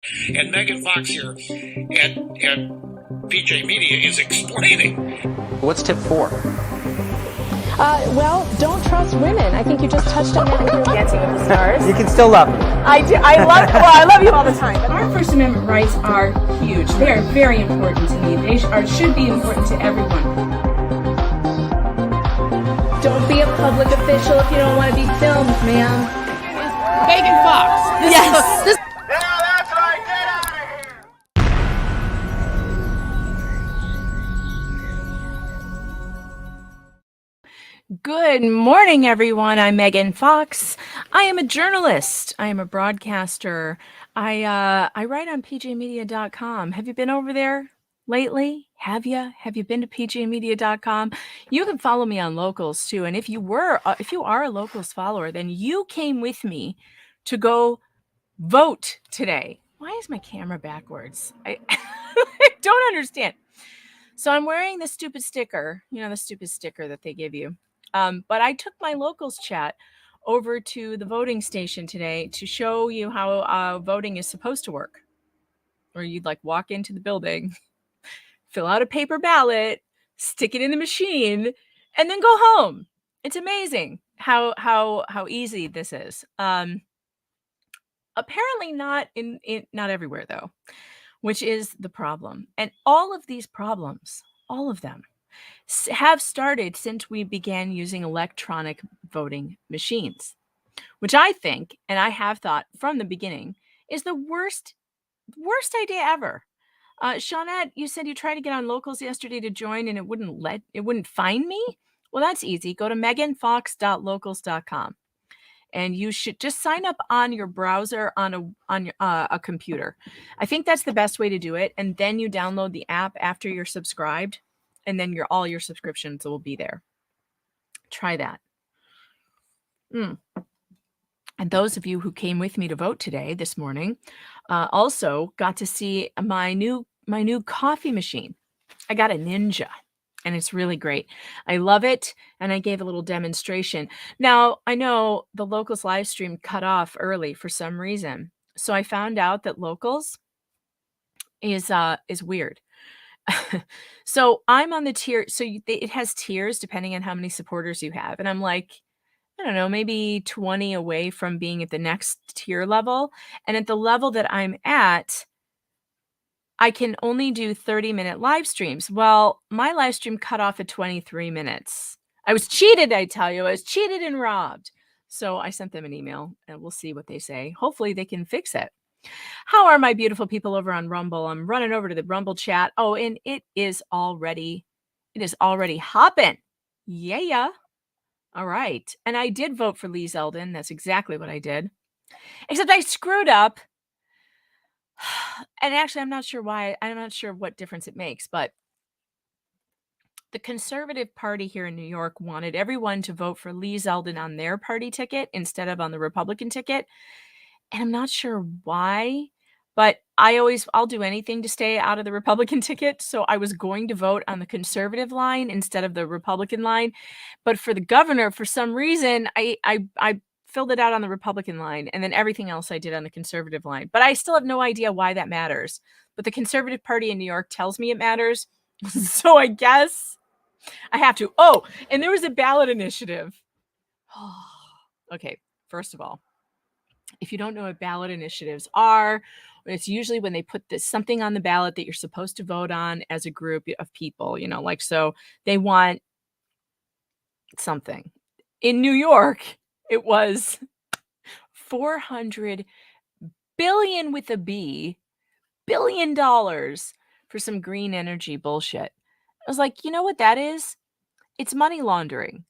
And Megan Fox here at PJ Media is explaining. What's tip 4? Well, don't trust women. I think you just touched on that with your Dancing with the Stars. You can still love me. I do. I love you all the time. But our First Amendment rights are huge. They are very important to me. They should be important to everyone. Don't be a public official if you don't want to be filmed, ma'am. Megan Fox. Yes. Good morning, everyone. I'm Megan Fox. I am a journalist. I am a broadcaster. I write on pjmedia.com. Have you been over there lately? Have you? Have you been to pjmedia.com? You can follow me on Locals too. And if you are a Locals follower, then you came with me to go vote today. Why is my camera backwards? I don't understand. So I'm wearing the stupid sticker, the stupid sticker that they give you. But I took my Locals chat over to the voting station today to show you how voting is supposed to work. Where you'd walk into the building, fill out a paper ballot, stick it in the machine, and then go home. It's amazing how easy this is. Apparently not not everywhere though, which is the problem. And all of these problems, all of them, have started since we began using electronic voting machines, which I think, and I have thought from the beginning, is the worst idea ever. Shawnette, you said you tried to get on Locals yesterday to join and it wouldn't find me. Well, that's easy. Go to meganfox.locals.com. And you should just sign up on your browser on a computer. I think that's the best way to do it. And then you download the app after you're subscribed, and then all your subscriptions will be there. Try that. And those of you who came with me to vote today, this morning, also got to see my new coffee machine. I got a Ninja. And it's really great. I love it. And I gave a little demonstration. Now, I know the Locals live stream cut off early for some reason. So I found out that Locals is weird. So I'm on the tier. So it has tiers depending on how many supporters you have. And I'm like, I don't know, maybe 20 away from being at the next tier level. And at the level that I'm at, I can only do 30-minute live streams. Well, my live stream cut off at 23 minutes. I was cheated, I tell you. I was cheated and robbed. So I sent them an email and we'll see what they say. Hopefully they can fix it. How are my beautiful people over on Rumble? I'm running over to the Rumble chat. Oh, and it is already hopping. Yeah. All right. And I did vote for Lee Zeldin. That's exactly what I did. Except I screwed up. And actually, I'm not sure why. I'm not sure what difference it makes, but the Conservative Party here in New York wanted everyone to vote for Lee Zeldin on their party ticket instead of on the Republican ticket. And I'm not sure why, but I'll do anything to stay out of the Republican ticket. So I was going to vote on the Conservative line instead of the Republican line. But for the governor, for some reason, I filled it out on the Republican line, and then everything else I did on the Conservative line. But I still have no idea why that matters. But the Conservative Party in New York tells me it matters. So I guess I have to. Oh, and there was a ballot initiative. Okay, first of all, if you don't know what ballot initiatives are, it's usually when they put something on the ballot that you're supposed to vote on as a group of people, so they want something. In New York, it was $400 billion with a B, $billion for some green energy bullshit. I was like, you know what that is? It's money laundering.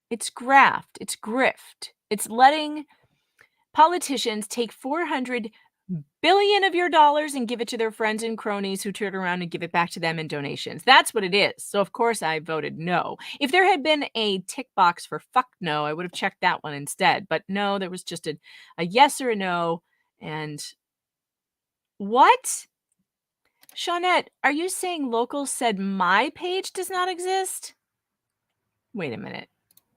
It's graft. It's grift. It's letting politicians take $400 billion of your dollars and give it to their friends and cronies who turn around and give it back to them in donations. That's what it is. So of course I voted no. If there had been a tick box for fuck no, I would have checked that one instead. But no, there was just a yes or a no. And what? Shawnette, are you saying Locals said my page does not exist? Wait a minute.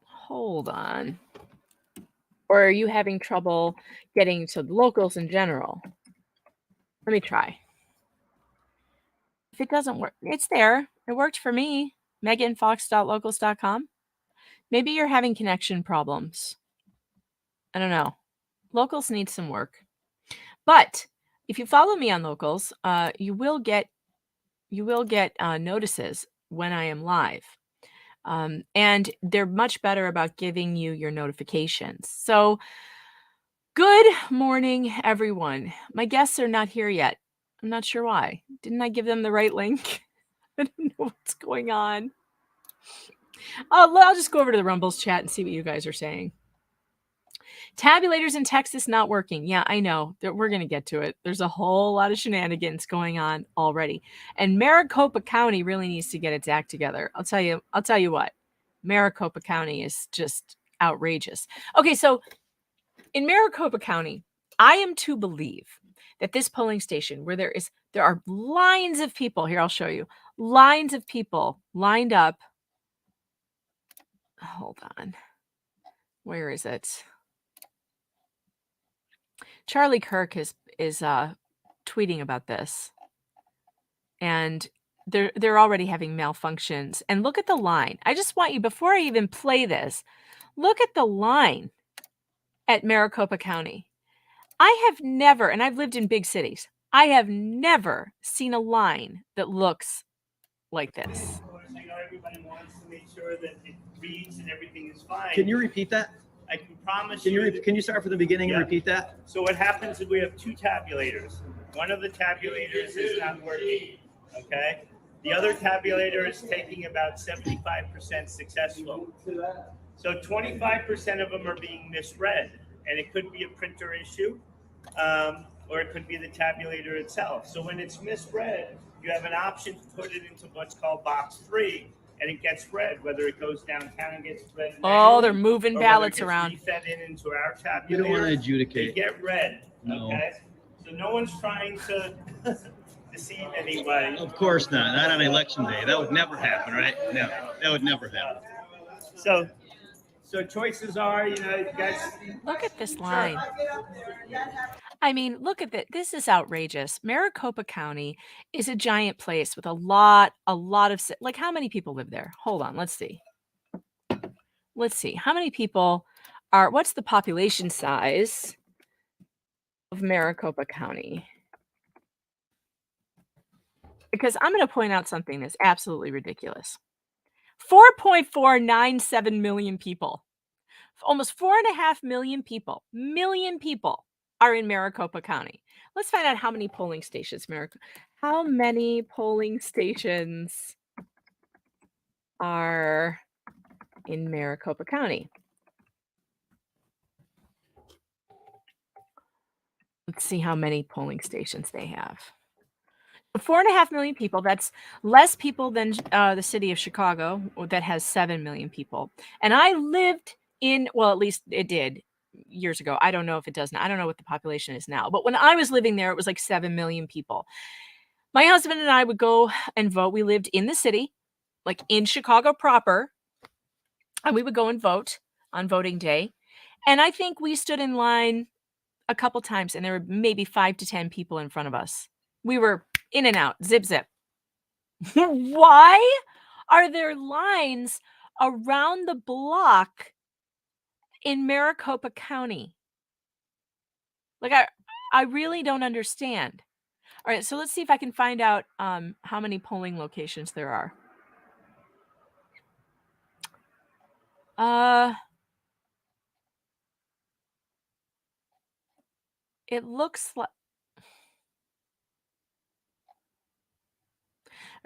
Hold on. Or are you having trouble getting to Locals in general? Let me try. If it doesn't work, it's there. It worked for me. meganfox.locals.com. Maybe you're having connection problems. I don't know. Locals need some work. But if you follow me on Locals, you will get notices when I am live. And they're much better about giving you your notifications. So good morning, everyone. My guests are not here yet. I'm not sure why. Didn't I give them the right link? I don't know what's going on. I'll just go over to the Rumbles chat and see what you guys are saying. Tabulators in Texas not working. Yeah, I know. We're going to get to it. There's a whole lot of shenanigans going on already. And Maricopa County really needs to get its act together. I'll tell you what. Maricopa County is just outrageous. Okay, so in Maricopa County, I am to believe that this polling station where there are lines of people, here I'll show you, lines of people lined up. Hold on. Where is it? Charlie Kirk is tweeting about this, and they're already having malfunctions. And look at the line. I just want you, before I even play this, look at the line at Maricopa County. I have never, and I've lived in big cities, I have never seen a line that looks like this. Everybody wants to make sure that it reads and everything is fine. Can you repeat that? I can promise Can you. you start from the beginning and repeat that? So what happens is we have two tabulators. One of the tabulators is not working. Okay. The other tabulator is taking about 75% successful. So 25% of them are being misread, and it could be a printer issue, or it could be the tabulator itself. So when it's misread, you have an option to put it into what's called box 3, and it gets read, whether it goes downtown and gets read. Oh, they're moving ballots around. Fed into our tabulator. You don't want to adjudicate. They get read. No. Okay. So no one's trying to deceive anybody. Of course not. Not on election day. That would never happen, right? No, that would never happen. So choices are, you guys. Look at this line. I mean, look at that. This is outrageous. Maricopa County is a giant place with a lot of, like, how many people live there? Hold on. Let's see. How many people what's the population size of Maricopa County? Because I'm going to point out something that's absolutely ridiculous. 4.497 million people. Almost 4.5 million people are in Maricopa County. Let's find out how many polling stations how many polling stations are in Maricopa County. Let's see how many polling stations they have. 4.5 million people. That's less people than the city of Chicago, that has 7 million people. And I lived in, well, at least it did years ago. I don't know if it does now. I don't know what the population is now. But when I was living there, it was like 7 million people. My husband and I would go and vote. We lived in the city, like in Chicago proper. And we would go and vote on voting day. And I think we stood in line a couple times, and there were maybe 5 to 10 people in front of us. We were in and out, zip, zip. Why are there lines around the block in Maricopa County? Like, I really don't understand. All right, so let's see if I can find out how many polling locations there are. It looks like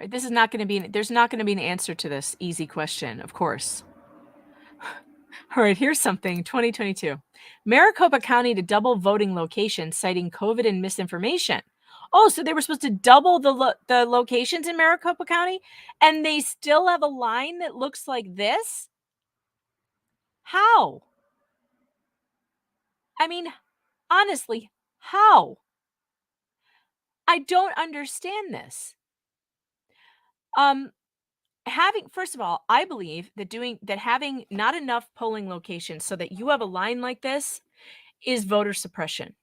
this is not going to be, there's not going to be an answer to this easy question, of course. All right, here's something, 2022. Maricopa County to double voting locations, citing COVID and misinformation. Oh, so they were supposed to double the locations in Maricopa County, and they still have a line that looks like this? How? I mean, honestly, how? I don't understand this. First of all, I believe that having not enough polling locations so that you have a line like this is voter suppression.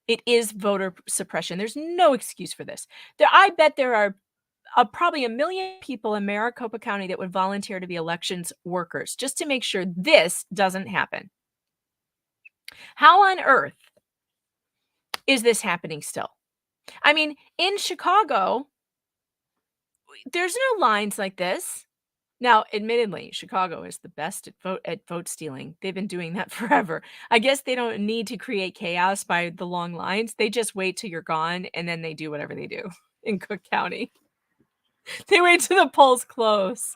It is voter suppression. There's no excuse for this. I bet there are probably 1 million people in Maricopa County that would volunteer to be elections workers just to make sure this doesn't happen. How on earth is this happening still? I mean, in Chicago, there's no lines like this. Now, admittedly, Chicago is the best at vote stealing. They've been doing that forever. I guess they don't need to create chaos by the long lines. They just wait till you're gone, and then they do whatever they do in Cook County. They wait till the polls close,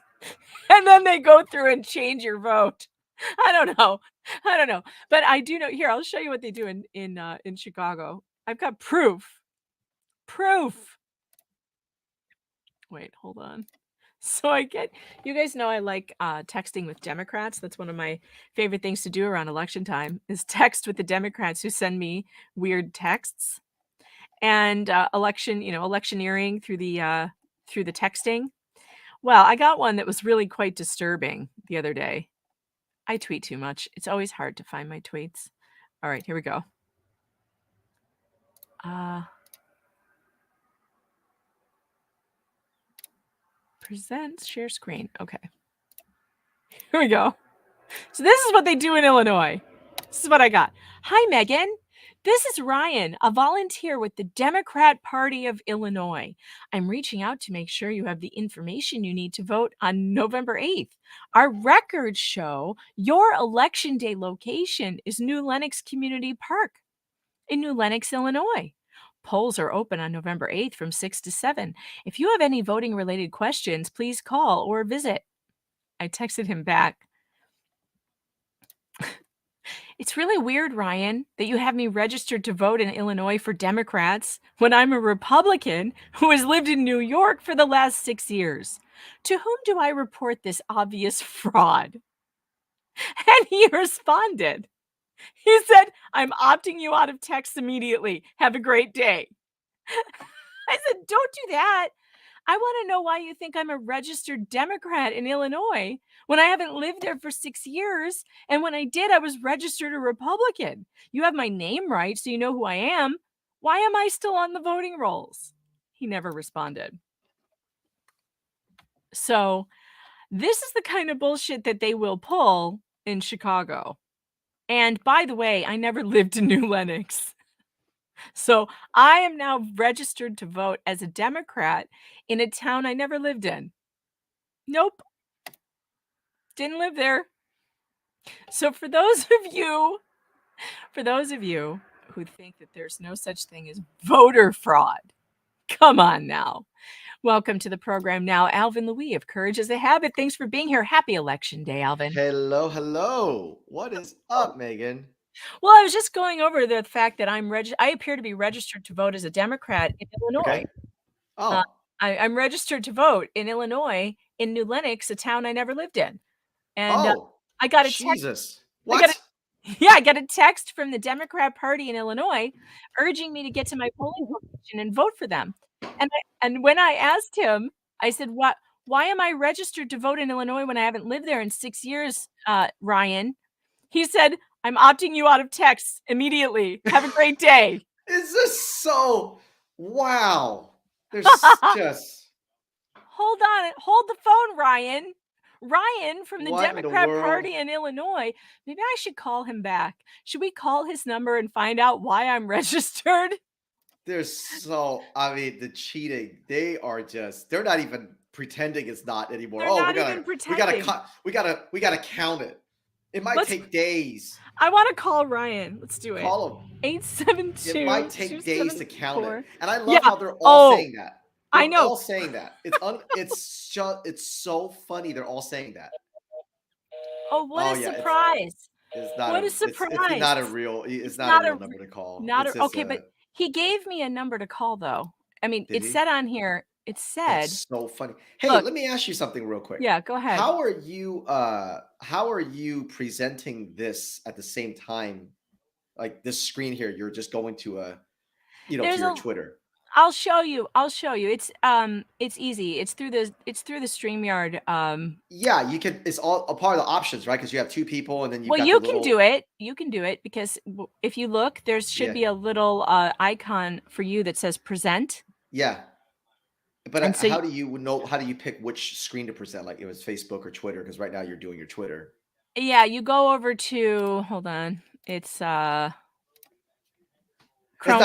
and then they go through and change your vote. I don't know. But I do know. Here, I'll show you what they do in Chicago. I've got proof. Wait, hold on. So you guys know I like texting with Democrats. That's one of my favorite things to do around election time is text with the Democrats who send me weird texts and electioneering through the texting. Well, I got one that was really quite disturbing the other day. I tweet too much. It's always hard to find my tweets. All right, here we go. Presents, share screen. Okay. Here we go. So this is what they do in Illinois. This is what I got. Hi, Megan. This is Ryan, a volunteer with the Democrat Party of Illinois. I'm reaching out to make sure you have the information you need to vote on November 8th. Our records show your election day location is New Lenox Community Park in New Lenox, Illinois. Polls are open on November 8th from 6 to 7. If you have any voting-related questions, please call or visit. I texted him back. It's really weird, Ryan, that you have me registered to vote in Illinois for Democrats when I'm a Republican who has lived in New York for the last 6 years. To whom do I report this obvious fraud? And he responded. He said, I'm opting you out of text immediately. Have a great day. I said, don't do that. I want to know why you think I'm a registered Democrat in Illinois when I haven't lived there for 6 years. And when I did, I was registered a Republican. You have my name right, so you know who I am. Why am I still on the voting rolls? He never responded. So this is the kind of bullshit that they will pull in Chicago. And by the way, I never lived in New Lenox. So I am now registered to vote as a Democrat in a town I never lived in. Nope. Didn't live there. So for those of you who think that there's no such thing as voter fraud, come on now. Welcome to the program now, Alvin Lui of Courage is a Habit. Thanks for being here. Happy Election Day, Alvin. Hello. What is up, Megan? Well, I was just going over the fact that I appear to be registered to vote as a Democrat in Illinois. Okay. I'm registered to vote in Illinois in New Lenox, a town I never lived in. And I got a text. Jesus. What? I got a text from the Democrat Party in Illinois urging me to get to my polling location and vote for them. And when I asked him, I said, why am I registered to vote in Illinois when I haven't lived there in 6 years, Ryan? He said, I'm opting you out of text immediately. Have a great day. Is this so? Wow. There's just. Hold the phone, Ryan. Ryan from the Democrat Party in Illinois. Maybe I should call him back. Should we call his number and find out why I'm registered? The cheating, they're not even pretending it's not anymore. We gotta count it. It might take days. I want to call Ryan. Let's do it. Call him. 872. It might take days to count it. And I love how they're all saying that. I know. All saying that. It's so funny. They're all saying that. Oh, what a surprise! What a surprise! It's not a real number to call. But he gave me a number to call, though. I mean, it said on here. It said. That's so funny. Hey, let me ask you something real quick. Yeah, go ahead. How are you presenting this at the same time? Like this screen here, you're just going to to your Twitter. I'll show you. It's easy. It's through the StreamYard. Yeah, you can. It's all a part of the options, right? Because you have two people, and then Well, you can do it. You can do it because if you look, there should be a little icon for you that says present. Yeah. But so how do you know? How do you pick which screen to present? Like it was Facebook or Twitter? Because right now you're doing your Twitter. Yeah, you go over to. Hold on. It's Chrome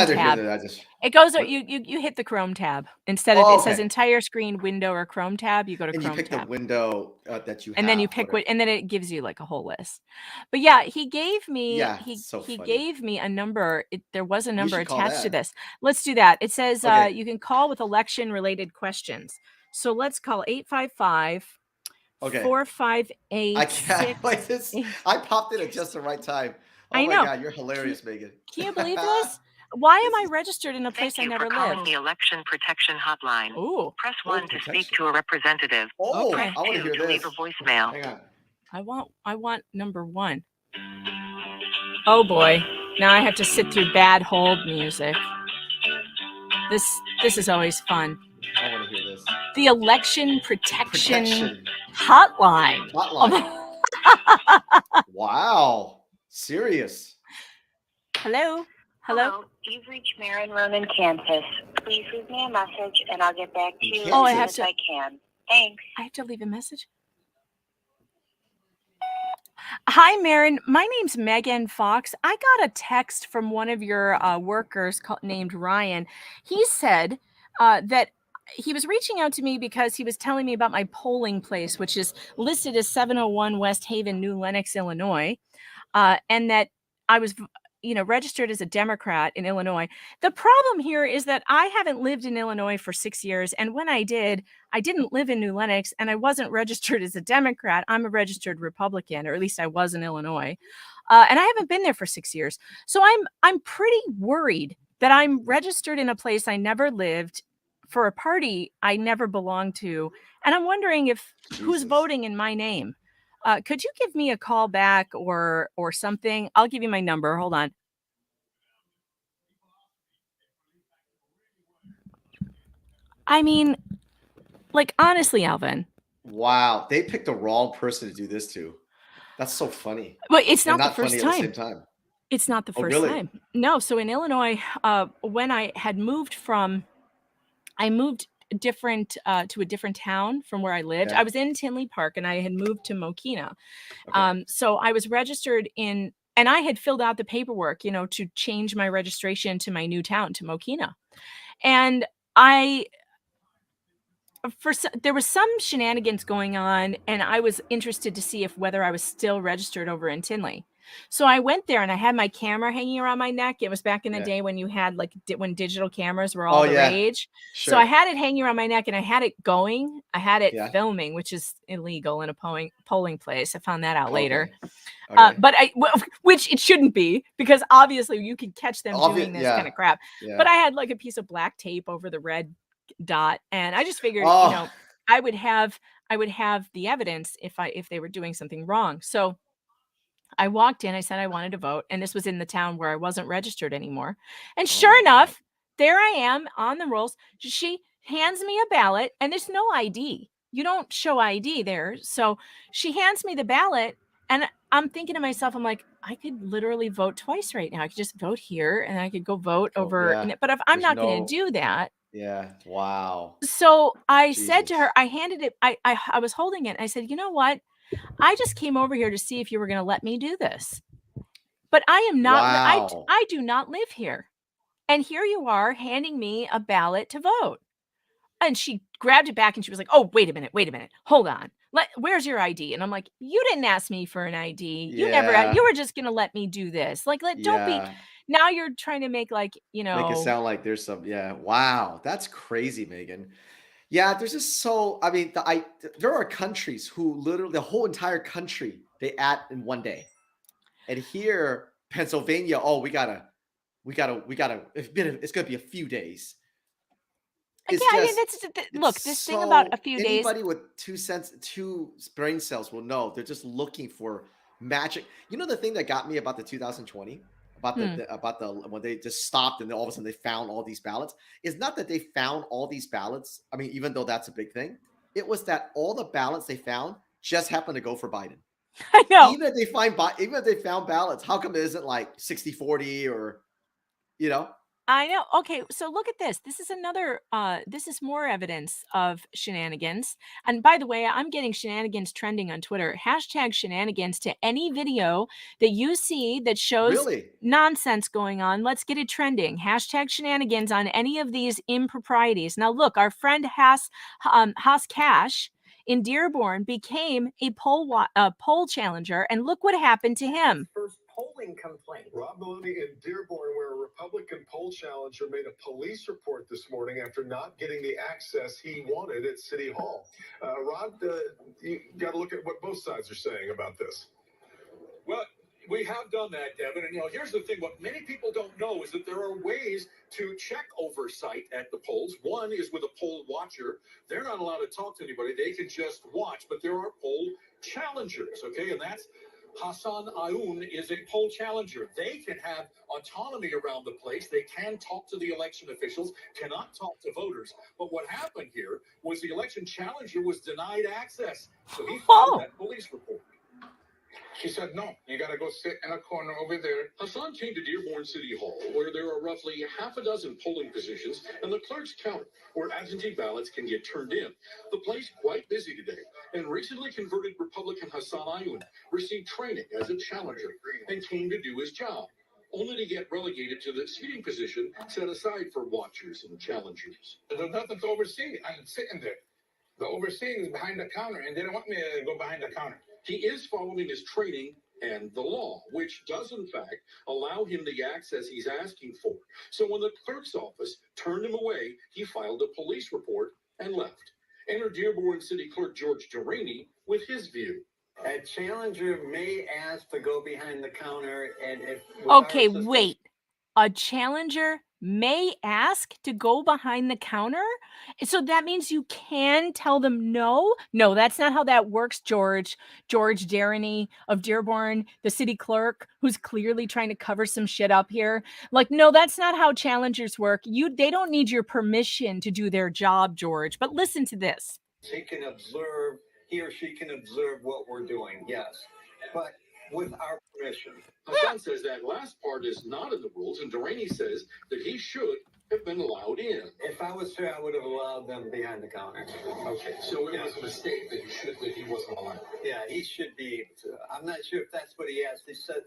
tab. It goes. You hit the Chrome tab instead of it says entire screen, window, or Chrome tab. You go to Chrome tab. And you pick the window that you have. And then you pick and then it gives you like a whole list. But yeah, he gave me he gave me a number. There was a number attached to this. Let's do that. It says you can call with election related questions. So let's call 855 458. I can't like this. I popped in at just the right time. Oh my God, you're hilarious, Megan. Can you believe this? Why am I registered in a place I never lived? Calling the Election Protection Hotline. Ooh. Press 1 to speak to a representative. Press 2 to leave a voicemail. Hang on. I want number 1. Oh boy. Now I have to sit through bad hold music. This is always fun. I want to hear this. The Election Protection Hotline. Wow. Serious. Hello. You've reached Marin Ronan, Kansas. Please leave me a message and I'll get back to you as soon as I can. Thanks. I have to leave a message. Hi, Marin. My name's Megan Fox. I got a text from one of your workers named Ryan. He said that he was reaching out to me because he was telling me about my polling place, which is listed as 701 West Haven, New Lenox, Illinois, and that I was registered as a Democrat in Illinois. The problem here is that I haven't lived in Illinois for 6 years. And when I did, I didn't live in New Lenox and I wasn't registered as a Democrat. I'm a registered Republican, or at least I was in Illinois. And I haven't been there for 6 years. So I'm pretty worried that I'm registered in a place I never lived for a party I never belonged to. And I'm wondering if who's voting in my name. Could you give me a call back or something? I'll give you my number. Hold on. I mean, like, honestly, Alvin. Wow. They picked the wrong person to do this to. That's so funny. But it's not the first time. At the same time. It's not the first time. No. So in Illinois, when I had moved different to a different town from where I lived. I was in Tinley Park and I had moved to Mokina. So I was registered in, and I had filled out the paperwork, to change my registration to my new town, to Mokina. And there was some shenanigans going on, and I was interested to see whether I was still registered over in Tinley. So I went there and I had my camera hanging around my neck. It was back in the day when you had when digital cameras were all the rage. Sure. So I had it hanging around my neck and I had it going. I had it filming, which is illegal in a polling place. I found that out later. But which it shouldn't be, because obviously you could catch them doing this kind of crap. But I had like a piece of black tape over the red dot, and I just figured, I would have the evidence if they were doing something wrong. So I walked in, I said I wanted to vote, and this was in the town where I wasn't registered anymore. And sure enough, there I am on the rolls. She hands me a ballot, and there's no ID. You don't show ID there. So she hands me the ballot, and I'm thinking to myself, I'm like, I could literally vote twice right now. I could just vote here, and I could go vote over. But if I'm not going to do that. Yeah. Wow. So I said to her, I handed it. I was holding it. And I said, you know what? I just came over here to see if you were going to let me do this. But I am not. Wow. I do not live here. And here you are handing me a ballot to vote. And she grabbed it back and she was like, oh, wait a minute. Hold on. Where's your ID? And I'm like, you didn't ask me for an ID. You were just going to let me do this. Don't be. Now you're trying to make make it sound like there's some. Yeah. Wow. That's crazy, Megan. Yeah. There's just there are countries who literally the whole entire country, they add in one day. And here, Pennsylvania, it's going to be a few days. This thing about a few days. Anybody with two brain cells will know they're just looking for magic. You know, the thing that got me about the 2020, about the when they just stopped and then all of a sudden they found all these ballots. It's not that they found all these ballots. I mean, even though that's a big thing, it was that all the ballots they found just happened to go for Biden. I know. Even if they found ballots, how come it isn't like 60-40 or, you know? I know. Okay, so look at this. This is another, this is more evidence of shenanigans. And by the way, I'm getting shenanigans trending on Twitter. Hashtag shenanigans to any video that you see that shows Really? nonsense going on. Let's get it trending. Hashtag shenanigans on any of these improprieties. Now, look, our friend Haas Cash in Dearborn became a poll challenger, and look what happened to him. First polling complaint. Rob Maloney in Dearborn, where a Republican poll challenger made a police report this morning after not getting the access he wanted at City Hall. Rob, you got to look at what both sides are saying about this. Well, we have done that, Devin. And, here's the thing. What many people don't know is that there are ways to check oversight at the polls. One is with a poll watcher. They're not allowed to talk to anybody. They can just watch. But there are poll challengers, okay? And that's Hassan Aoun is a poll challenger. They can have autonomy around the place. They can talk to the election officials, cannot talk to voters. But what happened here was the election challenger was denied access. So he filed that police report. She said, no, you got to go sit in a corner over there. Hassan came to Dearborn City Hall, where there are roughly half a dozen polling positions and the clerk's counter, where absentee ballots can get turned in. The place quite busy today, and recently converted Republican Hassan Aoun received training as a challenger and came to do his job, only to get relegated to the seating position set aside for watchers and challengers. There's nothing to oversee. I'm sitting there. The overseeing is behind the counter, and they don't want me to go behind the counter. He is following his training and the law, which does, in fact, allow him the access he's asking for. So when the clerk's office turned him away, he filed a police report and left. Enter Dearborn City Clerk George Duraney with his view. A challenger may ask to go behind the counter, and if... Okay, wait. A challenger may ask to go behind the counter? So that means you can tell them no? No, that's not how that works, George. George Duraney of Dearborn, the city clerk, who's clearly trying to cover some shit up here. Like, no, that's not how challengers work. They don't need your permission to do their job, George. But listen to this. He or she can observe what we're doing, yes. But with our permission. Hassan says that last part is not in the rules, and Duraney says that he should have been allowed in. If I was here, I would have allowed them behind the counter. Okay, so it was a mistake that he wasn't allowed. Yeah, he should be able to. I'm not sure if that's what he asked. He said,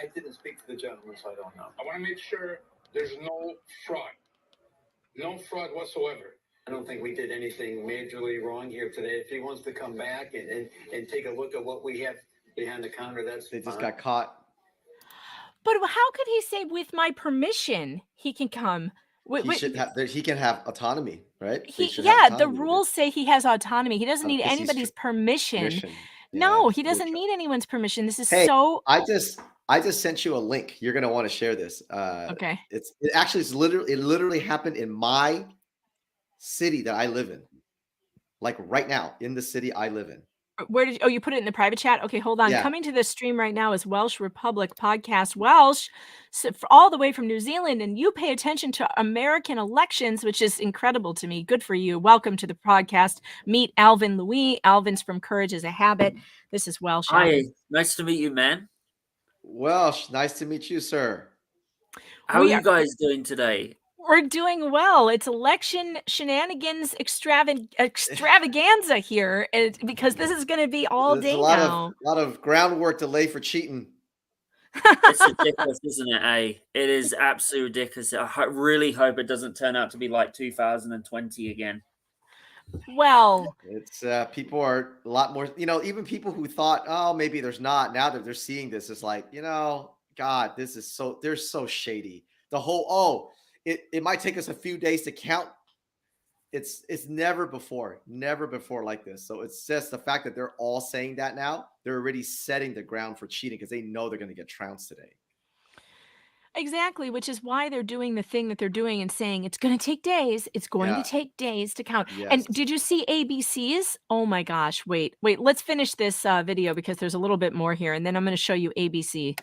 I didn't speak to the gentleman, so I don't know. I want to make sure there's no fraud. No fraud whatsoever. I don't think we did anything majorly wrong here today. If he wants to come back and take a look at what we have behind the counter, that's They just got caught. But how could he say, with my permission, he can come? He can have autonomy, right? The rules say he has autonomy. He doesn't need anybody's permission. Yeah, No, he doesn't need anyone's permission. This is I just sent you a link. You're gonna want to share this. Okay. It literally happened in my city that I live in. Like right now, in the city I live in. Where did you put it in the private chat? Okay, hold on. Yeah. Coming to this stream right now is Welsh Republic Podcast Welsh, all the way from New Zealand, and you pay attention to American elections, which is incredible to me. Good for you. Welcome to the podcast. Meet Alvin Lui. Alvin's from Courage is a Habit. This is Welsh. Hi, nice to meet you, man. Welsh, nice to meet you, sir. How are you guys doing today? We're doing well. It's election shenanigans extravaganza here, because this is going to be all day now. A lot of groundwork to lay for cheating. It's ridiculous, isn't it? It is absolutely ridiculous. I really hope it doesn't turn out to be like 2020 again. Well, it's people are a lot more. Even people who thought, oh, maybe there's not. Now that they're seeing this, it's like, God, this is they're so shady. The whole It might take us a few days to count. It's never before like this. So it's just the fact that they're all saying that now. They're already setting the ground for cheating because they know they're going to get trounced today. Exactly, which is why they're doing the thing that they're doing and saying it's going to take days. It's going to take days to count. Yes. And did you see ABCs? Oh my gosh. Wait. Let's finish this video because there's a little bit more here. And then I'm going to show you ABC.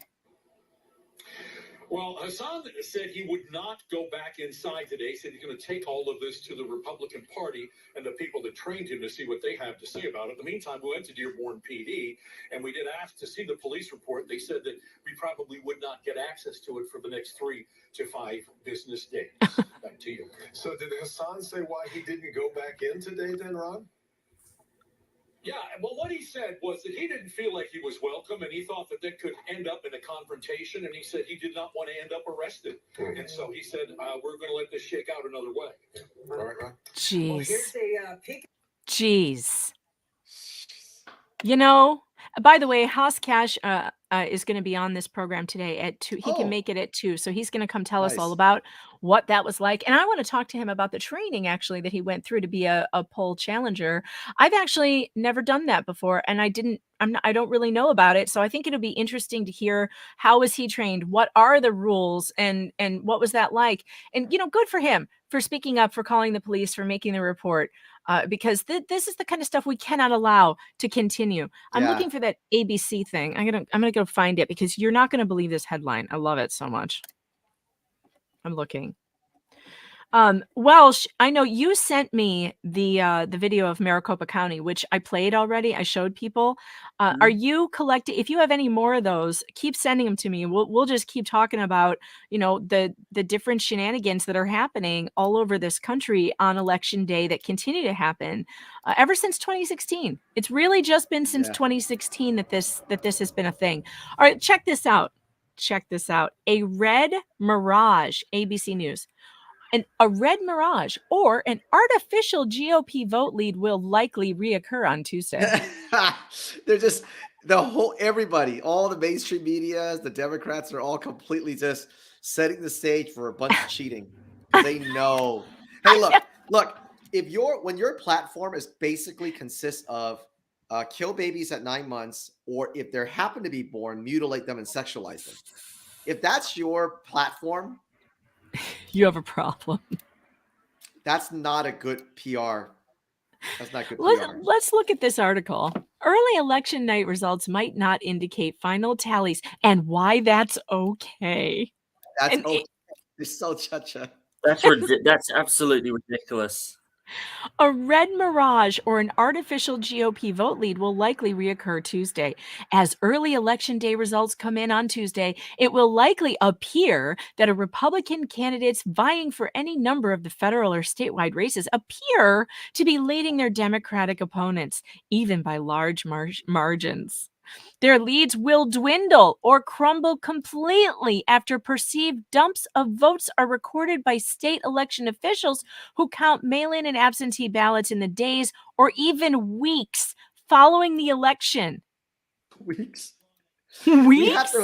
Well, Hassan said he would not go back inside today. He said he's going to take all of this to the Republican Party and the people that trained him to see what they have to say about it. In the meantime, we went to Dearborn PD, and we did ask to see the police report. They said that we probably would not get access to it for the next 3 to 5 business days. Back to you. So did Hassan say why he didn't go back in today then, Ron? Yeah, well, what he said was that he didn't feel like he was welcome, and he thought that that could end up in a confrontation, and he said he did not want to end up arrested. And so he said, we're going to let this shake out another way. All right, Ron. Jeez. Well, Jeez. You know, by the way, Haas Cash is going to be on this program today at 2. He can make it at 2. So he's going to come tell us all Nice. about what that was like. And I want to talk to him about the training actually that he went through to be a poll challenger. I've actually never done that before, and I don't really know about it. So I think it'll be interesting to hear how was he trained, what are the rules, and what was that like? And, you know, good for him for speaking up, for calling the police, for making the report. Because this is the kind of stuff we cannot allow to continue. I'm Yeah. looking for that ABC thing. I'm gonna go find it because you're not gonna believe this headline. I love it so much. I'm looking. Welsh, I know you sent me the video of Maricopa County, which I played already. I showed people. Are you collecting? If you have any more of those, keep sending them to me. We'll just keep talking about, you know, the different shenanigans that are happening all over this country on election day that continue to happen ever since 2016. It's really just been since 2016 that this has been a thing. All right, check this out. Check this out. A red Mirage, ABC News. A red Mirage or an artificial GOP vote lead will likely reoccur on Tuesday. They're just everybody, all the mainstream media, the Democrats are all completely just setting the stage for a bunch of cheating. They know. Hey, look, when your platform is basically consists of kill babies at 9 months, or if they happen to be born, mutilate them and sexualize them. If that's your platform, you have a problem. That's not a good PR. That's not good PR. Let's look at this article. Early election night results might not indicate final tallies, and why that's okay. That's okay. It's so cha-cha. That's absolutely ridiculous. A red Mirage or an artificial GOP vote lead will likely reoccur Tuesday. As early election day results come in on Tuesday, it will likely appear that a Republican candidates vying for any number of the federal or statewide races appear to be leading their Democratic opponents, even by large margins. Their leads will dwindle or crumble completely after perceived dumps of votes are recorded by state election officials who count mail-in and absentee ballots in the days or even weeks following the election. Weeks? Weeks?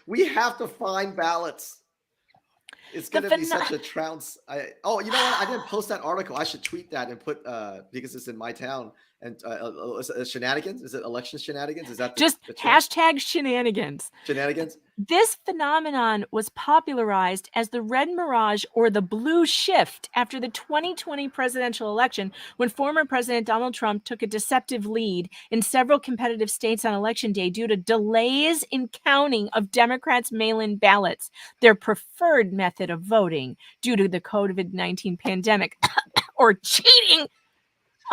We have to find ballots. It's going to be such a trounce. You know what? I didn't post that article. I should tweet that and put, because it's in my town. And shenanigans? Is it election shenanigans? Is that just hashtag shenanigans? Shenanigans? This phenomenon was popularized as the red Mirage or the blue shift after the 2020 presidential election, when former President Donald Trump took a deceptive lead in several competitive states on election day due to delays in counting of Democrats' mail-in ballots, their preferred method of voting due to the COVID-19 pandemic, or cheating.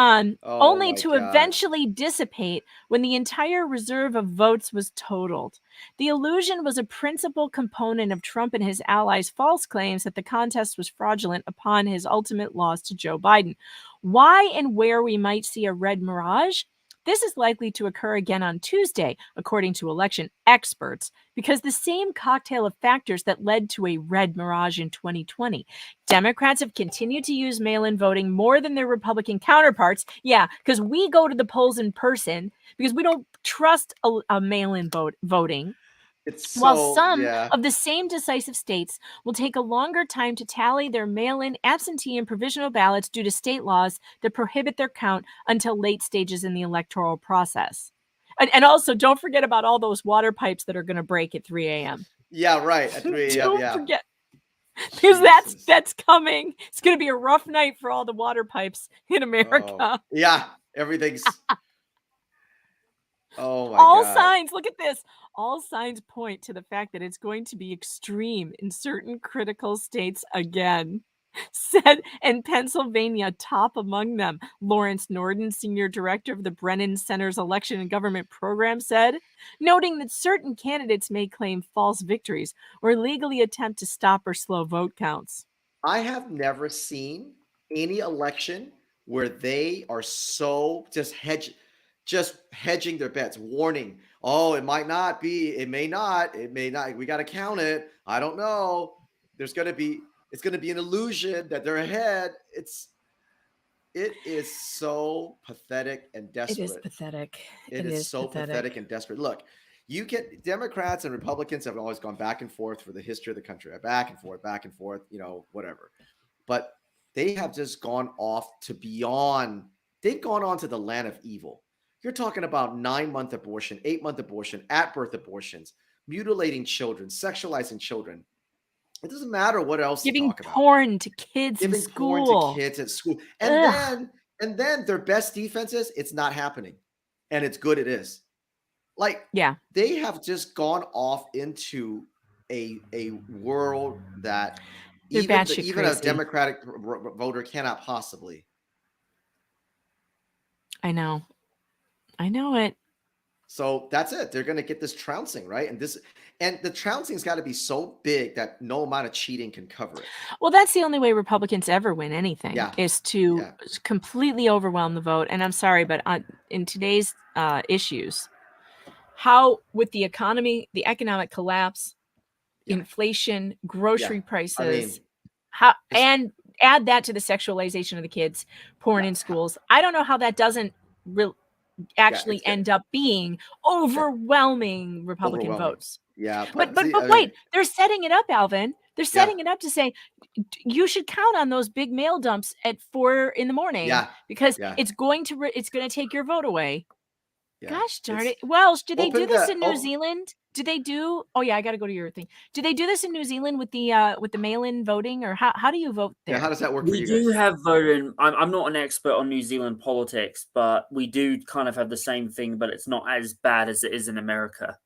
Only to eventually dissipate when the entire reserve of votes was totaled. The illusion was a principal component of Trump and his allies' false claims that the contest was fraudulent upon his ultimate loss to Joe Biden. Why and where we might see a red Mirage? This is likely to occur again on Tuesday, according to election experts, because the same cocktail of factors that led to a red Mirage in 2020. Democrats have continued to use mail-in voting more than their Republican counterparts. Yeah, because we go to the polls in person because we don't trust a mail-in voting. While some of the same decisive states will take a longer time to tally their mail-in, absentee, and provisional ballots due to state laws that prohibit their count until late stages in the electoral process. And also, don't forget about all those water pipes that are going to break at 3 a.m. Yeah, right. At 3 a.m. Don't forget. Because that's coming. It's going to be a rough night for all the water pipes in America. Yeah, everything's... Oh my All God. signs, look at this. All signs point to the fact that it's going to be extreme in certain critical states again. Said, and Pennsylvania top among them. Lawrence Norden, senior director of the Brennan Center's Election and Government Program, said, noting that certain candidates may claim false victories or legally attempt to stop or slow vote counts. I have never seen any election where they are so just hedging their bets, warning, oh, it might not be, it may not, we got to count it. I don't know. It's going to be an illusion that they're ahead. It is so pathetic and desperate. It is pathetic. It is so pathetic and desperate. Look, you get Democrats and Republicans have always gone back and forth for the history of the country, back and forth, whatever. But they have just gone off to beyond. They've gone on to the land of evil. You're talking about 9-month abortion, 8-month abortion, at-birth abortions, mutilating children, sexualizing children. It doesn't matter what else giving to talk about. porn to kids in school. Porn to kids at school. And then their best defense is it's not happening. And it's good it is. Like, yeah, they have just gone off into a world that even a Democratic voter cannot possibly. I know it. So that's it. They're going to get this trouncing, right? And the trouncing's got to be so big that no amount of cheating can cover it. Well, that's the only way Republicans ever win anything is to completely overwhelm the vote. And I'm sorry, but in today's issues, how with the economy, the economic collapse, inflation, grocery prices, and add that to the sexualization of the kids, porn in schools. I don't know how that doesn't actually end up being overwhelming Republican votes. Yeah. But wait, they're setting it up, Alvin. They're setting it up to say you should count on those big mail dumps at 4 a.m. because it's going to take your vote away. Yeah, gosh darn it. Welsh, did they do this in New Zealand? Did they do? Oh yeah, I got to go to your thing. Did they do this in New Zealand with the mail-in voting, or how do you vote there? Yeah, how does that work for you guys? We do have voting. I'm not an expert on New Zealand politics, but we do kind of have the same thing, but it's not as bad as it is in America.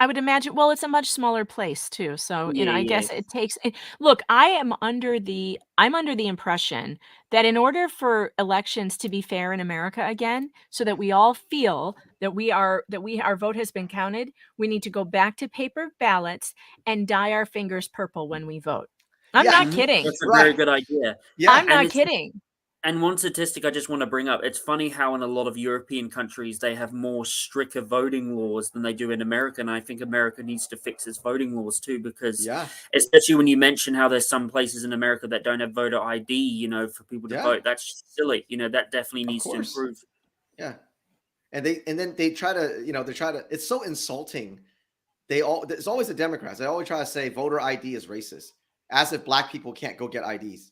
I would imagine. Well, it's a much smaller place too, so I guess it takes. Look, I'm under the impression that in order for elections to be fair in America again, so that we all feel that our vote has been counted, we need to go back to paper ballots and dye our fingers purple when we vote. I'm not kidding. That's a very good idea. Yeah, I'm not kidding. And one statistic I just want to bring up, it's funny how in a lot of European countries, they have more stricter voting laws than they do in America. And I think America needs to fix its voting laws too, because especially when you mention how there's some places in America that don't have voter ID, for people to vote, that's silly. That definitely needs to improve. Yeah. And then they try to, it's so insulting. It's always the Democrats. They always try to say voter ID is racist, as if black people can't go get IDs.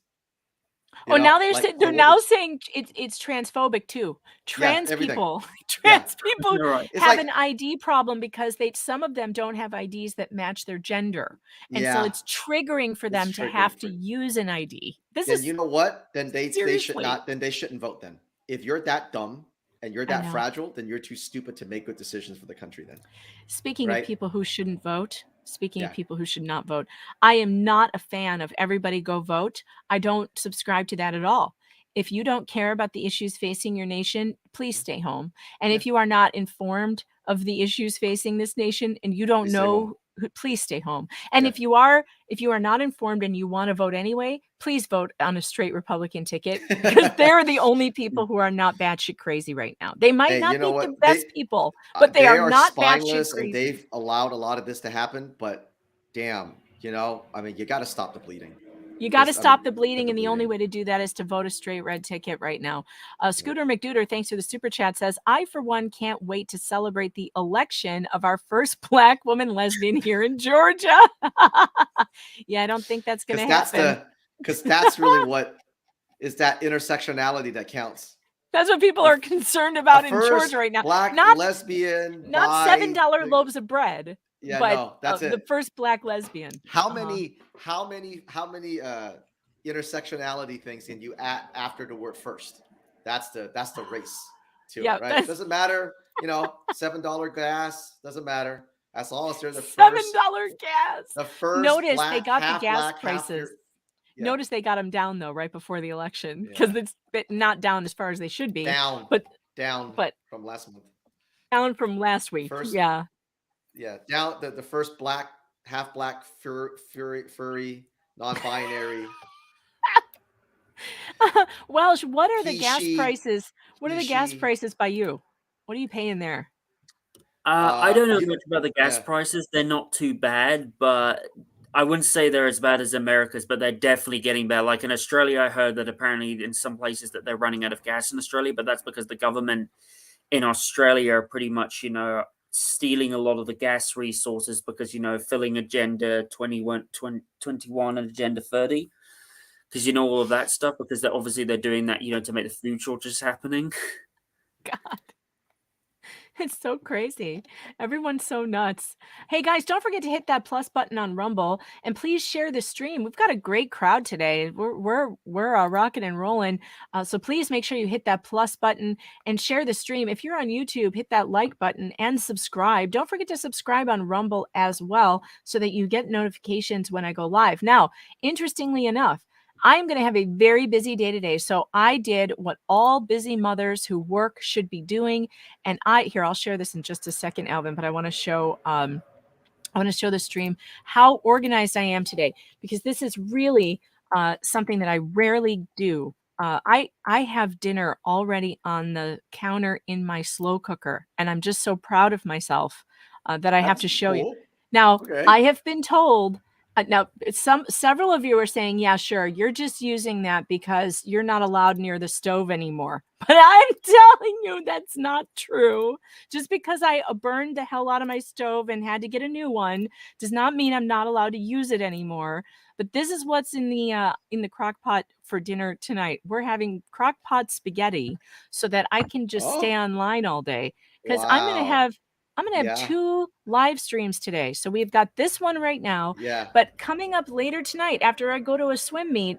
Now they're now saying it's transphobic too. Trans people have an ID problem because some of them don't have IDs that match their gender, and so it's triggering for them to have to use an ID. You know what? Then they should not. Then they shouldn't vote. Then if you're that dumb and you're that fragile, then you're too stupid to make good decisions for the country. Then speaking of people who shouldn't vote. Speaking of people who should not vote, I am not a fan of everybody go vote. I don't subscribe to that at all. If you don't care about the issues facing your nation, please stay home. And if you are not informed of the issues facing this nation and you don't know, please stay home. And if you are not informed and you want to vote anyway, please vote on a straight Republican ticket, because they're the only people who are not batshit crazy right now. They might not be the best people, but they are not batshit crazy. And they've allowed a lot of this to happen, but damn, you got to stop the bleeding. You got to stop the bleeding, and the only way to do that is to vote a straight red ticket right now. Scooter McDuder, thanks for the super chat, says, I, for one, can't wait to celebrate the election of our first Black woman lesbian here in Georgia. Yeah, I don't think that's going to happen. Because that's really what is that intersectionality that counts. That's what people are concerned about in Georgia right now. Black lesbian, not $7 loaves of bread. Yeah, but no, that's it. The first Black lesbian. How many intersectionality things can you add after the word first? That's the race. to it, right? It doesn't matter, $7 gas, doesn't matter. As long as they're the first $7 gas. The first Notice black, they got half the gas black, half prices. yeah. Notice they got them down though right before the election because it's not down as far as they should be. Down from last month. Down from last week. Yeah, down the first black, half black, furry, non-binary. Welsh, what are the gas prices? What are the gas prices by you? What are you paying there? I don't know much about the gas prices. They're not too bad, but I wouldn't say they're as bad as America's, but they're definitely getting better. Like in Australia, I heard that apparently in some places that they're running out of gas in Australia, but that's because the government in Australia are pretty much, stealing a lot of the gas resources because, filling Agenda 21 and Agenda 30. Because all of that stuff, because they're doing that, to make the food shortages happening. God. It's so crazy. Everyone's so nuts. Hey guys, don't forget to hit that plus button on Rumble and please share the stream. We've got a great crowd today. We're rocking and rolling. So please make sure you hit that plus button and share the stream. If you're on YouTube, hit that like button and subscribe. Don't forget to subscribe on Rumble as well so that you get notifications when I go live. Now, interestingly enough, I'm going to have a very busy day today. So I did what all busy mothers who work should be doing. And I'll share this in just a second, Alvin, but I want to show, the stream how organized I am today, because this is really something that I rarely do. I have dinner already on the counter in my slow cooker, and I'm just so proud of myself that I have to show you. Now, I have been told now, several of you are saying, yeah, sure, you're just using that because you're not allowed near the stove anymore. But I'm telling you that's not true. Just because I burned the hell out of my stove and had to get a new one does not mean I'm not allowed to use it anymore. But this is what's in the crock pot for dinner tonight. We're having crock pot spaghetti so that I can just stay online all day. Because I'm going to have 2 live streams today. So we've got this one right now. But coming up later tonight, after I go to a swim meet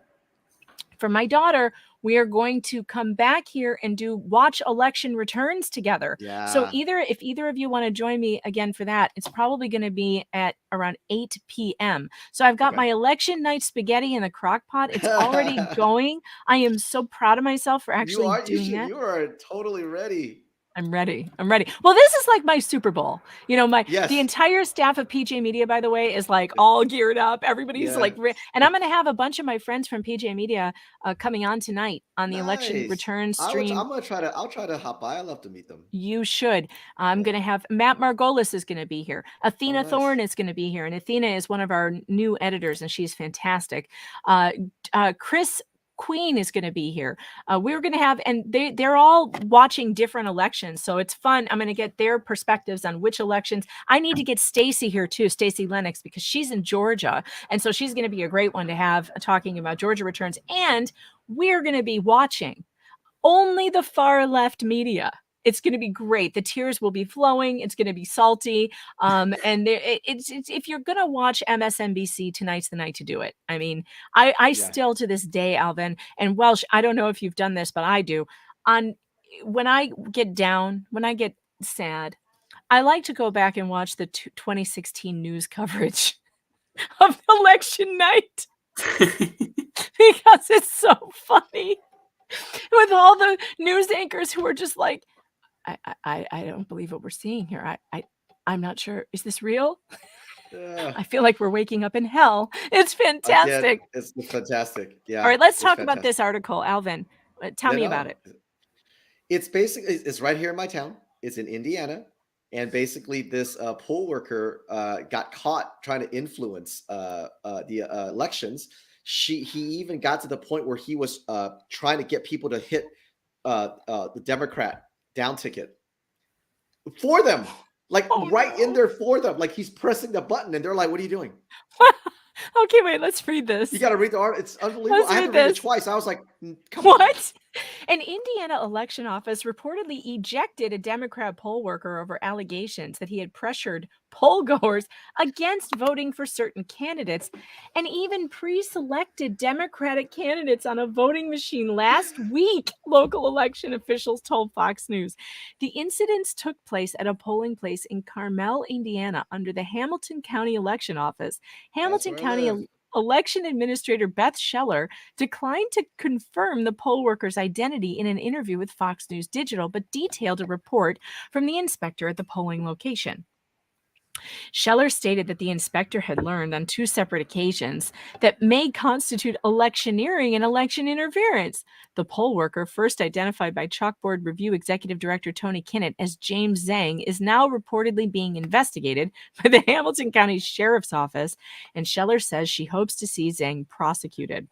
for my daughter, we are going to come back here and watch election returns together. So if either of you want to join me again for that, it's probably going to be at around 8 p.m. So I've got my election night spaghetti in the crock pot. It's already going. I am so proud of myself for actually doing that. You are totally ready. I'm ready. Well, this is like my Super Bowl. The entire staff of PJ Media, by the way, is like all geared up. Everybody's and I'm going to have a bunch of my friends from PJ Media coming on tonight on the election return stream. I'll try to hop by. I'd love to meet them. You should. I'm going to have Matt Margolis is going to be here. Athena Thorne is going to be here. And Athena is one of our new editors and she's fantastic. Chris Queen is going to be here. We're going to have, and they're all watching different elections. So it's fun. I'm going to get their perspectives on which elections. I need to get Stacy here too, Stacy Lennox, because she's in Georgia. And so she's going to be a great one to have talking about Georgia returns. And we're going to be watching only the far left media. It's going to be great. The tears will be flowing. It's going to be salty. And it's if you're going to watch MSNBC, tonight's the night to do it. I mean, I still to this day, Alvin and Welsh, I don't know if you've done this, but I do. When I get down, when I get sad, I like to go back and watch the 2016 news coverage of election night because it's so funny with all the news anchors who are just like, I don't believe what we're seeing here. I'm not sure. Is this real? I feel like we're waking up in hell. It's fantastic. It's fantastic. Yeah. All right, let's talk about this article, Alvin. Tell me about it. It's basically, it's right here in my town. It's in Indiana. And basically this poll worker got caught trying to influence the elections. He even got to the point where he was trying to get people to hit the Democrat down ticket for them, like in there for them. Like he's pressing the button and they're like, what are you doing? Okay, wait, let's read this. You got to read the article. It's unbelievable. I have to read it twice. I was like, come on. An Indiana election office reportedly ejected a Democrat poll worker over allegations that he had pressured poll goers against voting for certain candidates and even pre-selected Democratic candidates on a voting machine last week, local election officials told Fox News. The incidents took place at a polling place in Carmel, Indiana, under the Hamilton County Election Office. Hamilton County Election Administrator Beth Scheller declined to confirm the poll worker's identity in an interview with Fox News Digital, but detailed a report from the inspector at the polling location. Scheller stated that the inspector had learned on 2 separate occasions that may constitute electioneering and election interference. The poll worker, first identified by Chalkboard Review Executive Director Tony Kinnett as James Zhang, is now reportedly being investigated by the Hamilton County Sheriff's Office, and Scheller says she hopes to see Zhang prosecuted.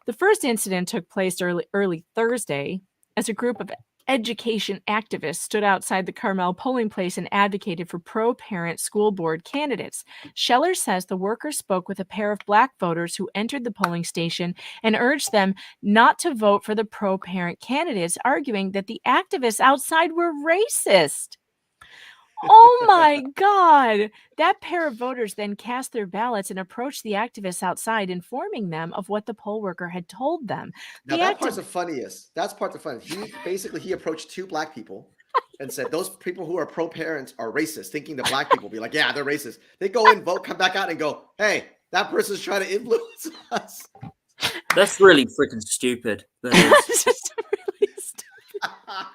The first incident took place early Thursday as a group of education activists stood outside the Carmel polling place and advocated for pro-parent school board candidates. Scheller says the workers spoke with a pair of Black voters who entered the polling station and urged them not to vote for the pro-parent candidates, arguing that the activists outside were racist. Oh my God. That pair of voters then cast their ballots and approached the activists outside, informing them of what the poll worker had told them. Now that part's the funniest. That's part the funniest. He approached 2 Black people and said, those people who are pro-parents are racist, thinking the Black people will be like, yeah, they're racist. They go in, vote, come back out and go, hey, that person's trying to influence us. That's really freaking stupid. That is. Just really stupid.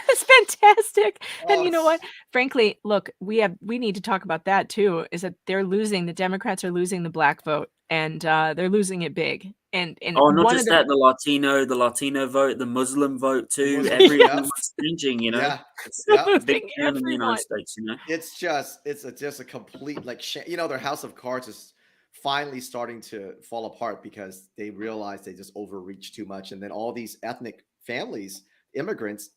It's fantastic. And you know what? Frankly, look, we need to talk about that too, is that the Democrats are losing the Black vote, and they're losing it big. And not just that, the Latino vote, the Muslim vote too. Everyone's changing, you know. Yeah. It's big in the United States, you know. It's just a complete their house of cards is finally starting to fall apart because they realize they just overreach too much, and then all these ethnic families, immigrants,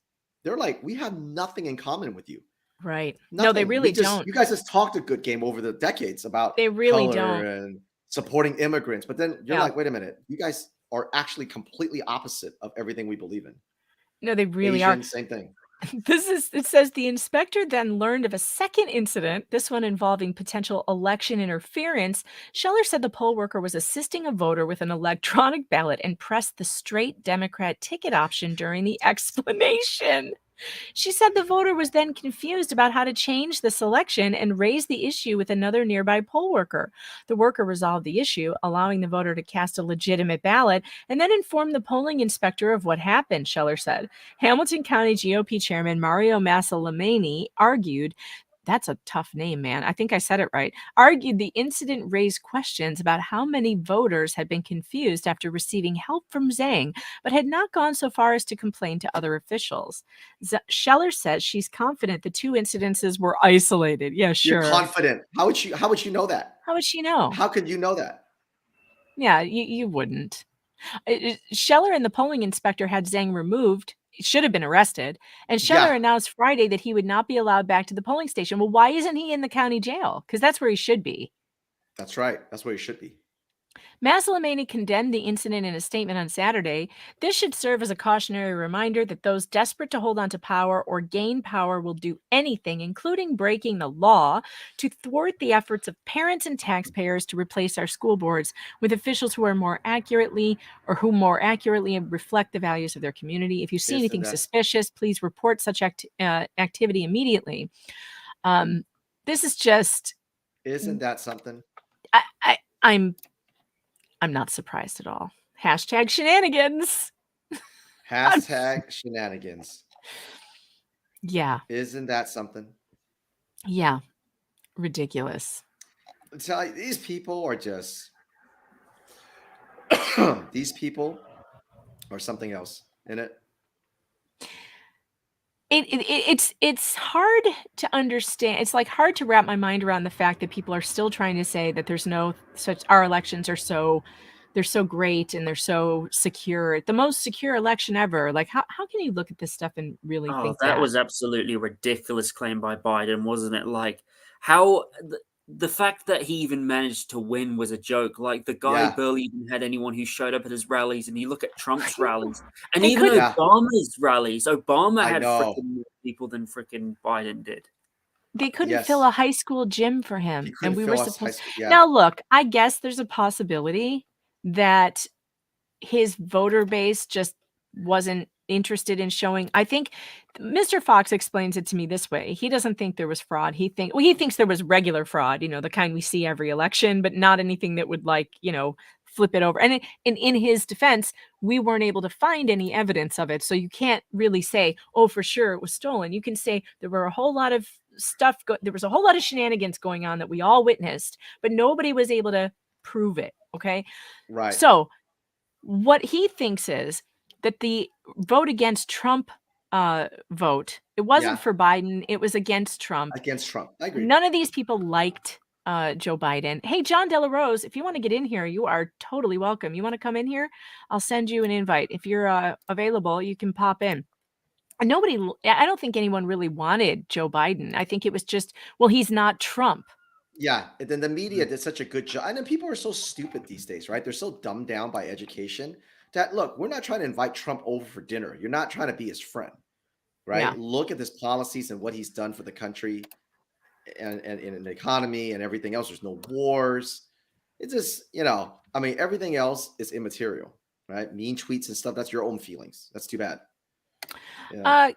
they're like, we have nothing in common with you. Right. Nothing. No, they really don't. You guys just talked a good game over the decades about they really color don't. And supporting immigrants. But then you're like, wait a minute. You guys are actually completely opposite of everything we believe in. No, they really Asian, are. Same thing. It says the inspector then learned of a second incident, this one involving potential election interference. Scheller said the poll worker was assisting a voter with an electronic ballot and pressed the straight Democrat ticket option during the explanation. She said the voter was then confused about how to change the selection and raised the issue with another nearby poll worker. The worker resolved the issue, allowing the voter to cast a legitimate ballot, and then informed the polling inspector of what happened, Scheller said. Hamilton County GOP Chairman Mario Massalameni argued, that's a tough name, man. I think I said it right. Argued the incident raised questions about how many voters had been confused after receiving help from Zhang, but had not gone so far as to complain to other officials. Scheller says she's confident the 2 incidences were isolated. Yeah, sure. You're confident. How would you know that? How would she know? How could you know that? Yeah, you wouldn't. Scheller and the polling inspector had Zhang removed. He should have been arrested. And Scheller announced Friday that he would not be allowed back to the polling station. Well, why isn't he in the county jail? Because that's where he should be. That's right. That's where he should be. Massalameni condemned the incident in a statement on Saturday. This should serve as a cautionary reminder that those desperate to hold on to power or gain power will do anything, including breaking the law, to thwart the efforts of parents and taxpayers to replace our school boards with officials who more accurately reflect the values of their community. If you see anything suspicious, please report such activity immediately. This is just... Isn't that something? I'm not surprised at all. Hashtag shenanigans. Hashtag shenanigans. Yeah. Isn't that something? Yeah. Ridiculous. So these people are just these people are something else, isn't it? It's hard to understand. It's like hard to wrap my mind around the fact that people are still trying to say that there's no such, our elections are they're so great and they're so secure. The most secure election ever. Like how can you look at this stuff and really think that was absolutely ridiculous claim by Biden, wasn't it? Like how the fact that he even managed to win was a joke. Like, the guy barely even had anyone who showed up at his rallies, and you look at Trump's rallies, and even Obama's rallies, Obama had freaking more people than freaking Biden did. They couldn't fill a high school gym for him, and we were supposed. Yeah. Now, look, I guess there's a possibility that his voter base just wasn't interested in showing. I think Mr. Fox explains it to me this way. He doesn't think there was fraud. He thinks there was regular fraud, the kind we see every election, but not anything that would flip it over. And in his defense, we weren't able to find any evidence of it. So you can't really say, oh, for sure it was stolen. You can say there were a whole lot of stuff. There was a whole lot of shenanigans going on that we all witnessed, but nobody was able to prove it. Okay. Right. So what he thinks is that the vote against Trump vote, it wasn't for Biden. It was against Trump. Against Trump. I agree. None of these people liked Joe Biden. Hey, John Delarose, if you want to get in here, you are totally welcome. You want to come in here? I'll send you an invite. If you're available, you can pop in. And I don't think anyone really wanted Joe Biden. I think it was just, well, he's not Trump. Yeah. And then the media did such a good job. And then people are so stupid these days, right? They're so dumbed down by education that, look, we're not trying to invite Trump over for dinner. You're not trying to be his friend, right? Yeah. Look at his policies and what he's done for the country and in the economy and everything else. There's no wars. It's just, everything else is immaterial, right? Mean tweets and stuff. That's your own feelings. That's too bad. Yeah.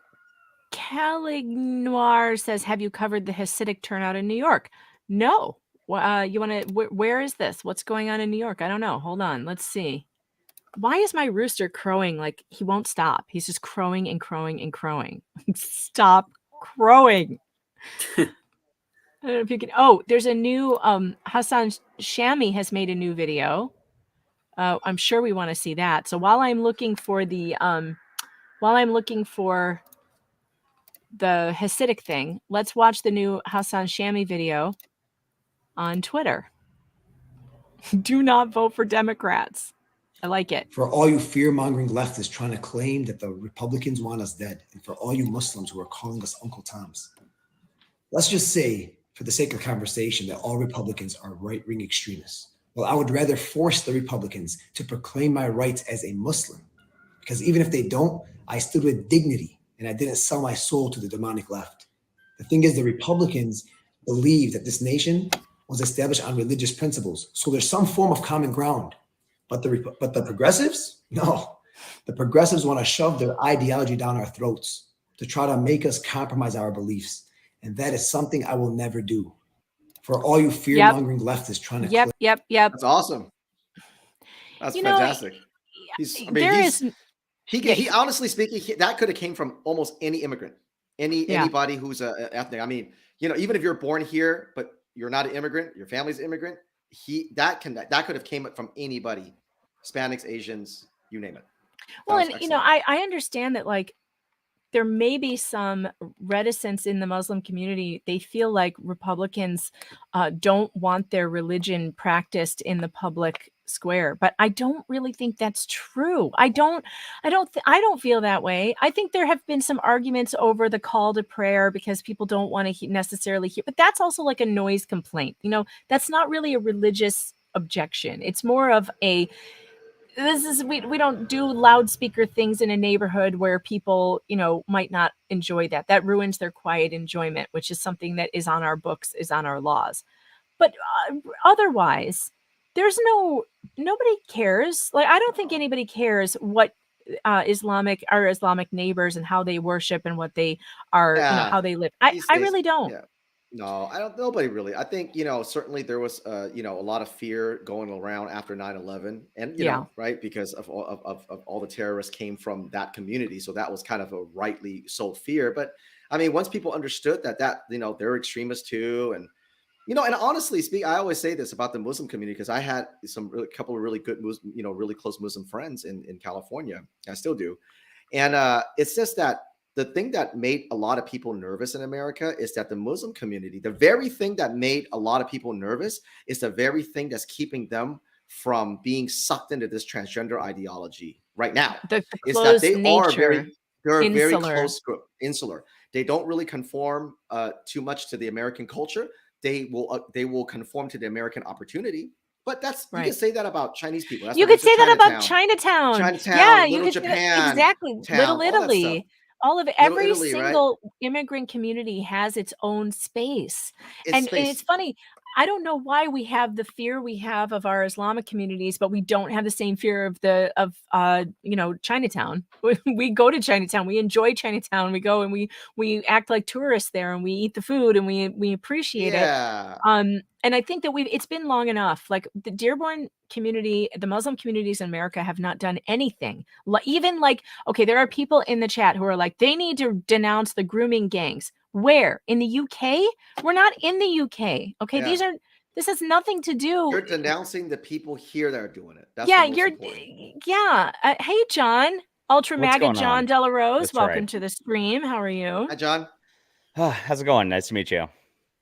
Calignoir says, have you covered the Hasidic turnout in New York? No. You want to, where is this? What's going on in New York? I don't know. Hold on. Let's see. Why is my rooster crowing like he won't stop? He's just crowing and crowing and crowing. Stop crowing. I don't know if you can. Oh, there's a new Hassan Shami has made a new video. I'm sure we want to see that. So while I'm looking for the Hasidic thing, let's watch the new Hassan Shami video on Twitter. Do not vote for Democrats. I like it. For all you fear-mongering leftists trying to claim that the Republicans want us dead, and for all you Muslims who are calling us Uncle Toms, let's just say, for the sake of conversation, that all Republicans are right-wing extremists. Well, I would rather force the Republicans to proclaim my rights as a Muslim, because even if they don't, I stood with dignity and I didn't sell my soul to the demonic left. The thing is, the Republicans believe that this nation was established on religious principles, so there's some form of common ground. But the progressives, no. The progressives want to shove their ideology down our throats to try to make us compromise our beliefs. And that is something I will never do. For all you fear-mongering leftists trying to... Yep. That's awesome. That's fantastic. He honestly speaking, that could have came from almost any immigrant, anybody who's a ethnic. I mean, even if you're born here, but you're not an immigrant, your family's an immigrant, that could have came from anybody, Hispanics, Asians, you name it. Well, and I understand that there may be some reticence in the Muslim community. They feel like Republicans don't want their religion practiced in the public square, but I don't really think that's true. I don't feel that way. I think there have been some arguments over the call to prayer because people don't want to necessarily hear, but that's also like a noise complaint. That's not really a religious objection. It's more of we don't do loudspeaker things in a neighborhood where people, might not enjoy that. That ruins their quiet enjoyment, which is something that is on our books, is on our laws. But otherwise, nobody cares. I don't think anybody cares what our Islamic neighbors and how they worship and what they are, how they live. I really don't. Yeah. No, I don't. Nobody really. I think, certainly there was, a lot of fear going around after 9/11 and, right. Because of all the terrorists came from that community. So that was kind of a rightly sold fear. But I mean, once people understood that, they're extremists too. And, and honestly speaking, I always say this about the Muslim community, because I had a couple of really good, really close Muslim friends in California. I still do. And it's just that the thing that made a lot of people nervous in America is that the Muslim community, the very thing that made a lot of people nervous is the very thing that's keeping them from being sucked into this transgender ideology right now. Is that they they're a very close group, insular. They don't really conform too much to the American culture. they will conform to the American opportunity. But that's you Right. can say that about Chinese people. That's You what could makes it say that about Chinatown. Yeah, you Little could say that Japan, exactly. Little all that stuff. Italy. All of Little every Italy, right? single immigrant community has its own space. It's And space. it's funny. I don't know why we have the fear we have of our Islamic communities, but we don't have the same fear of Chinatown. We go to Chinatown, we enjoy Chinatown, we go and we act like tourists there, and we eat the food, and we appreciate it. Yeah. And I think that it's been long enough. Like the Dearborn community, the Muslim communities in America have not done anything. Even like, okay, there are people in the chat who are like, they need to denounce the grooming gangs. Where? In the UK? We're not in the UK. Okay, Yeah. this has nothing to do. You're denouncing the people here that are doing it. That's Yeah, the most important. yeah. Hey, John, Ultra What's MAGA going John on? Delarose, That's welcome right. to the stream. How are you? Hi, John. How's it going? Nice to meet you.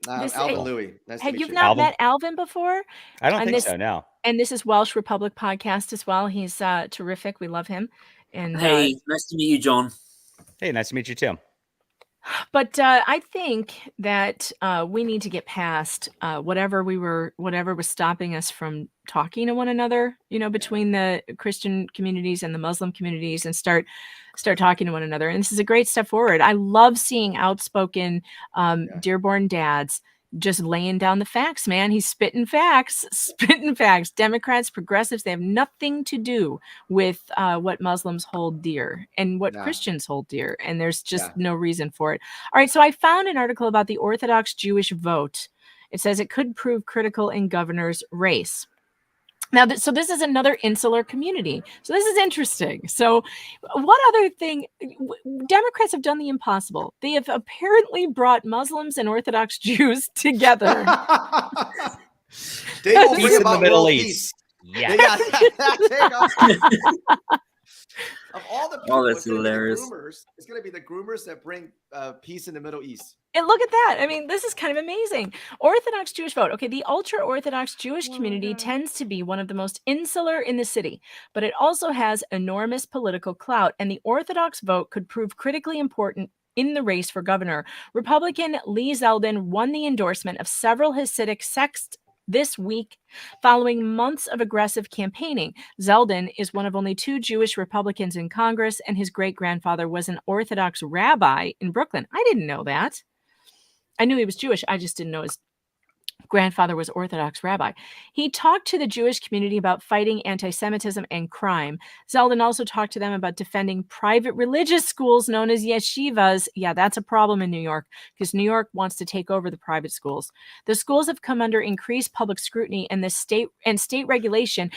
Alvin Lui. Nice to meet You've you. not met Alvin before? I don't think so, no. And this is Welsh Republic Podcast as well. He's terrific. We love him. And hey, nice to meet you, John. Hey, nice to meet you too. But I think that we need to get past whatever was stopping us from talking to one another, between the Christian communities and the Muslim communities, and start talking to one another. And this is a great step forward. I love seeing outspoken Dearborn dads just laying down the facts, man. He's spitting facts. Democrats, progressives, they have nothing to do with what Muslims hold dear and what Christians hold dear. And there's just no reason for it. All right. So I found an article about the Orthodox Jewish vote. It says it could prove critical in governor's race. Now, so this is another insular community. So this is interesting. So what other thing? Democrats have done the impossible. They have apparently brought Muslims and Orthodox Jews together. They will bring about the Middle world East. peace. Yeah. Of all the people, that's hilarious. It's going to be the groomers that bring peace in the Middle East. And look at that. I mean, this is kind of amazing. Orthodox Jewish vote. Okay, the ultra-Orthodox Jewish community tends to be one of the most insular in the city, but it also has enormous political clout, and the Orthodox vote could prove critically important in the race for governor. Republican Lee Zeldin won the endorsement of several Hasidic sects this week, following months of aggressive campaigning. Zeldin is one of only 2 Jewish Republicans in Congress, and his great-grandfather was an Orthodox rabbi in Brooklyn. I didn't know that. I knew he was Jewish. I just didn't know his grandfather was Orthodox rabbi. He talked to the Jewish community about fighting anti-Semitism and crime. Zeldin also talked to them about defending private religious schools known as yeshivas. Yeah, that's a problem in New York because New York wants to take over the private schools. The schools have come under increased public scrutiny and state regulation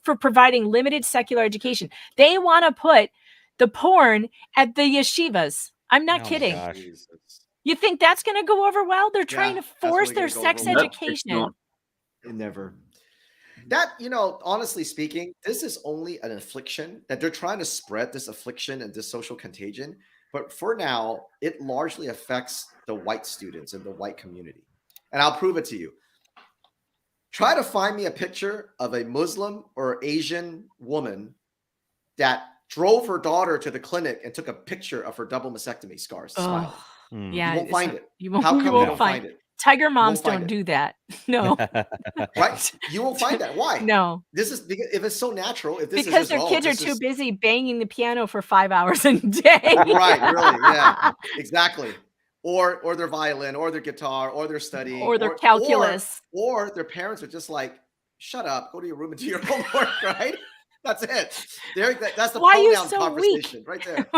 for providing limited secular education. They want to put the porn at the yeshivas. I'm not kidding. You think that's going to go over well? They're trying to force their sex education. Never. That, honestly speaking, this is only an affliction that they're trying to spread, this affliction and this social contagion. But for now, it largely affects the white students and the white community. And I'll prove it to you. Try to find me a picture of a Muslim or Asian woman that drove her daughter to the clinic and took a picture of her double mastectomy scars. Smiling. Yeah, you won't find it. You won't, How come you won't find it? Tiger moms don't do that. No. Right? You won't find that. Why? No. This is because if it's so natural. If this because is their just, kids are too busy banging the piano for 5 hours a day. Right. Really. Yeah. Exactly. Or their violin, or their guitar, or their studying, or their calculus, or their parents are just like, "Shut up, go to your room and do your homework." Right? That's it. That's the pronoun conversation right there.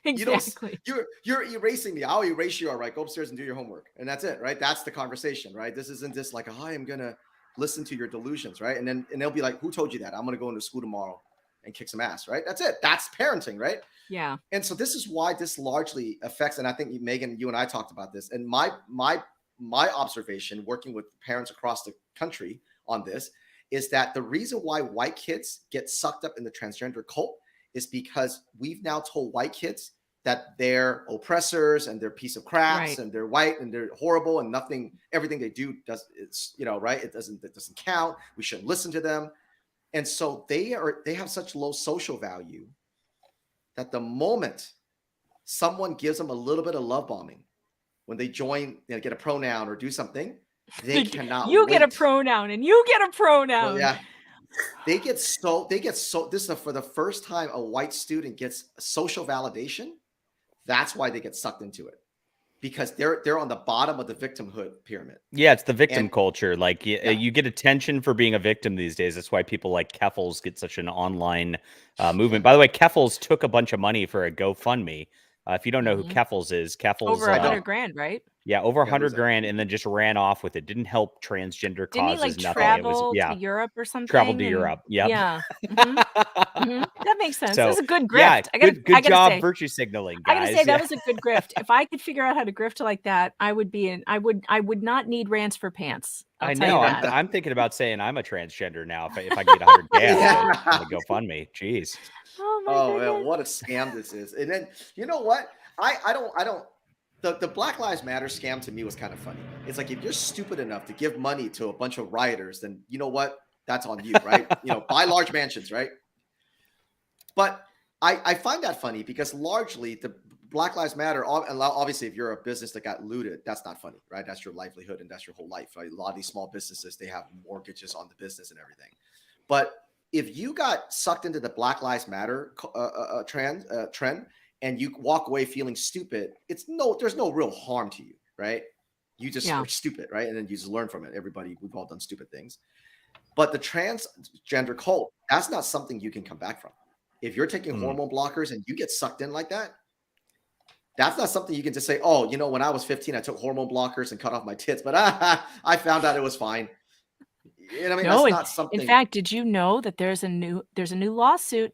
Exactly. You're erasing me. I'll erase you. All right, go upstairs and do your homework, and that's it, right? That's the conversation, right? This isn't just like, I am gonna listen to your delusions, right? And they'll be like, who told you that? I'm gonna go into school tomorrow and kick some ass, right? That's it. That's parenting, right? Yeah. And so this is why this largely affects, and I think Megan, you and I talked about this, and my observation working with parents across the country on this is that the reason why white kids get sucked up in the transgender cult is because we've now told white kids that they're oppressors and they're a piece of craps and they're white and they're horrible and everything they do it's right. It doesn't count. We shouldn't listen to them. And so they have such low social value that the moment someone gives them a little bit of love bombing, when they join, get a pronoun or do something, they cannot You get a wait. pronoun and you get a pronoun. Well, yeah. They get so, this is for the first time a white student gets social validation. That's why they get sucked into it. Because they're on the bottom of the victimhood pyramid. Yeah, it's the victim culture. Like you get attention for being a victim these days. That's why people like Keffels get such an online movement. By the way, Keffels took a bunch of money for a GoFundMe. If you don't know who Keffels is, Keffels over $100,000, right? Yeah, over $100,000, and then just ran off with it. Didn't help transgender Didn't causes. he like nothing. travel It was, to Europe or something? Traveled to Europe. Yep. Yeah. That makes sense. So, That's a good grift. Yeah, good I gotta job say, virtue signaling, guys. I gotta say that was a good grift. If I could figure out how to grift like that, I would be in. I would not need rants for pants. I know. I'm thinking about saying I'm a transgender now. If I get $100,000 on the GoFundMe, jeez. Oh man, what a scam this is! And then you know what? I don't. The Black Lives Matter scam to me was kind of funny. It's like, if you're stupid enough to give money to a bunch of rioters, then you know what? That's on you, right? Buy large mansions, right? But I find that funny because largely the Black Lives Matter, obviously, if you're a business that got looted, that's not funny, right? That's your livelihood and that's your whole life, right? A lot of these small businesses, they have mortgages on the business and everything. But if you got sucked into the Black Lives Matter trend, and you walk away feeling stupid, there's no real harm to you, right? You just are stupid, right? And then you just learn from it. We've all done stupid things. But the transgender cult, that's not something you can come back from. If you're taking hormone blockers and you get sucked in like that, that's not something you can just say, oh, when I was 15, I took hormone blockers and cut off my tits, but I found out it was fine. I mean, that's not something. In fact, did you know that there's a new lawsuit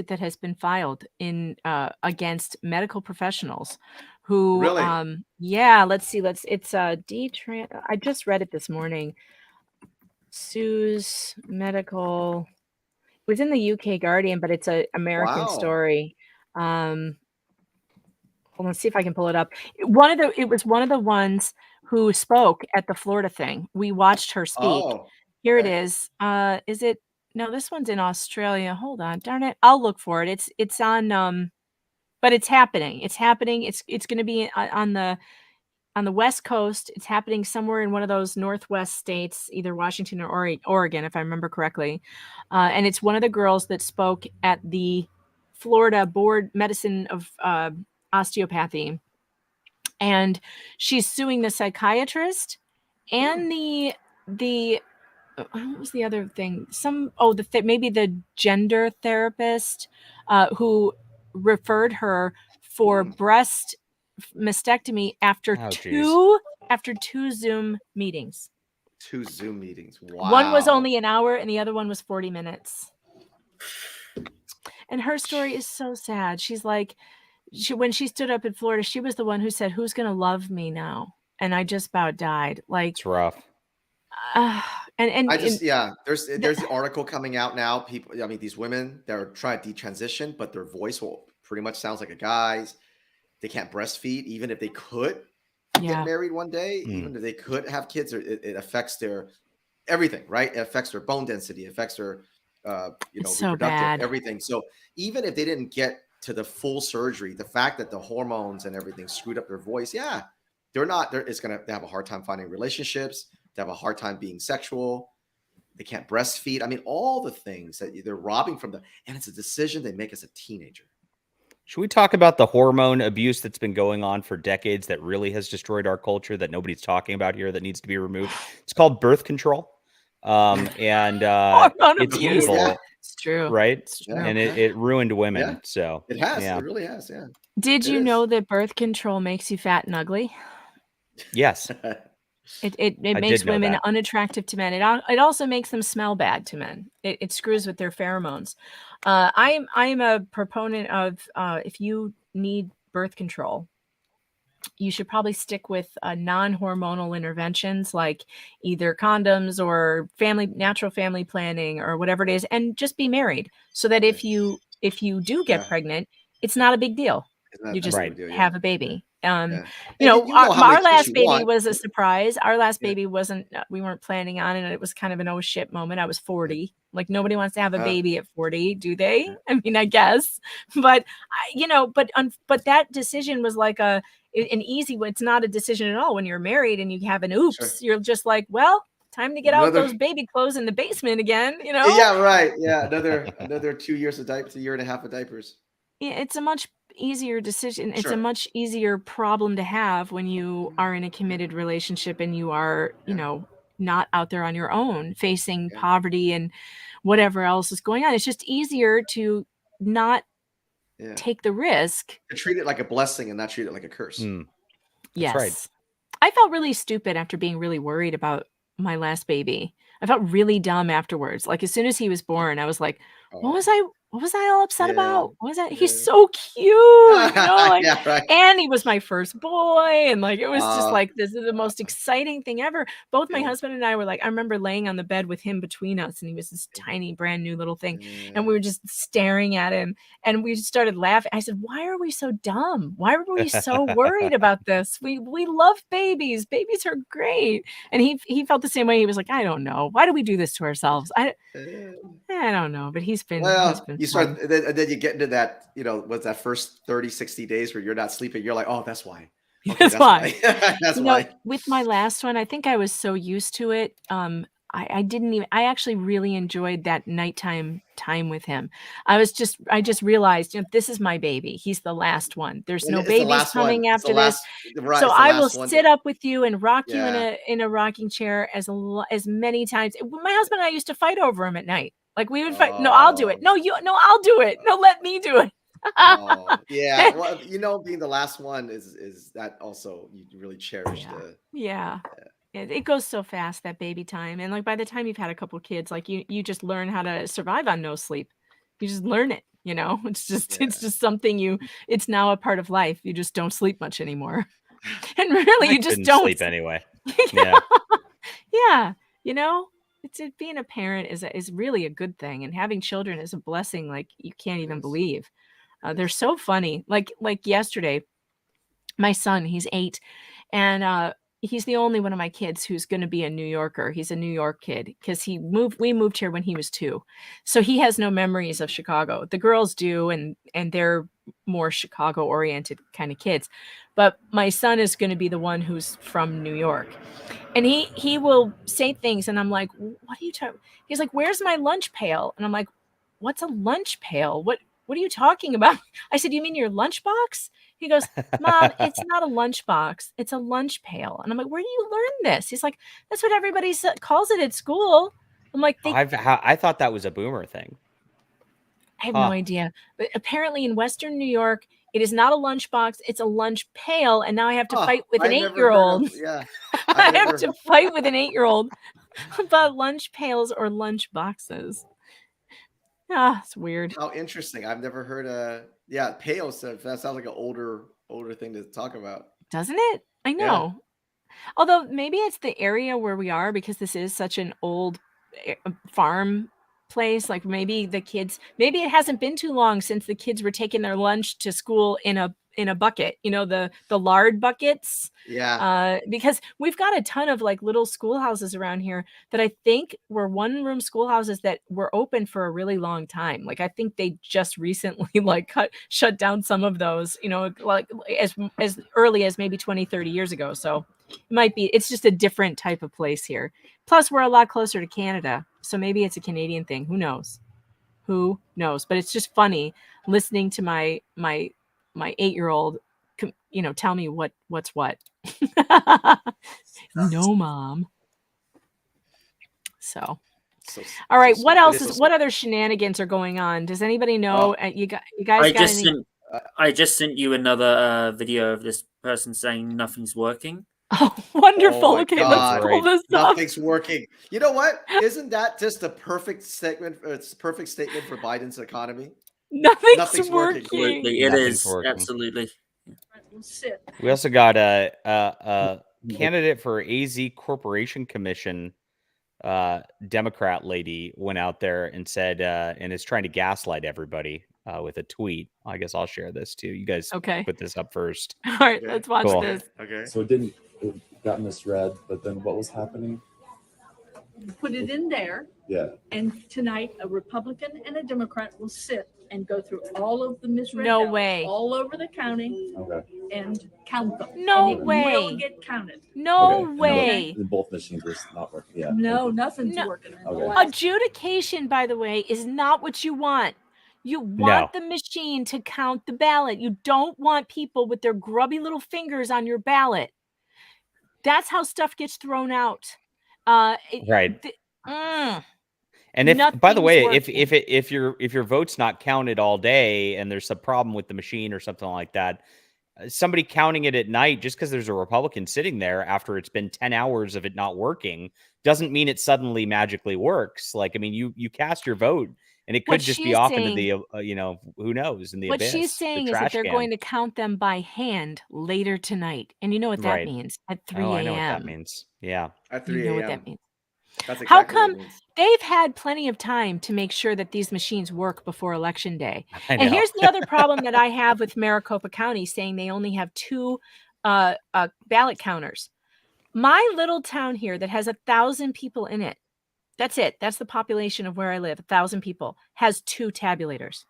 that has been filed in against medical professionals who really? Let's see, it's I just read it this morning. Sues medical. It was in the UK Guardian, but it's an American story. Hold on, see if I can pull it up. It was one of the ones who spoke at the Florida thing. We watched her speak. Here it is. Is it? No, this one's in Australia. Hold on, darn it! I'll look for it. It's on but it's happening. It's happening. It's going to be on the West Coast. It's happening somewhere in one of those Northwest states, either Washington or Oregon, if I remember correctly. And it's one of the girls that spoke at the Florida Board Medicine of Osteopathy, and she's suing the psychiatrist and the what was the other thing? Maybe the gender therapist who referred her for breast mastectomy after two Zoom meetings. 2 Zoom meetings. Wow. One was only an hour and the other one was 40 minutes. And her story is so sad. She's like, when she stood up in Florida, she was the one who said, "Who's going to love me now?" And I just about died. Like, it's rough. There's the article coming out now. People, these women, they're trying to detransition, but their voice will pretty much sounds like a guy's. They can't breastfeed, even if they could get married one day, even if they could have kids. It affects their everything, right? It affects their bone density, it affects their reproductive everything. So even if they didn't get to the full surgery, the fact that the hormones and everything screwed up their voice, they have a hard time finding relationships. They have a hard time being sexual. They can't breastfeed. I mean, all the things that they're robbing from them. And it's a decision they make as a teenager. Should we talk about the hormone abuse that's been going on for decades that really has destroyed our culture that nobody's talking about here that needs to be removed? It's called birth control. And it's evil. Yeah. It's true. Right? It's true. And it ruined women. Yeah. So it has. It really has. Yeah. Did you know that birth control makes you fat and ugly? Yes. It makes women unattractive to men. It also makes them smell bad to men. It screws with their pheromones. I am a proponent of if you need birth control, you should probably stick with non-hormonal interventions like either condoms or natural family planning or whatever it is, and just be married so that if you do get pregnant, it's not a big deal. You just have a baby. Our last baby was a surprise. Our last baby we weren't planning on it. It was kind of an oh shit moment. I was 40. Like, nobody wants to have a baby at 40, do they? I mean, I guess, but that decision was like an easy one. It's not a decision at all when you're married and you have an oops. Sure. You're just like, well, time to get out those baby clothes in the basement again, you know? Yeah, right. Yeah, another 2 years of diapers, a year and a half of diapers. Yeah, it's a much easier decision. It's a Sure. much easier problem to have when you are in a committed relationship and you are, you know, not out there on your own facing poverty and whatever else is going on. It's just easier to not take the risk. To treat it like a blessing and not treat it like a curse. Yes. right. I felt really stupid after being really worried about my last baby. I felt really dumb afterwards. Like as soon as he was born, I was like, what was I all upset about? What was that? He's so cute, you know, like, Yeah, right. and he was my first boy. And like, it was just like, this is the most exciting thing ever. Both my husband and I were like, I remember laying on the bed with him between us and he was this tiny, brand new little thing. And we were just staring at him and we started laughing. I said, why are we so dumb? Why are we so worried about this? We love babies. Babies are great. And he felt the same way. He was like, I don't know. Why do we do this to ourselves? I don't know, but he's been You start, and then you get into that, you know, what's that first 30, 60 days where you're not sleeping. You're like, oh, that's why. Okay, That's why. That's You why. know, with my last one, I think I was so used to it. I actually really enjoyed that nighttime time with him. I just realized, you know, this is my baby. He's the last one. There's no It's the babies last one. coming It's the after this. right, So it's the I will last one. sit up with you and rock you Yeah. in a rocking chair as many times. My husband and I used to fight over him at night. Like we would fight. No, I'll do it. No, I'll do it. No, let me do it. Oh, yeah. Well, you know, being the last one is that also you really cherish the. Yeah. It goes so fast, that baby time. And like by the time you've had a couple kids, like you just learn how to survive on no sleep. You just learn it, you know? It's just something it's now a part of life. You just don't sleep much anymore. And really I you just couldn't don't sleep anyway. Yeah. Yeah, you know? Being a parent is really a good thing, and having children is a blessing like you can't even believe. They're so funny. Like yesterday, my son, he's 8, and he's the only one of my kids who's going to be a New Yorker. He's a New York kid because we moved here when he was 2. So he has no memories of Chicago. The girls do, and they're more Chicago oriented kind of kids. But my son is going to be the one who's from New York. And he will say things and I'm like, what are you talking? He's like, where's my lunch pail? And I'm like, what's a lunch pail? What are you talking about? I said, you mean your lunchbox? He goes, Mom, it's not a lunchbox. It's a lunch pail. And I'm like, where do you learn this? He's like, that's what everybody calls it at school. I'm like, I thought that was a boomer thing. I have no idea. But apparently in Western New York, it is not a lunchbox. It's a lunch pail. And now I have to fight with an 8-year-old. Yeah. I have to fight with an 8-year-old about lunch pails or lunch boxes. It's weird. How interesting. I've never heard pails. That sounds like an older thing to talk about. Doesn't it? I know. Yeah. Although maybe it's the area where we are because this is such an old farm place. Like maybe it hasn't been too long since the kids were taking their lunch to school in a bucket, you know, the lard buckets. Yeah. Because we've got a ton of like little schoolhouses around here that I think were 1-room schoolhouses that were open for a really long time. Like I think they just recently shut down some of those, you know, like as early as maybe 20, 30 years ago. So it's just a different type of place here. Plus we're a lot closer to Canada. So maybe it's a Canadian thing. Who knows? But it's just funny listening to my 8-year-old, you know, tell me what's what. No, Mom. So all right. What other shenanigans are going on? Does anybody know? You guys got any? I just sent you another video of this person saying nothing's working. Oh, wonderful. Oh okay, let's pull this up. Nothing's working. You know what? Isn't that just a perfect statement? It's a perfect statement for Biden's economy. Nothing's working. Absolutely. It is. Absolutely. We also got a candidate for AZ Corporation Commission. Democrat lady went out there and said, and is trying to gaslight everybody with a tweet. I guess I'll share this too. You guys put this up first. All right, let's watch this. Okay. So it got misread, but then what was happening? put it in there. Yeah. And tonight, a Republican and a Democrat will sit and go through all of the misread No ballots way. all over the county Okay. and count them. No and it way. will get counted. No Okay. way. And both machines are not working. Yeah. No, nothing's No. working. Okay. Adjudication, by the way, is not what you want. You want the machine to count the ballot. You don't want people with their grubby little fingers on your ballot. That's how stuff gets thrown out. Right. And if, by the way, if your vote's not counted all day and there's a problem with the machine or something like that, somebody counting it at night, just because there's a Republican sitting there after it's been 10 hours of it not working, doesn't mean it suddenly magically works. Like, I mean, you cast your vote and it could just be off into the, who knows, in the abyss. What she's saying is that they're going to count them by hand later tonight. And you know what that means at 3 a.m. Oh, I know what that means. Yeah. At 3 You know a.m. what that means. That's How exactly what come it means. they've had plenty of time to make sure that these machines work before Election Day? I And know. here's the other problem that I have with Maricopa County saying they only have 2 ballot counters. My little town here that has 1,000 people in it, that's it. That's the population of where I live, 1,000 people, has 2 tabulators.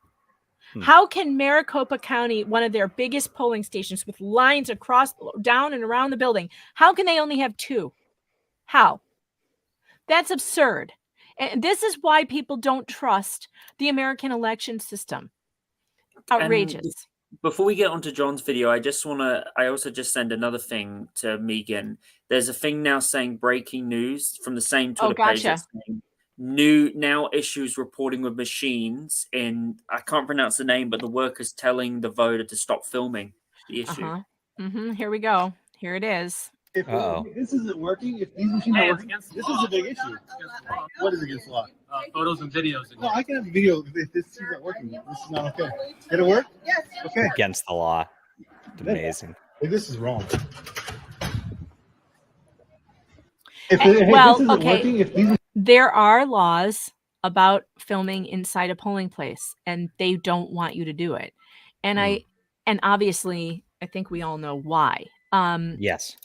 How can Maricopa County, one of their biggest polling stations with lines across, down and around the building, how can they only have 2? How? That's absurd. And this is why people don't trust the American election system. Outrageous. And before we get onto John's video, I also just send another thing to Megan. There's a thing now saying breaking news from the same Twitter page. That's saying new now issues reporting with machines in, I can't pronounce the name, but the workers telling the voter to stop filming the issue. Here we go. Here it is. If this isn't working, if these machines are working, this is a big issue. What is against the law? Photos and videos. No, I can have a video if this is not working. This is not okay. Did it work? Yes. Okay. Against the law. Amazing. This is wrong. There are laws about filming inside a polling place, and they don't want you to do it. And and obviously, I think we all know why. Yes.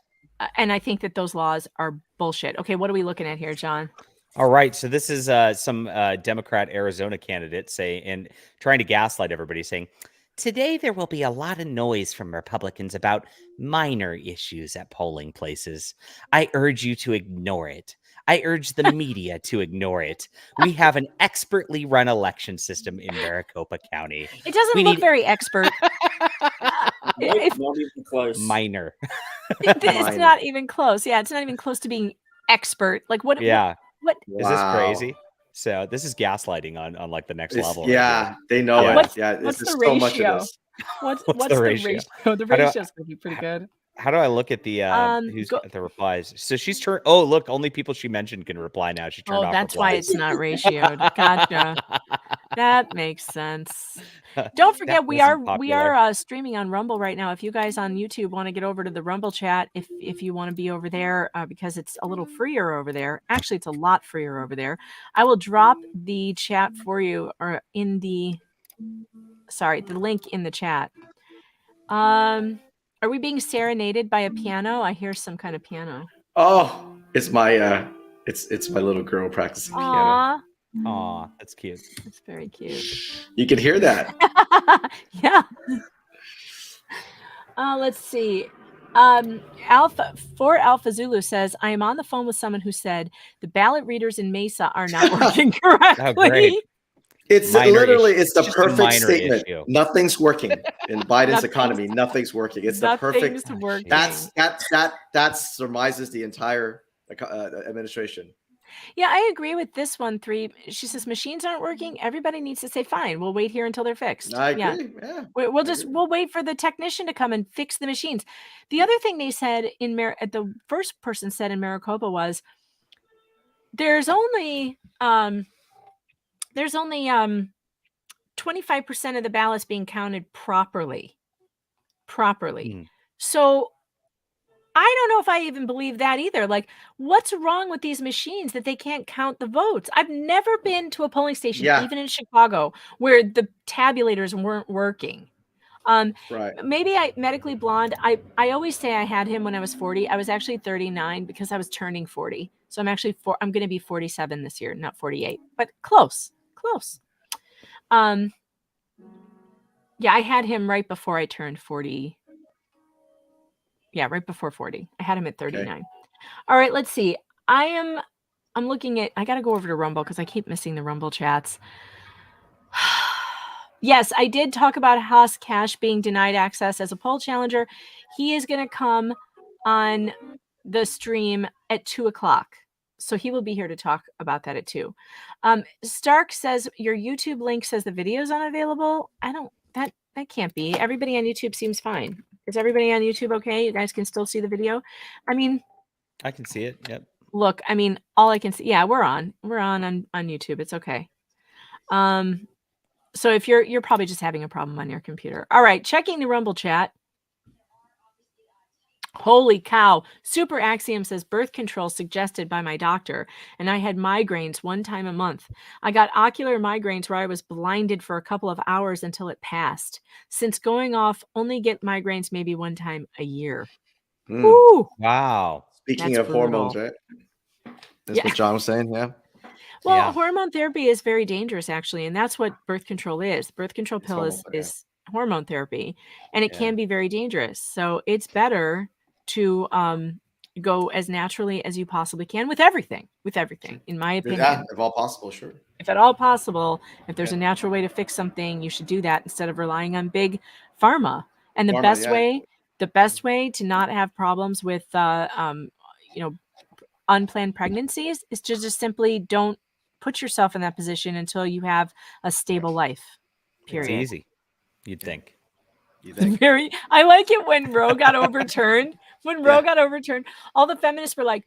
And I think that those laws are bullshit. Okay, what are we looking at here, John? All right. So this is some Democrat Arizona candidate and trying to gaslight everybody, saying, today there will be a lot of noise from Republicans about minor issues at polling places. I urge you to ignore it. I urge the media to ignore it. We have an expertly run election system in Maricopa County. It doesn't look very expert. Not even close. Minor. It's not even close. Yeah, it's not even close to being expert. Like what? Yeah. What? Is this crazy? So this is gaslighting on like the next level. Yeah, they know it. What's There's the so ratio? much of this. What's the ratio? The ratio's gonna be pretty good. How do I look at the who's got the replies? So she's turned. Oh, look, only people she mentioned can reply now. She turned off. That's replies. why it's not ratioed. Gotcha. That makes sense. Don't forget, we are streaming on Rumble right now. If you guys on YouTube want to get over to the Rumble chat, if you want to be over there, because it's a little freer over there. Actually, it's a lot freer over there. I will drop the chat for you, or in the link in the chat. Are we being serenaded by a piano? I hear some kind of piano. Oh, it's my it's my little girl practicing piano. Aw, that's cute. That's very cute. You can hear that. Yeah. Let's see. Alpha Zulu says, I am on the phone with someone who said the ballot readers in Mesa are not working correctly. Oh, great. It's the perfect statement. Issue. Nothing's working in Biden's economy. Nothing's working. It's the perfect. Working. That surmises the entire administration. Yeah, I agree with this one. 3. She says machines aren't working. Everybody needs to say, fine, we'll wait here until they're fixed. I agree. Yeah. We'll wait for the technician to come and fix the machines. The other thing they said the first person said in Maricopa was there's only 25% of the ballots being counted properly. So I don't know if I even believe that either. Like, what's wrong with these machines that they can't count the votes? I've never been to a polling station, even in Chicago, where the tabulators weren't working. Right. Maybe Medically Blonde. I always say I had him when I was 40. I was actually 39 because I was turning 40. So I'm actually I'm going to be 47 this year, not 48, but close. Yeah, I had him right before I turned 40. Yeah, right before 40. I had him at 39. Okay. All right, let's see. I'm looking at, I got to go over to Rumble because I keep missing the Rumble chats. Yes, I did talk about Haas Cash being denied access as a poll challenger. He is going to come on the stream at 2:00. So he will be here to talk about that at 2. Stark says your YouTube link says the video is unavailable. That can't be. Everybody on YouTube seems fine. Is everybody on YouTube okay? You guys can still see the video? I mean, I can see it. Yep. Look, I mean, all I can see. Yeah, we're on YouTube. It's okay. So if you're probably just having a problem on your computer. All right, checking the Rumble chat. Holy cow. Super Axiom says birth control suggested by my doctor, and I had migraines 1 time a month. I got ocular migraines where I was blinded for a couple of hours until it passed. Since going off, only get migraines maybe 1 time a year. Ooh. Wow. Speaking of hormones, right? That's what John was saying, yeah. Well, hormone therapy is very dangerous, actually, and that's what birth control is. Birth control pill is hormone therapy, and it can be very dangerous. So it's better to go as naturally as you possibly can with everything, in my opinion. Yeah, if all possible, sure. If at all possible, if there's a natural way to fix something, you should do that instead of relying on big pharma. And the best way to not have problems with unplanned pregnancies is to just simply don't put yourself in that position until you have a stable life. Period. It's easy, you'd think. I like it when Roe got overturned. When Roe got overturned, all the feminists were like,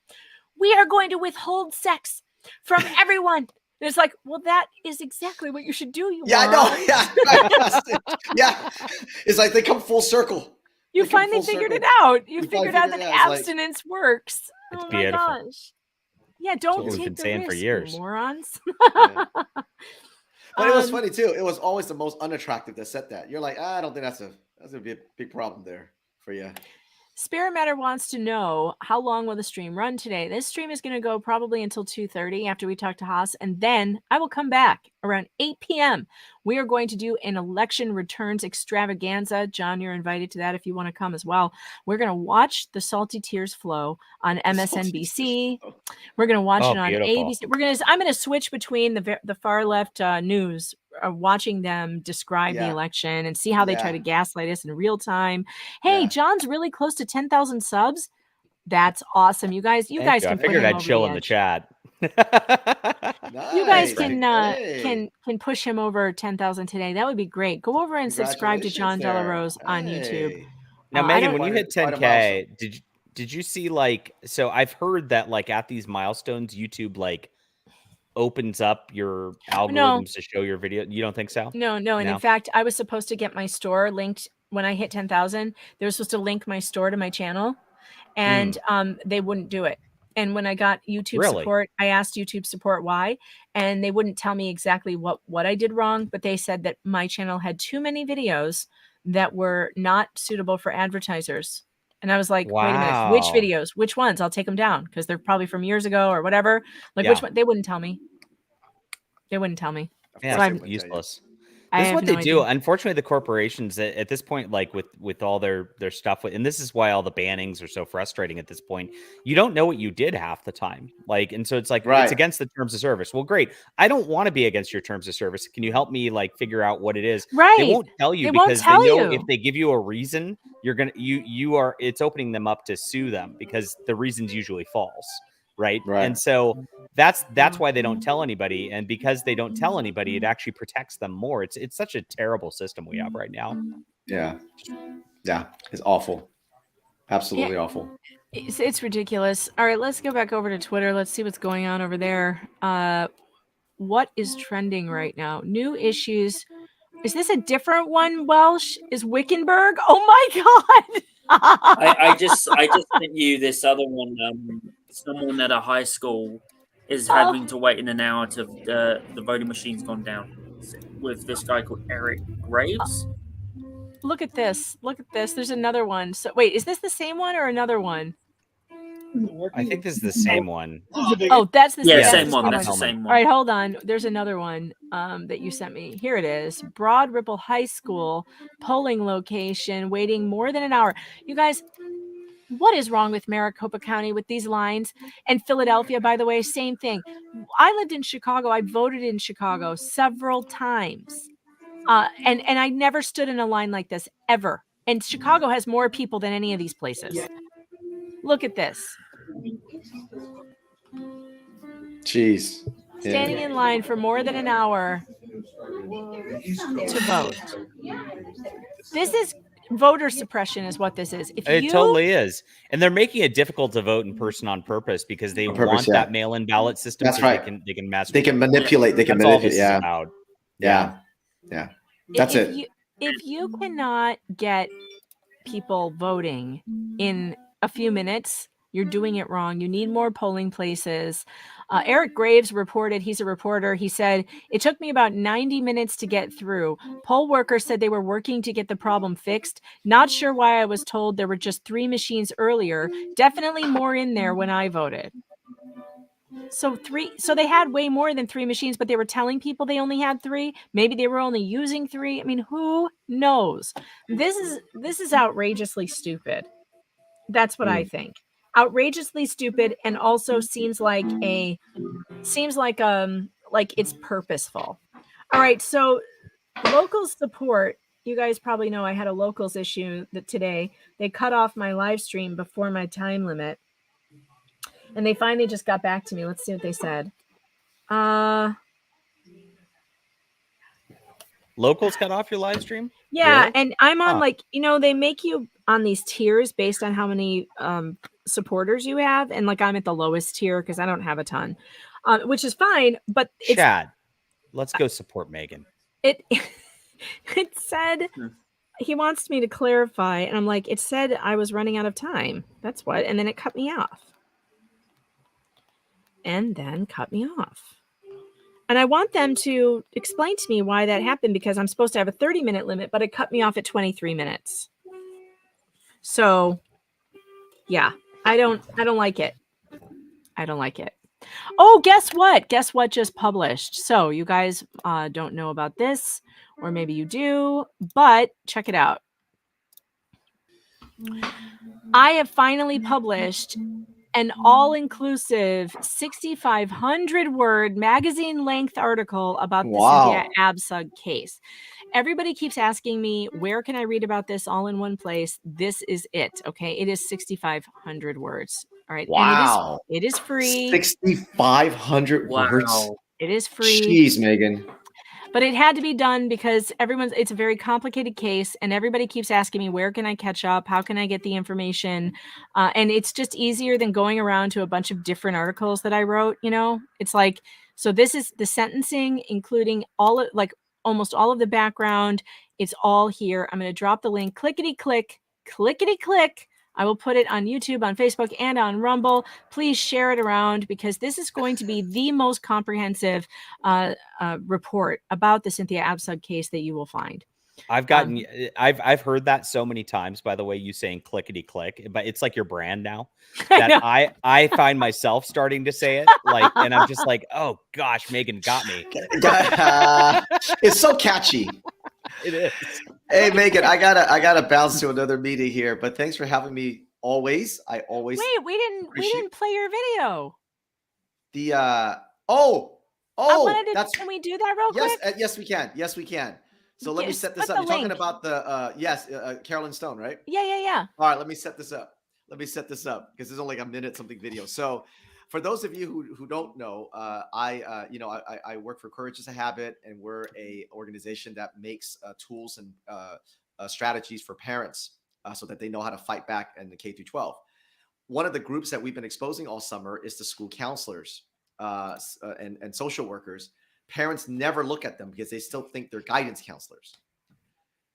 we are going to withhold sex from everyone. And it's like, well, that is exactly what you should do. I know. Yeah. It's like they come full circle. You finally figured it out. You figured out that abstinence works. It's oh beautiful. My gosh. Yeah, don't take the risk, for years. Morons. But it was funny too. It was always the most unattractive that said that. You're like, I don't think that's gonna be a big problem there for you. Spirit Matter wants to know how long will the stream run today. This stream is going to go probably until 2:30 after we talk to Haas, and then I will come back around 8 p.m. We are going to do an election returns extravaganza. John, you're invited to that if you want to come as well. We're going to watch the Salty Tears flow on MSNBC. We're going to watch it on ABC. I'm going to switch between the far left news, watching them describe the election and see how they try to gaslight us in real time. Hey, John's really close to 10,000 subs. That's awesome. You guys I can figured I'd chill in the chat. You guys can push him over 10,000 today. That would be great. Go over and subscribe to John Della Rose on YouTube. Now, Megan, when you hit 10K, did you see so I've heard that at these milestones, YouTube opens up your algorithms to show your video. You don't think so? No. And in fact, I was supposed to get my store linked when I hit 10,000. They were supposed to link my store to my channel, and they wouldn't do it. And when I got YouTube support, I asked YouTube support why, and they wouldn't tell me exactly what I did wrong, but they said that my channel had too many videos that were not suitable for advertisers. And I was like, wait a minute, which videos? Which ones? I'll take them down because they're probably from years ago or whatever. Which one? They wouldn't tell me. Yeah, so I'm useless. This is what they do. Unfortunately, the corporations at this point, with all their stuff, and this is why all the bannings are so frustrating at this point. You don't know what you did half the time, and so it's it's against the terms of service. Well, great. I don't want to be against your terms of service. Can you help me figure out what it is? Right. They won't tell you because they know if they give you a reason, it's opening them up to sue them because the reason's usually false. Right. And so that's why they don't tell anybody. And because they don't tell anybody, it actually protects them more. It's such a terrible system we have right now. Yeah. It's awful. Absolutely awful. It's ridiculous. All right, let's go back over to Twitter. Let's see what's going on over there. What is trending right now? New issues. Is this a different one, Welsh? Is Wickenburg? Oh my God. I just sent you this other one. Someone at a high school is having to wait in an hour to the voting machine's gone down with this guy called Eric Graves. Look at this. Look at this. There's another one. So wait, is this the same one or another one? I think this is the same one. Oh, that's the same one. That's the same one. All right, hold on. There's another one that you sent me. Here it is. Broad Ripple High School polling location, waiting more than an hour. You guys, what is wrong with Maricopa County with these lines? And Philadelphia, by the way, same thing. I lived in Chicago. I voted in Chicago several times. And I never stood in a line like this ever. And Chicago has more people than any of these places. Look at this. Jeez. Standing in line for more than an hour to vote. This is voter suppression is what this is. It totally is. And they're making it difficult to vote in person on purpose because they want that mail-in ballot system. That's right. They can mass. They can manipulate. They can That's all manipulate. this is about. Yeah. That's it. If you cannot get people voting in a few minutes, you're doing it wrong. You need more polling places. Eric Graves reported, he's a reporter. He said, it took me about 90 minutes to get through. Poll workers said they were working to get the problem fixed. Not sure why I was told there were just 3 machines earlier. Definitely more in there when I voted. So they had way more than 3 machines, but they were telling people they only had 3. Maybe they were only using 3. I mean, who knows? This is outrageously stupid. That's what I think. Outrageously stupid, and also seems like it's purposeful. All right, so locals support. You guys probably know I had a locals issue today. They cut off my live stream before my time limit. And they finally just got back to me. Let's see what they said. Locals cut off your live stream? Yeah, Really? and I'm on they make you on these tiers based on how many supporters you have. And I'm at the lowest tier because I don't have a ton, which is fine. But Chad, let's go support Megan. It said he wants me to clarify. And I'm like, it said I was running out of time. That's what. And then it cut me off. And I want them to explain to me why that happened, because I'm supposed to have a 30-minute limit, but it cut me off at 23 minutes. So yeah, I don't like it. I don't like it. Oh, guess what? Guess what just published? So you guys don't know about this, or maybe you do, but check it out. I have finally published an all-inclusive 6,500-word magazine-length article about the Cynthia Absug case. Everybody keeps asking me, where can I read about this all in one place? This is it, okay? It is 6,500 words, all right? Wow. And it is free. 6,500 words. It is free. Jeez, Megan. But it had to be done because it's a very complicated case, and everybody keeps asking me, where can I catch up? How can I get the information? And it's just easier than going around to a bunch of different articles that I wrote, It's like, so this is the sentencing, including almost all of the background. It's all here. I'm going to drop the link, clickety click. I will put it on YouTube, on Facebook, and on Rumble. Please share it around, because this is going to be the most comprehensive report about the Cynthia Absug case that you will find. I've heard that so many times, by the way, you saying clickety click, but it's like your brand now that I find myself starting to say it and I'm just like, oh gosh, Megan got me. It's so catchy. It is. Hey Megan, I gotta bounce to another meeting here, but thanks for having me always. I always we didn't play your video. Can we do that real quick? Yes, we can. Yes, we can. So let me set this up. You're talking about the Carolyn Stone, right? Yeah. All right, let me set this up. Because there's only a minute something video. So for those of you who don't know, I work for Courage is a Habit, and we're a organization that makes tools and strategies for parents so that they know how to fight back in the K through 12. One of the groups that we've been exposing all summer is the school counselors and social workers. Parents never look at them because they still think they're guidance counselors.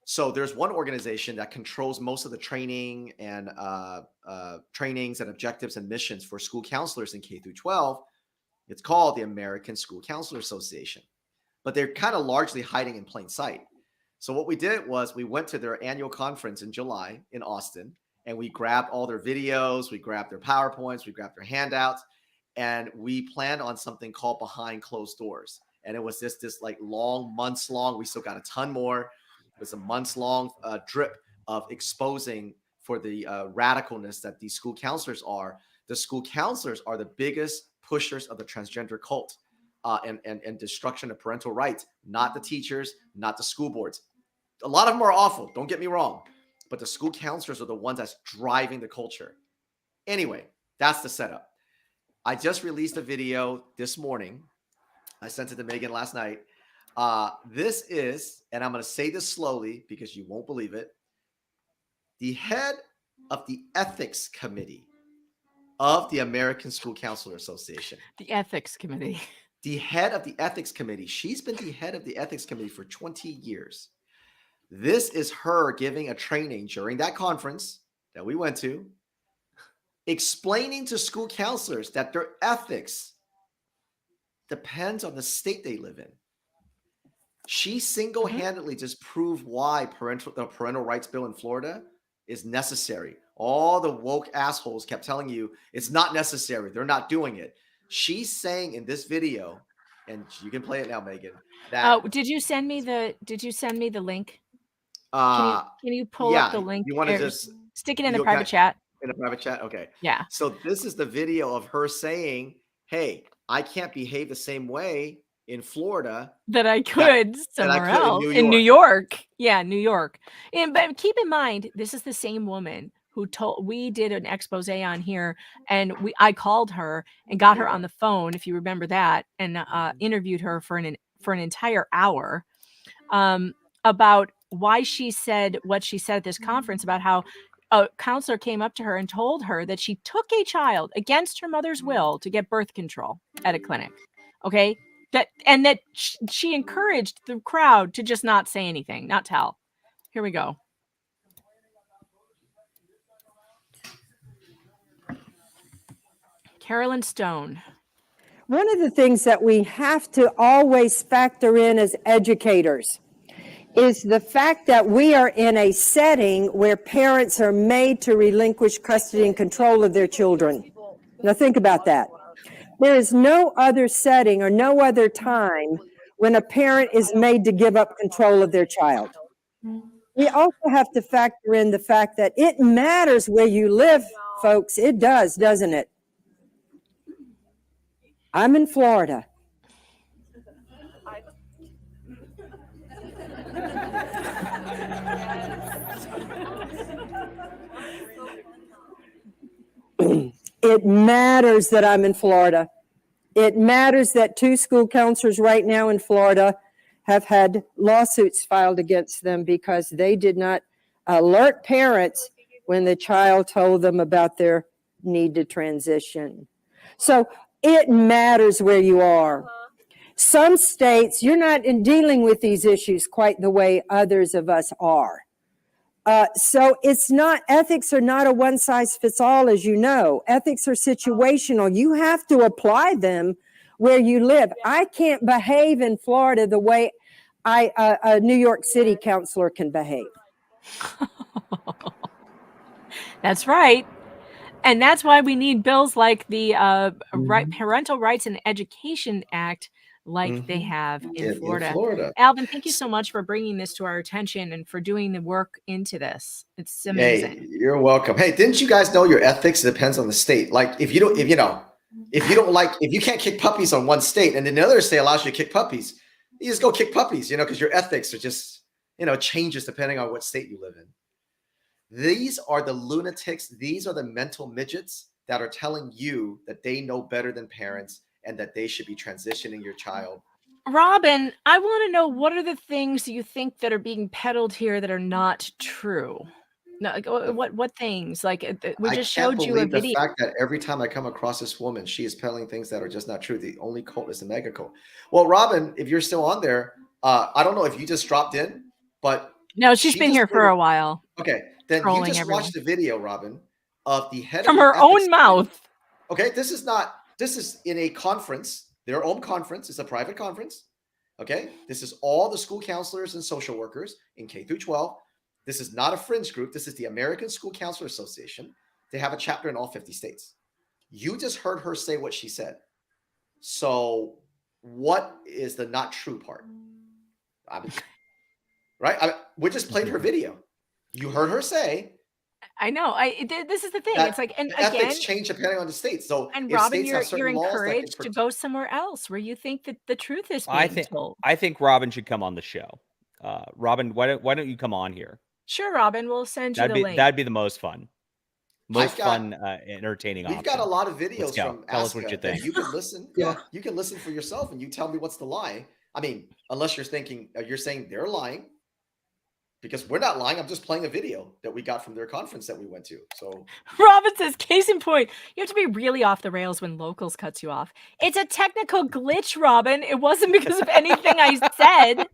So there's one organization that controls most of the training and trainings and objectives and missions for school counselors in K through 12. It's called the American School Counselor Association, but they're kind of largely hiding in plain sight. So what we did was we went to their annual conference in July in Austin, and we grabbed all their videos, we grabbed their PowerPoints, we grabbed their handouts, and we planned on something called Behind Closed Doors. And it was this like long, months long. We still got a ton more. It was a months long drip of exposing for the radicalness that these school counselors are. The school counselors are the biggest pushers of the transgender cult and destruction of parental rights, not the teachers, not the school boards. A lot of them are awful, don't get me wrong, but the school counselors are the ones that's driving the culture. Anyway, that's the setup. I just released a video this morning. I sent it to Megan last night. This is, and I'm going to say this slowly because you won't believe it, the head of the ethics committee of the American School Counselor Association. The ethics committee. The head of the ethics committee. She's been the head of the ethics committee for 20 years. This is her giving a training during that conference that we went to, explaining to school counselors that their ethics depends on the state they live in. She single-handedly just proved why the parental rights bill in Florida is necessary. All the woke assholes kept telling you it's not necessary. They're not doing it. She's saying in this video, and you can play it now, Megan. That did you send me the link? Can you pull up the link? You want to just stick it in the private chat? In a private chat? Okay. Yeah. So this is the video of her saying, hey, I can't behave the same way in Florida that I could somewhere else in New York. Yeah, New York. But keep in mind, this is the same woman who we did an expose on here, and I called her and got her on the phone, if you remember that, and interviewed her for an entire hour about why she said what she said at this conference about how a counselor came up to her and told her that she took a child against her mother's will to get birth control at a clinic. Okay. That she encouraged the crowd to just not say anything, not tell. Here we go. Carolyn Stone. One of the things that we have to always factor in as educators is the fact that we are in a setting where parents are made to relinquish custody and control of their children. Now think about that. There is no other setting or no other time when a parent is made to give up control of their child. We also have to factor in the fact that it matters where you live, folks. It does, doesn't it? I'm in Florida. It matters that I'm in Florida. It matters that 2 school counselors right now in Florida have had lawsuits filed against them because they did not alert parents when the child told them about their need to transition. So it matters where you are. Some states, you're not in dealing with these issues quite the way others of us are. So it's not, ethics are not a one size fits all, as you know. Ethics are situational. You have to apply them where you live. I can't behave in Florida the way a New York City counselor can behave. That's right. And that's why we need bills like the Parental Rights and Education Act, like they have in Florida. Alvin, thank you so much for bringing this to our attention and for doing the work into this. It's amazing. Hey, you're welcome. Hey, didn't you guys know your ethics depends on the state? Like if you can't kick puppies on one state and then the other state allows you to kick puppies, you just go kick puppies, because your ethics are just, changes depending on what state you live in. These are the lunatics. These are the mental midgets that are telling you that they know better than parents and that they should be transitioning your child. Robin, I want to know, what are the things you think that are being peddled here that are not true? No, like, what things? Like we just showed you a video. The fact that every time I come across this woman, she is peddling things that are just not true. The only cult is the mega cult. Well, Robin, if you're still on there, I don't know if you just dropped in, but no, she's been here for a while. Okay, then you just watched the video, Robin, of the head from her own mouth. Okay, this is in a conference, their own conference. It's a private conference. Okay, this is all the school counselors and social workers in K through 12. This is not a fringe group. This is the American School Counselor Association. They have a chapter in all 50 states. You just heard her say what she said. So what is the not true part? We just played her video. You heard her say. I know. This is the thing. It's like, and ethics again, change depending on the state. So and if Robin, states have you're certain laws that can encouraged to go somewhere else where you think that the truth is being told. I think Robin should come on the show. Robin, why don't you come on here? Sure, Robin. We'll send you the link. That'd be the most fun. Entertaining. We've got a lot of videos from Tell us what you think. You can listen. Yeah, you can listen for yourself, and you tell me what's the lie. I mean, unless you're saying they're lying, because we're not lying. I'm just playing a video that we got from their conference that we went to. So Robin says, case in point, you have to be really off the rails when Locals cuts you off. It's a technical glitch, Robin. It wasn't because of anything I said.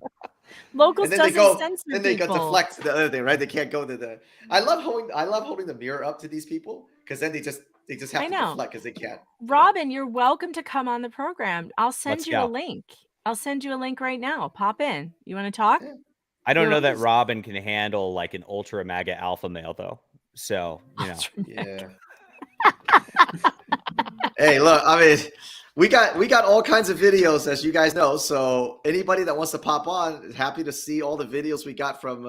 Locals doesn't censor people. Then they go deflect to the other thing, right? They can't go to the. I love holding the mirror up to these people, because then they just have to deflect because they can't. Robin, you're welcome to come on the program. I'll send you a link. I'll send you a link right now. Pop in. You want to talk? Yeah. I don't know that Robin can handle like an ultra MAGA alpha male though. So, Yeah. Hey, look, I mean, we got all kinds of videos, as you guys know. So anybody that wants to pop on is happy to see all the videos we got from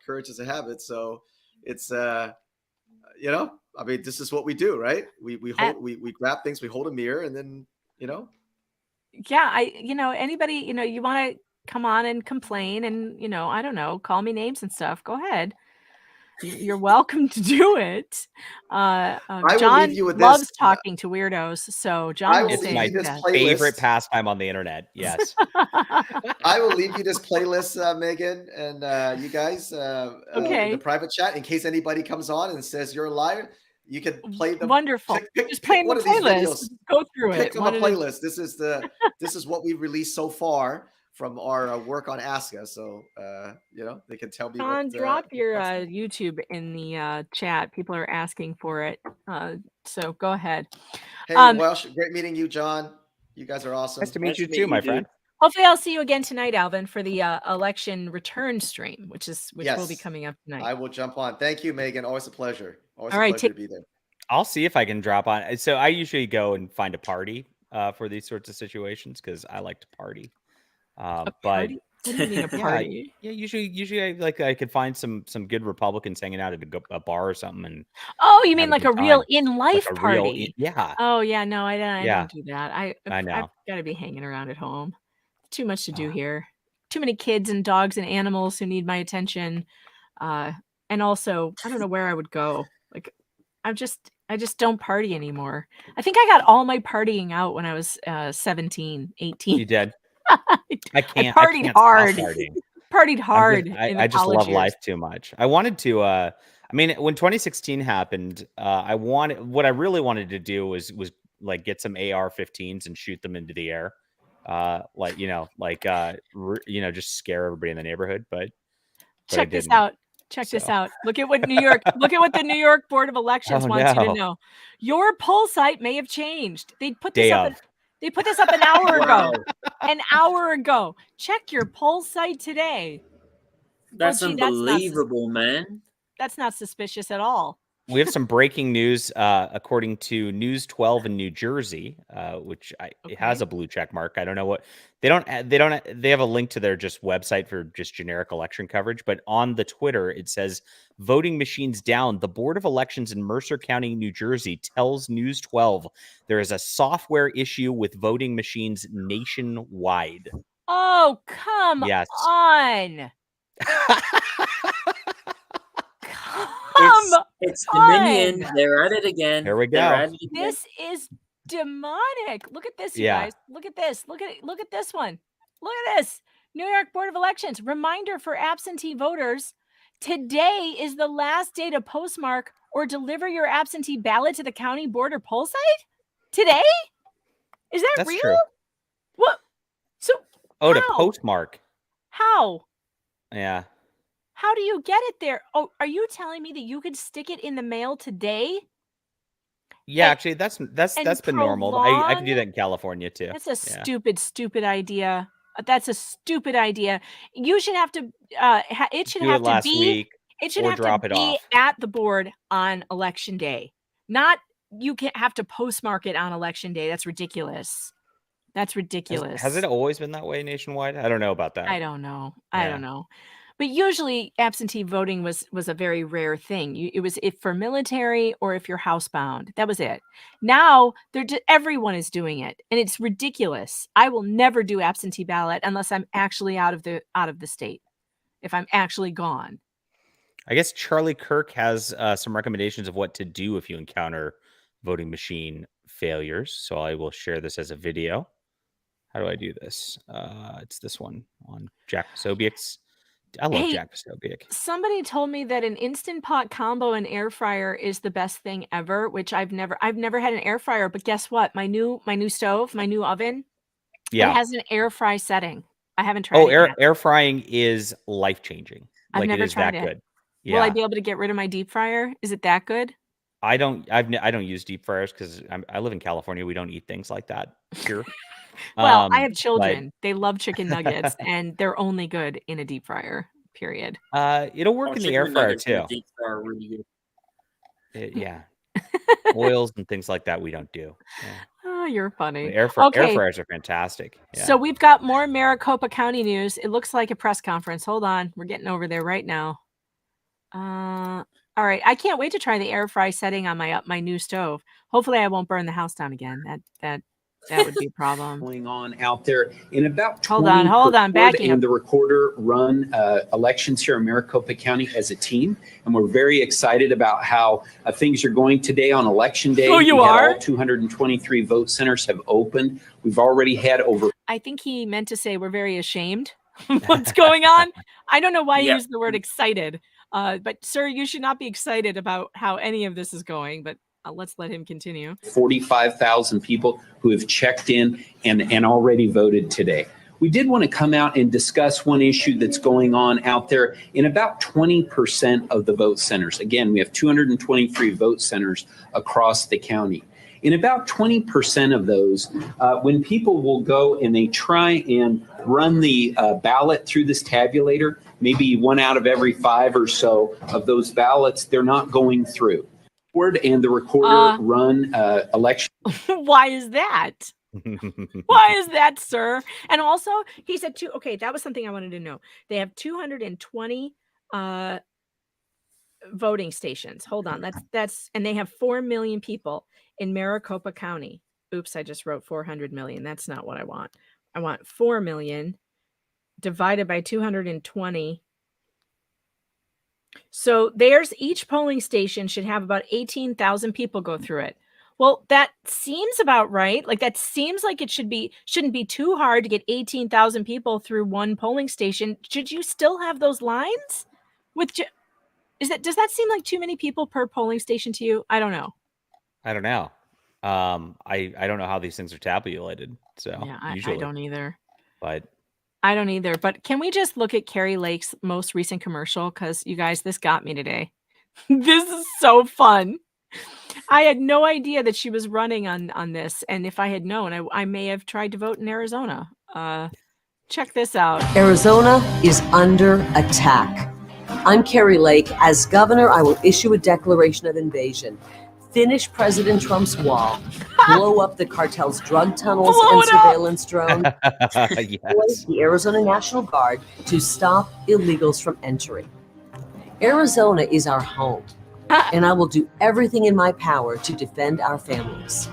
Courage is a Habit. So it's I mean, this is what we do, right? We grab things, we hold a mirror, and then Yeah, anybody, you want to come on and complain and, I don't know, call me names and stuff. Go ahead. You're welcome to do it. John loves talking to weirdos. So John will say it's my favorite pastime on the internet. Yes. I will leave you this playlist, Megan, and you guys, in the private chat, in case anybody comes on and says you're a liar. You can play them. Wonderful. Just play one of these videos. Go through it. Pick from a playlist. This is what we've released so far from our work on Ask Us. So they can tell me. John, drop your YouTube in the chat. People are asking for it. So go ahead. Hey, Welsh, great meeting you, John. You guys are awesome. Nice to meet you too, my friend. Hopefully I'll see you again tonight, Alvin, for the election return stream, which will be coming up tonight. I will jump on. Thank you, Megan. Always a pleasure. Always a pleasure to be there. I'll see if I can drop on. So I usually go and find a party for these sorts of situations because I like to party. But what do you mean a party? Yeah, usually I could find some good Republicans hanging out at a bar or something. And you mean like a real in life party? Yeah. Oh yeah, no, I don't do that. I know. I've got to be hanging around at home. Too much to do here. Too many kids and dogs and animals who need my attention. And also, I don't know where I would go. Like, I just don't party anymore. I think I got all my partying out when I was 17, 18. You did. I can't. I partied hard. Partied hard. I just love life too much. I wanted to. I mean, when 2016 happened, what I really wanted to do was like get some AR-15s and shoot them into the air, just scare everybody in the neighborhood. But check this out. Check this out. Look at what the New York Board of Elections wants you to know. Your poll site may have changed. They put this up. They put this up an hour ago. An hour ago. Check your poll site today. That's unbelievable, man. That's not suspicious at all. We have some breaking news, according to News 12 in New Jersey, which it has a blue check mark. I don't know what they have a link to their just website for just generic election coverage. But on the Twitter, it says voting machines down. The Board of Elections in Mercer County, New Jersey tells News 12 there is a software issue with voting machines nationwide. Oh, come on. It's Dominion. They're at it again. Here we go. This is demonic. Look at this, you guys. Look at this. Look at this one. Look at this. New York Board of Elections. Reminder for absentee voters. Today is the last day to postmark or deliver your absentee ballot to the county board or poll site? Today? Is that real? True. What? So to postmark. How? Yeah. How do you get it there? Oh, are you telling me that you could stick it in the mail today? Yeah, actually, that's been normal. I could do that in California too. That's a stupid idea. That's a stupid idea. You should have to. It should Do have it to last be. week It should or have to drop it be off. at the board on election day. Not you can't have to postmark it on election day. That's ridiculous. That's ridiculous. Has it always been that way nationwide? I don't know about that. I don't know. Yeah. I don't know. But usually absentee voting was a very rare thing. It was if for military or if you're housebound. That was it. Now everyone is doing it, and it's ridiculous. I will never do absentee ballot unless I'm actually out of the state. If I'm actually gone. I guess Charlie Kirk has some recommendations of what to do if you encounter voting machine failures. So I will share this as a video. How do I do this? It's this one on Jack Posobiec's. I love Jack Posobiec. Somebody told me that an Instant Pot combo and air fryer is the best thing ever, which I've never had an air fryer, but guess what? My new stove, my new oven, it has an air fry setting. I haven't tried it yet. Air frying is life-changing. I've never it is tried that it. good. Yeah. Will I be able to get rid of my deep fryer? Is it that good? I don't use deep fryers because I live in California. We don't eat things like that here. Well, I have children. They love chicken nuggets, and they're only good in a deep fryer. Period. It'll work in the air fryer too. Deep fryer are really good. Yeah. Oils and things like that we don't do. Yeah. Oh, you're funny. Air fryers are fantastic. Yeah. So we've got more Maricopa County news. It looks like a press conference. Hold on. We're getting over there right now. All right. I can't wait to try the air fry setting on my new stove. Hopefully I won't burn the house down again. That would be a problem. Going on out there in about hold on, backing and up. the recorder run elections here in Maricopa County as a team, and we're very excited about how things are going today on election day. All 223 vote centers have opened. We've already had over. I think he meant to say we're very ashamed of what's going on. I don't know why he used the word excited, but sir, you should not be excited about how any of this is going. But let's let him continue. 45,000 people who have checked in and already voted today. We did want to come out and discuss one issue that's going on out there in about 20% of the vote centers. Again, we have 223 vote centers across the county. In about 20% of those, when people will go and they try and run the ballot through this tabulator, maybe 1 out of every 5 or so of those ballots, they're not going through. And the recorder run election. Why is that? Why is that, sir? And also, he said okay, that was something I wanted to know. They have 220 voting stations. Hold on, that's and they have 4 million people in Maricopa County. Oops, I just wrote 400 million. That's not what I want. I want 4 million divided by 220. So each polling station should have about 18,000 people go through it. Well, that seems about right. Like that seems like it shouldn't be too hard to get 18,000 people through one polling station. Should you still have those lines? Does that seem like too many people per polling station to you? I don't know. I don't know. I don't know how these things are tabulated. So yeah, I don't either. But I don't either, but can we just look at Carrie Lake's most recent commercial? Because you guys, this got me today. This is so fun. I had no idea that she was running on this. And if I had known, I may have tried to vote in Arizona. Check this out. Arizona is under attack. I'm Carrie Lake. As governor, I will issue a declaration of invasion. Finish President Trump's wall, blow up the cartel's drug tunnels and surveillance drone, yes. The Arizona National Guard to stop illegals from entering. Arizona is our home, and I will do everything in my power to defend our families.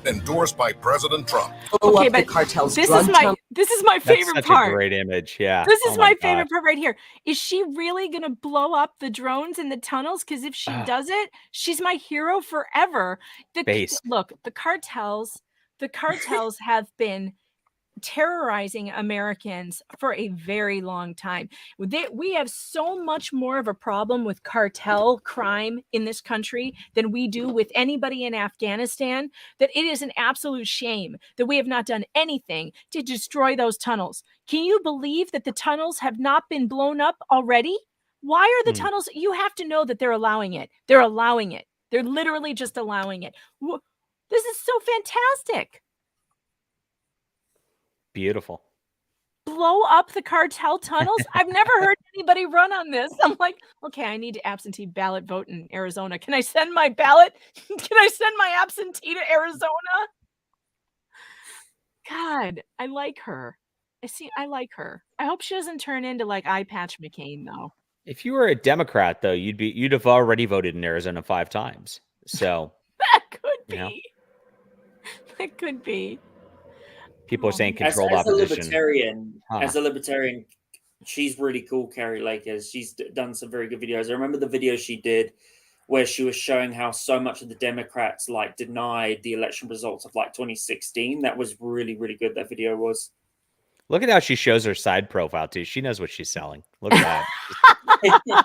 Endorsed by President Trump. Blow up the cartel's this drug is my favorite That's such part. a great image. Yeah. This is my favorite part right here. Is she really going to blow up the drones in the tunnels? Because if she does it, she's my hero forever. Look, the cartels have been terrorizing Americans for a very long time. We have so much more of a problem with cartel crime in this country than we do with anybody in Afghanistan, that it is an absolute shame that we have not done anything to destroy those tunnels. Can you believe that the tunnels have not been blown up already? Why are the tunnels? You have to know that they're allowing it. They're allowing it. They're literally just allowing it. This is so fantastic. Beautiful. blow up the cartel tunnels? I've never heard anybody run on this. I'm like, okay, I need to absentee ballot vote in Arizona. Can I send my ballot? Can I send my absentee to Arizona? God, I like her. I like her. I hope she doesn't turn into like Eye Patch McCain though. If you were a Democrat, though, you'd have already voted in Arizona 5 times. So that could be. You know. That could be. People are saying controlled as opposition. As a libertarian, she's really cool. Carrie Lake is. She's done some very good videos. I remember the video she did where she was showing how so much of the Democrats like denied the election results of like 2016. That was really, really good. That video was. Look at how she shows her side profile too. She knows what she's selling. Look at that.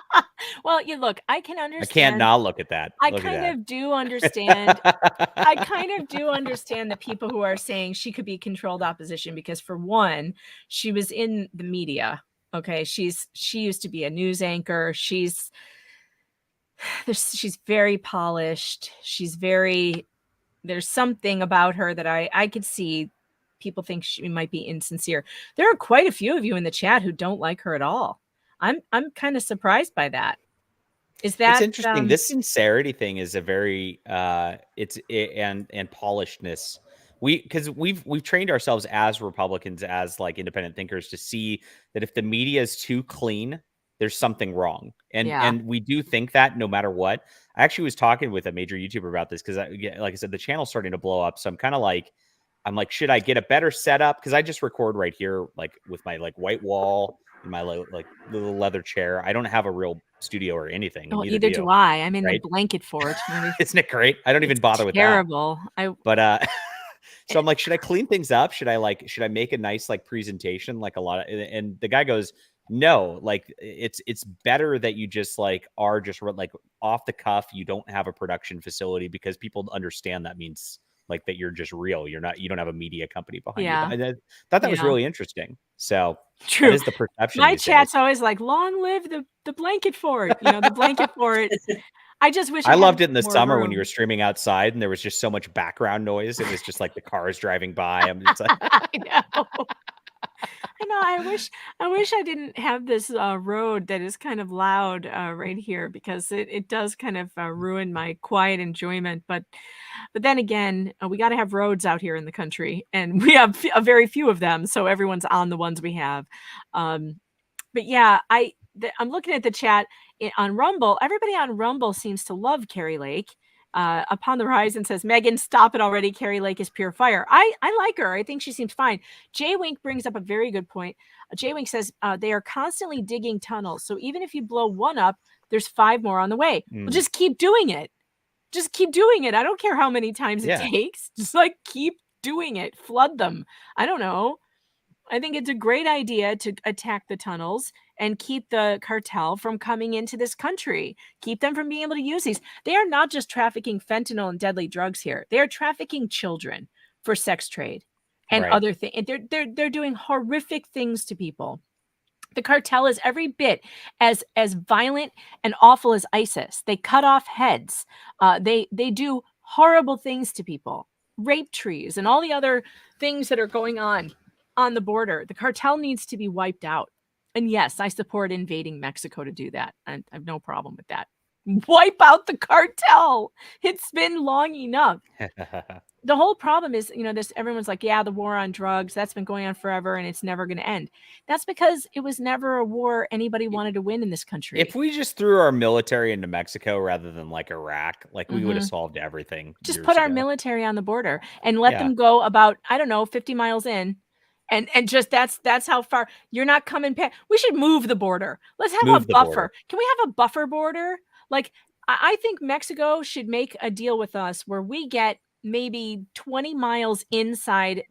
Well, you look, I can understand. I can't not look at that. I kind of do understand. I kind of do understand the people who are saying she could be controlled opposition because, for one, she was in the media. Okay, she used to be a news anchor. She's very polished. There's something about her that I could see. People think she might be insincere. There are quite a few of you in the chat who don't like her at all. I'm kind of surprised by that. It's interesting. This sincerity thing is a very and polishedness. Because we've trained ourselves as Republicans, as like independent thinkers, to see that if the media is too clean, there's something wrong. And we do think that no matter what. I actually was talking with a major YouTuber about this because, like I said, the channel's starting to blow up. So I'm like, should I get a better setup? Because I just record right here, like with my like white wall and my like little leather chair. I don't have a real studio or anything. Well, either do I. I'm in the blanket fort. Isn't it great? I don't even bother with that. Terrible. But so I'm like, should I clean things up? Should I make a nice like presentation? Like and the guy goes, no, like it's better that you just like are just like off the cuff. You don't have a production facility because people understand that means like that you're just real. You don't have a media company behind you. I thought that was really interesting. So true. That is the perception. My chat's always like, long live the blanket fort. The blanket fort. I just wish I loved it in the summer room. when you were streaming outside and there was just so much background noise. It was just like the cars driving by. It's like... I know. I wish I didn't have this road that is kind of loud right here because it does kind of ruin my quiet enjoyment. But then again, we got to have roads out here in the country, and we have a very few of them. So everyone's on the ones we have. But yeah, I'm looking at the chat on Rumble. Everybody on Rumble seems to love Carrie Lake. Upon the Horizon says, Megan, stop it already. Carrie Lake is pure fire. I like her. I think she seems fine. Jay Wink brings up a very good point. Jay Wink says they are constantly digging tunnels. So even if you blow one up, there's 5 more on the way. Well, just keep doing it. Just keep doing it. I don't care how many times it takes. Just like keep doing it. Flood them. I don't know. I think it's a great idea to attack the tunnels and keep the cartel from coming into this country. Keep them from being able to use these. They are not just trafficking fentanyl and deadly drugs here. They are trafficking children for sex trade and other things. And they're doing horrific things to people. The cartel is every bit as violent and awful as ISIS. They cut off heads. They do horrible things to people. Rape trees and all the other things that are going on the border. The cartel needs to be wiped out. And yes, I support invading Mexico to do that. I have no problem with that. Wipe out the cartel. It's been long enough. The whole problem is, everyone's like, yeah, the war on drugs, that's been going on forever and it's never going to end. That's because it was never a war anybody wanted to win in this country. If we just threw our military into Mexico rather than like Iraq, like we would have solved everything. Just put our military on the border and let them go about, 50 miles in. And just that's how far. You're not coming past. We should move the border. Let's have a buffer. Border. Can we have a buffer border? Like, I think Mexico should make a deal with us where we get maybe 20 miles inside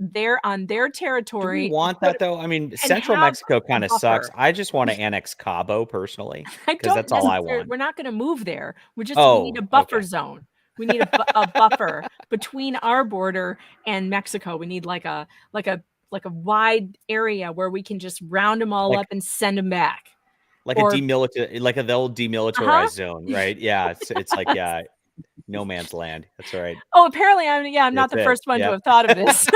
on their territory. Do we want that though? I mean, Central Mexico kind of sucks. I just want to annex Cabo personally because that's all I want. We're not going to move there. We need a buffer zone. We need a buffer between our border and Mexico. We need like a wide area where we can just round them all up and send them back. Like the old demilitarized zone, right? Yeah. It's like, no man's land. That's right. Oh, apparently I'm not the first one to have thought of this.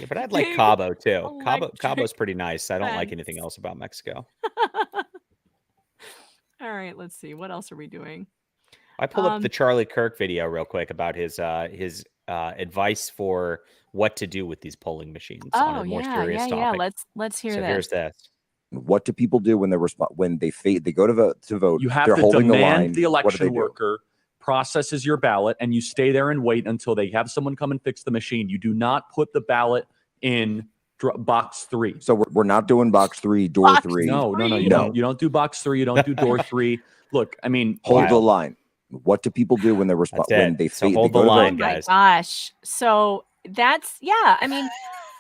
Yeah, but I'd like Cabo too. Electric Cabo's pretty nice. I don't like fence. anything else about Mexico. All right, let's see. What else are we doing? I pulled up the Charlie Kirk video real quick about his advice for what to do with these polling machines on a more serious topic. Let's hear So this. here's this. What do people do when they go to vote? You have they're to holding the line. demand the What do election they do? worker processes your ballot, and you stay there and wait until they have someone come and fix the machine. You do not put the ballot in box 3. So we're not doing box 3, door 3. No. You don't do box 3. You don't do door 3. Look, I mean, hold the line. What do people do when they're when they hold the line, guys? Oh my gosh. So that's I mean,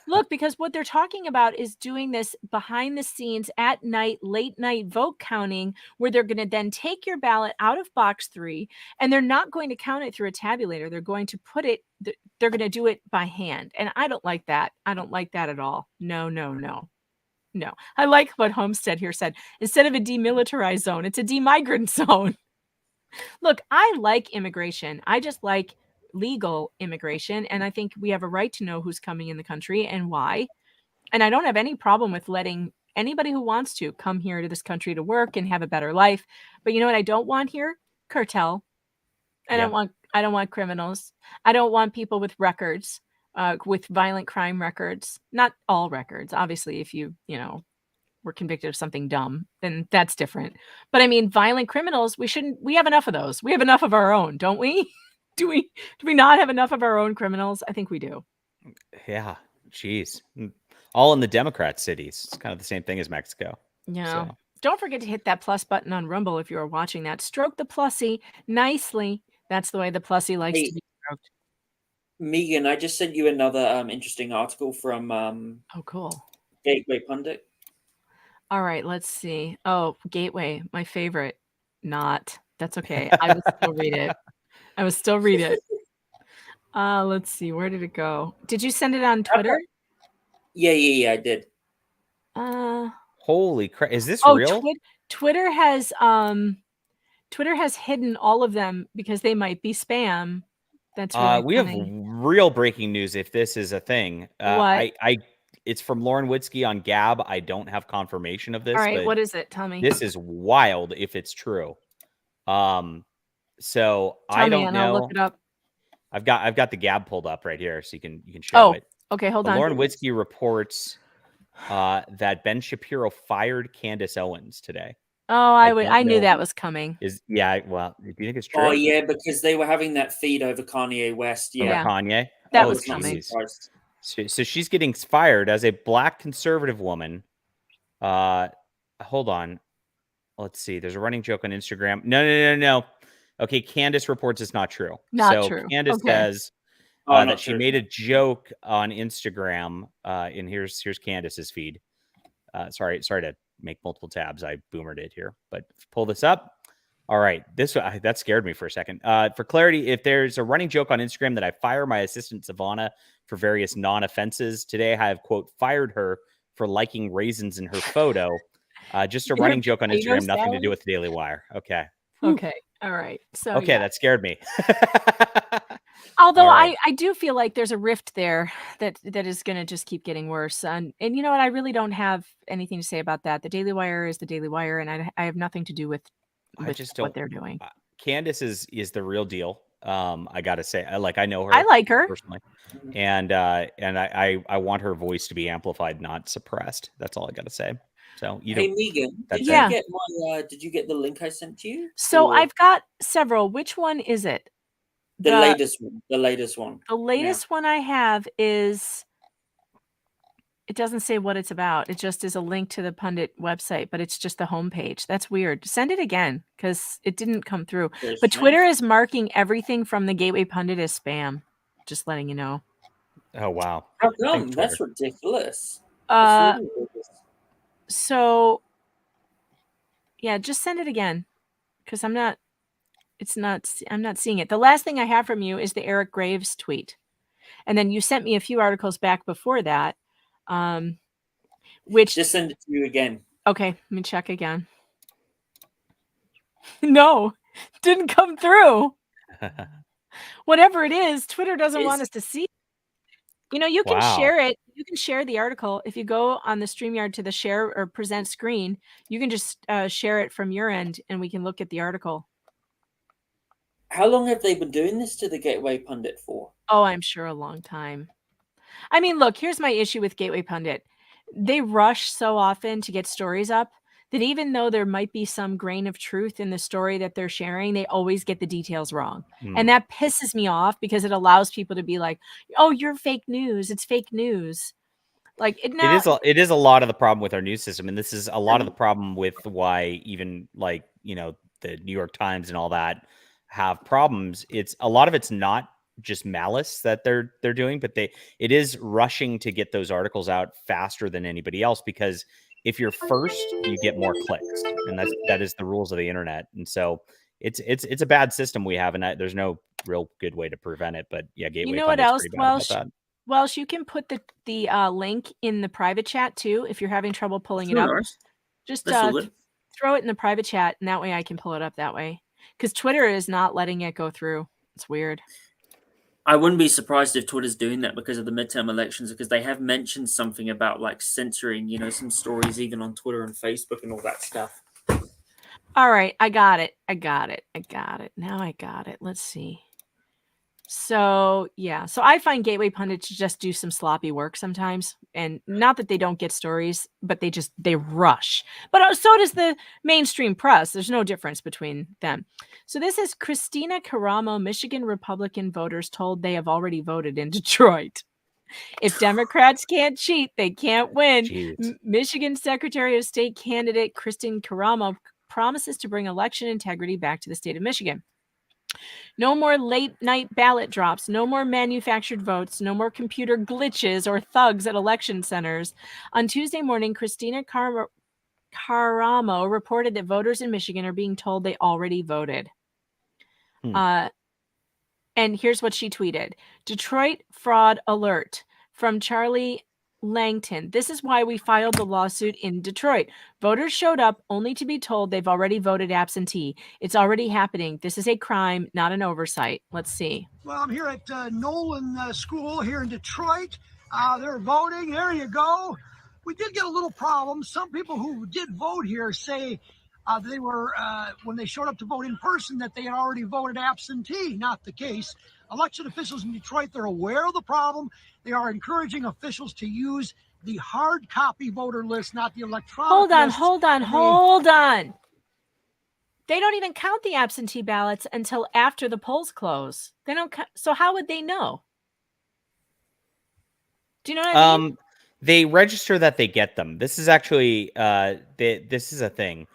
look, because what they're talking about is doing this behind the scenes at night, late night vote counting, where they're going to then take your ballot out of box 3, and they're not going to count it through a tabulator. They're going to they're going to do it by hand. And I don't like that. I don't like that at all. No. I like what Homestead here said. Instead of a demilitarized zone, it's a demigrant zone. Look, I like immigration. I just like legal immigration. And I think we have a right to know who's coming in the country and why. And I don't have any problem with letting anybody who wants to come here to this country to work and have a better life. But you know what I don't want here? Cartel. I don't want criminals. I don't want people with records, with violent crime records. Not all records. Obviously, if you were convicted of something dumb, then that's different. But I mean, violent criminals, we have enough of those. We have enough of our own, don't we? Do we not have enough of our own criminals? I think we do. Yeah. Jeez. All in the Democrat cities. It's kind of the same thing as Mexico. Yeah. So. Don't forget to hit that plus button on Rumble if you're watching that. Stroke the plussy nicely. That's the way the plussy likes to be stroked. Megan, I just sent you another interesting article from oh, cool. Gateway Pundit. All right, let's see. Oh, Gateway, my favorite. Not. That's okay. I will still read it. Let's see. Where did it go? Did you send it on Twitter? Yeah, I did. Holy crap. Is this real? Twitter has hidden all of them because they might be spam. That's really we have real breaking news if this is a thing. What? It's from Lauren Witzke on Gab. I don't have confirmation of this. All right, but what is it? Tell me. This is wild if it's true. So I don't know. I'll look it up. I've got the Gab pulled up right here, so you can show it. Okay, hold on. Lauren Witzke reports that Ben Shapiro fired Candace Owens today. Oh, I knew that was coming. Well, do you think it's true? Oh yeah, because they were having that feed over Kanye West. Yeah, over Kanye. That was coming. So she's getting fired as a Black conservative woman. Hold on. Let's see. There's a running joke on Instagram. No. Okay, Candace reports it's not true. Not true. Candace says that she made a joke on Instagram. And here's Candace's feed. Sorry to make multiple tabs. I boomered it here, but pull this up. All right, that scared me for a second. For clarity, if there's a running joke on Instagram that I fire my assistant Savannah for various non-offenses, today I have, quote, fired her for liking raisins in her photo. Just a running joke on Instagram, nothing to do with the Daily Wire. Okay. Okay. All right. So okay, that scared me. Although right. I do feel like there's a rift there that is going to just keep getting worse. And you know what? I really don't have anything to say about that. The Daily Wire is the Daily Wire, and I have nothing to do with what they're doing. Candace is the real deal. I got to say, I know her. I like her personally. And I want her voice to be amplified, not suppressed. That's all I got to say. So hey Megan, did you get the link I sent to you? So I've got several. Which one is it? The latest one. The latest one I have is, it doesn't say what it's about. It just is a link to the Pundit website, but it's just the homepage. That's weird. Send it again because it didn't come through. But Twitter is marking everything from the Gateway Pundit as spam. Just letting you know. Oh wow! How come? That's ridiculous. So, yeah, just send it again because I'm not seeing it. The last thing I have from you is the Eric Graves tweet. And then you sent me a few articles back before that, which just send it to you again. Okay, let me check again. No, didn't come through. Whatever it is, Twitter doesn't want us to see. You can Wow. share it. You can share the article. If you go on the StreamYard to the share or present screen, you can just share it from your end and we can look at the article. How long have they been doing this to the Gateway Pundit for? Oh, I'm sure a long time. I mean, look, here's my issue with Gateway Pundit. They rush so often to get stories up that even though there might be some grain of truth in the story that they're sharing, they always get the details wrong. And that pisses me off because it allows people to be like, oh, you're fake news. It's fake news. Like It is a lot of the problem with our news system. And this is a lot of the problem with why even like, the New York Times and all that have problems. A lot of it's not just malice that they're doing, but it is rushing to get those articles out faster than anybody else, because if you're first, you get more clicks, and that is the rules of the internet. And so it's a bad system we have, and there's no real good way to prevent it. But yeah, Gateway You know what Pundit's else, pretty bad about that. Welsh, you can put the link in the private chat too if you're having trouble pulling it up. Nice. Just That's throw it in the private chat, and that way I can pull it up that way. Because Twitter is not letting it go through. It's weird. I wouldn't be surprised if Twitter's doing that because of the midterm elections, because they have mentioned something about like censoring, some stories even on Twitter and Facebook and all that stuff. All right, I got it. Now I got it. Let's see. So yeah, so I find Gateway Pundit to just do some sloppy work sometimes, and not that they don't get stories, but they rush. But so does the mainstream press. There's no difference between them. So this is Christina Caramo, Michigan Republican voters told they have already voted in Detroit. If Democrats can't cheat, they can't win. Michigan Secretary of State candidate Kristen Caramo promises to bring election integrity back to the state of Michigan. No more late night ballot drops, no more manufactured votes, no more computer glitches or thugs at election centers. On Tuesday morning, Christina Caramo reported that voters in Michigan are being told they already voted. And here's what she tweeted. Detroit fraud alert from Charlie Langton. This is why we filed the lawsuit in Detroit. Voters showed up only to be told they've already voted absentee. It's already happening. This is a crime, not an oversight. Let's see. Well, I'm here at Nolan School here in Detroit. They're voting. There you go. We did get a little problem. Some people who did vote here say they were, when they showed up to vote in person, that they had already voted absentee. Not the case. Election officials in Detroit, they're aware of the problem. They are encouraging officials to use the hard copy voter list, not the electronic list. Hold on. They don't even count the absentee ballots until after the polls close. They don't. So how would they know? Do you know what I mean? They register that they get them. This is actually this is a thing.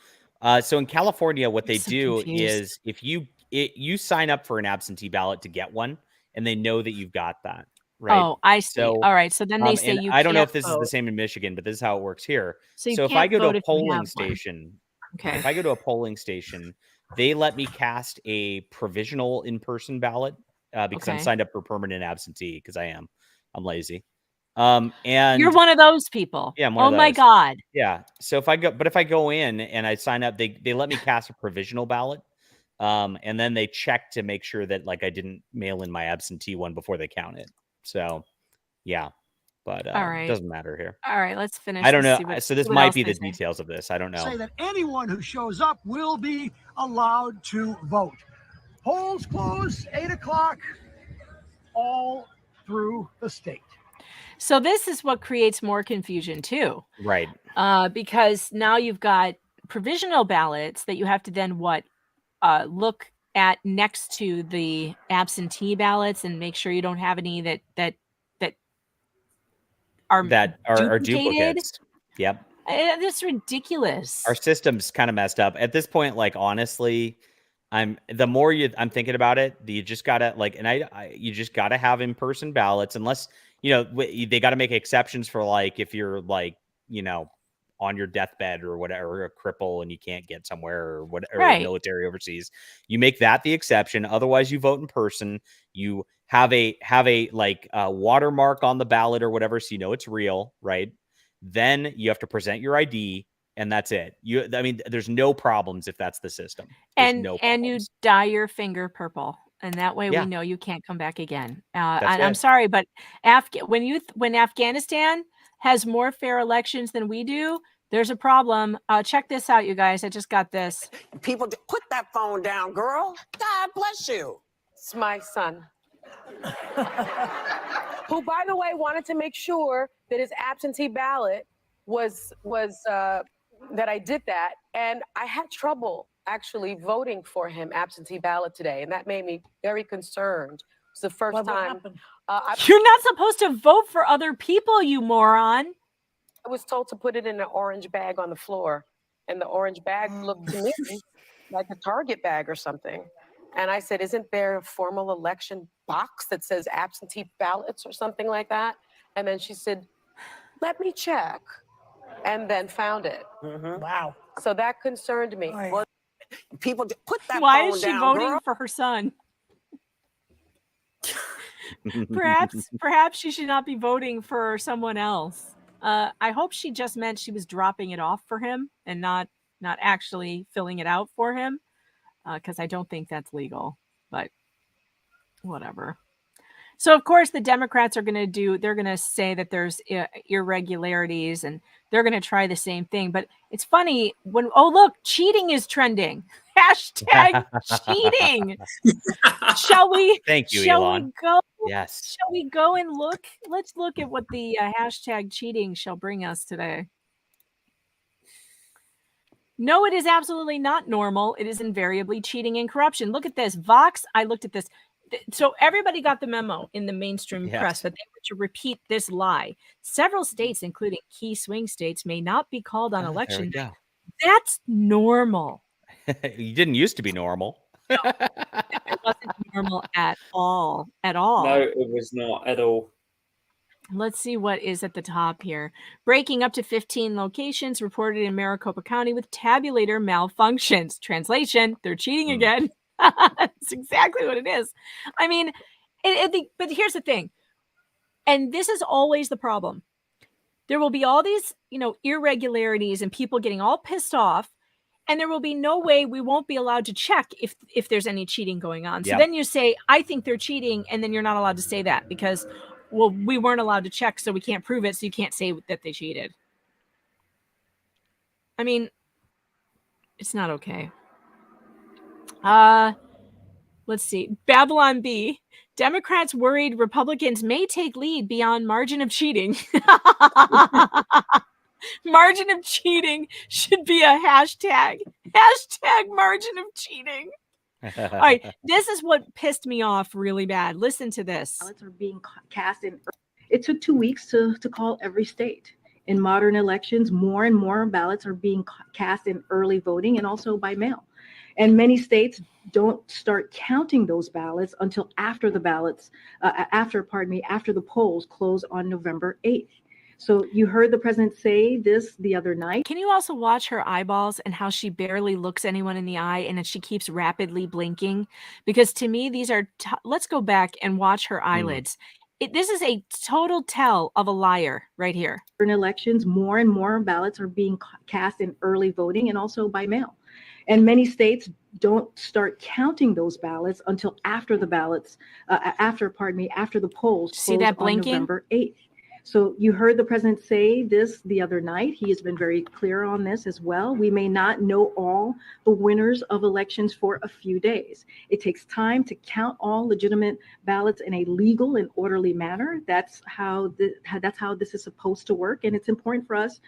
So in California, what they do is if you sign up for an absentee ballot to get one, and they know that you've got that. Right. Oh, I see. So, all right. So then they say you. I don't know if can't this is vote. the same in Michigan, but this is how it works here. So you if I can't go to vote a if you have polling one. station, Okay. if I go to a polling station, they let me cast a provisional in-person ballot because I'm Okay. signed up for permanent absentee because I'm lazy. And You're one of those people. yeah, I'm one Oh of my those. God. Yeah. So if I go in and I sign up, they let me cast a provisional ballot. And then they check to make sure that like I didn't mail in my absentee one before they count it. So yeah, but All right. it doesn't matter here. All right. Let's finish. I don't Let's know. see So this what might else be they the say. details of this. I don't know. Say that anyone who shows up will be allowed to vote. Polls close 8 o'clock all through the state. So this is what creates more confusion too. Right. Because now you've got provisional ballots that you have to then look at next to the absentee ballots and make sure you don't have any that are duplicated. duplicates. Yep. That's ridiculous. Our system's kind of messed up at this point. Like honestly, the more I'm thinking about it, you just gotta you just gotta have in-person ballots unless they got to make exceptions for like if you're like on your deathbed or whatever, or a cripple and you can't get somewhere or whatever, Right. military overseas, you make that the exception. Otherwise you vote in person. You have a watermark on the ballot or whatever, so it's real, right? Then you have to present your ID, and that's it. There's no problems if that's the system. There's no And you problems. dye your finger purple, And that way Yeah. we know you can't come back again. That's And I'm it. sorry, but when Afghanistan has more fair elections than we do, there's a problem. Check this out, you guys. I just got this. People, put that phone down, girl. God bless you. It's my son. Who, by the way, wanted to make sure that his absentee ballot was that I did that. And I had trouble actually voting for him absentee ballot today. And that made me very concerned. It's the first time. You're not supposed to vote for other people, you moron. I was told to put it in an orange bag on the floor. And the orange bag looked to me like a Target bag or something. And I said, isn't there a formal election box that says absentee ballots or something like that? And then she said, let me check. And then found it. Wow. So that concerned me. Well, people, put that Why phone is she down, voting girl. for her son? Perhaps she should not be voting for someone else. I hope she just meant she was dropping it off for him and not actually filling it out for him, because I don't think that's legal. But whatever. So of course the Democrats are going to say that there's irregularities, and they're going to try the same thing. But it's funny when, oh look, cheating is trending. Hashtag cheating. Shall we? Thank you, shall Elon. we go? Yes. Shall we go and look? Let's look at what the hashtag cheating shall bring us today. No, it is absolutely not normal. It is invariably cheating and corruption. Look at this. Vox, I looked at this. So everybody got the memo in the mainstream press that they were to repeat this lie. Several states, including key swing states, may not be called on election day. That's normal. You didn't used to be normal. No, it wasn't normal at all. At all. No, it was not at all. Let's see what is at the top here. Breaking up to 15 locations reported in Maricopa County with tabulator malfunctions. Translation, they're cheating again. That's exactly what it is. I mean, but here's the thing. And this is always the problem. There will be all these, irregularities and people getting all pissed off. And there will be no way we won't be allowed to check if there's any cheating going on. So then you say, I think they're cheating. And then you're not allowed to say that because, well, we weren't allowed to check, so we can't prove it. So you can't say that they cheated. I mean, it's not okay. Let's see. Babylon B. Democrats worried Republicans may take lead beyond margin of cheating. Margin of cheating should be a hashtag. Hashtag margin of cheating. All right. This is what pissed me off really bad. Listen to this. Ballots are being cast in. It took 2 weeks to call every state. In modern elections, more and more ballots are being cast in early voting and also by mail. And many states don't start counting those ballots until after the polls close on November 8th. So you heard the president say this the other night. Can you also watch her eyeballs and how she barely looks anyone in the eye and that she keeps rapidly blinking? Because to me, these are, let's go back and watch her eyelids. This is a total tell of a liar right here. In elections, more and more ballots are being cast in early voting and also by mail. And many states don't start counting those ballots until after the polls See close that on blinking? November 8th. So you heard the president say this the other night. He has been very clear on this as well. We may not know all the winners of elections for a few days. It takes time to count all legitimate ballots in a legal and orderly manner. That's how this is supposed to work, and it's important for us.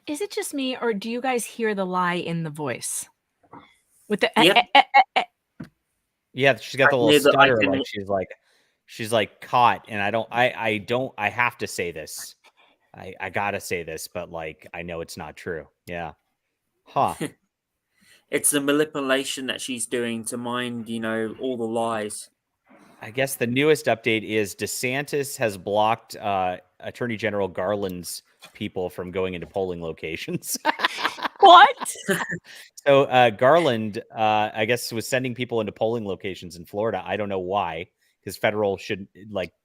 Is it just me, or do you guys hear the lie in the voice? With the Yeah, she's got the little stutter, like she's like caught, and I have to say this. I gotta say this, but like I know it's not true. Yeah. Huh. It's the manipulation that she's doing to mind, all the lies. I guess the newest update is DeSantis has blocked Attorney General Garland's people from going into polling locations. What? So Garland, I guess, was sending people into polling locations in Florida. I don't know why, because federal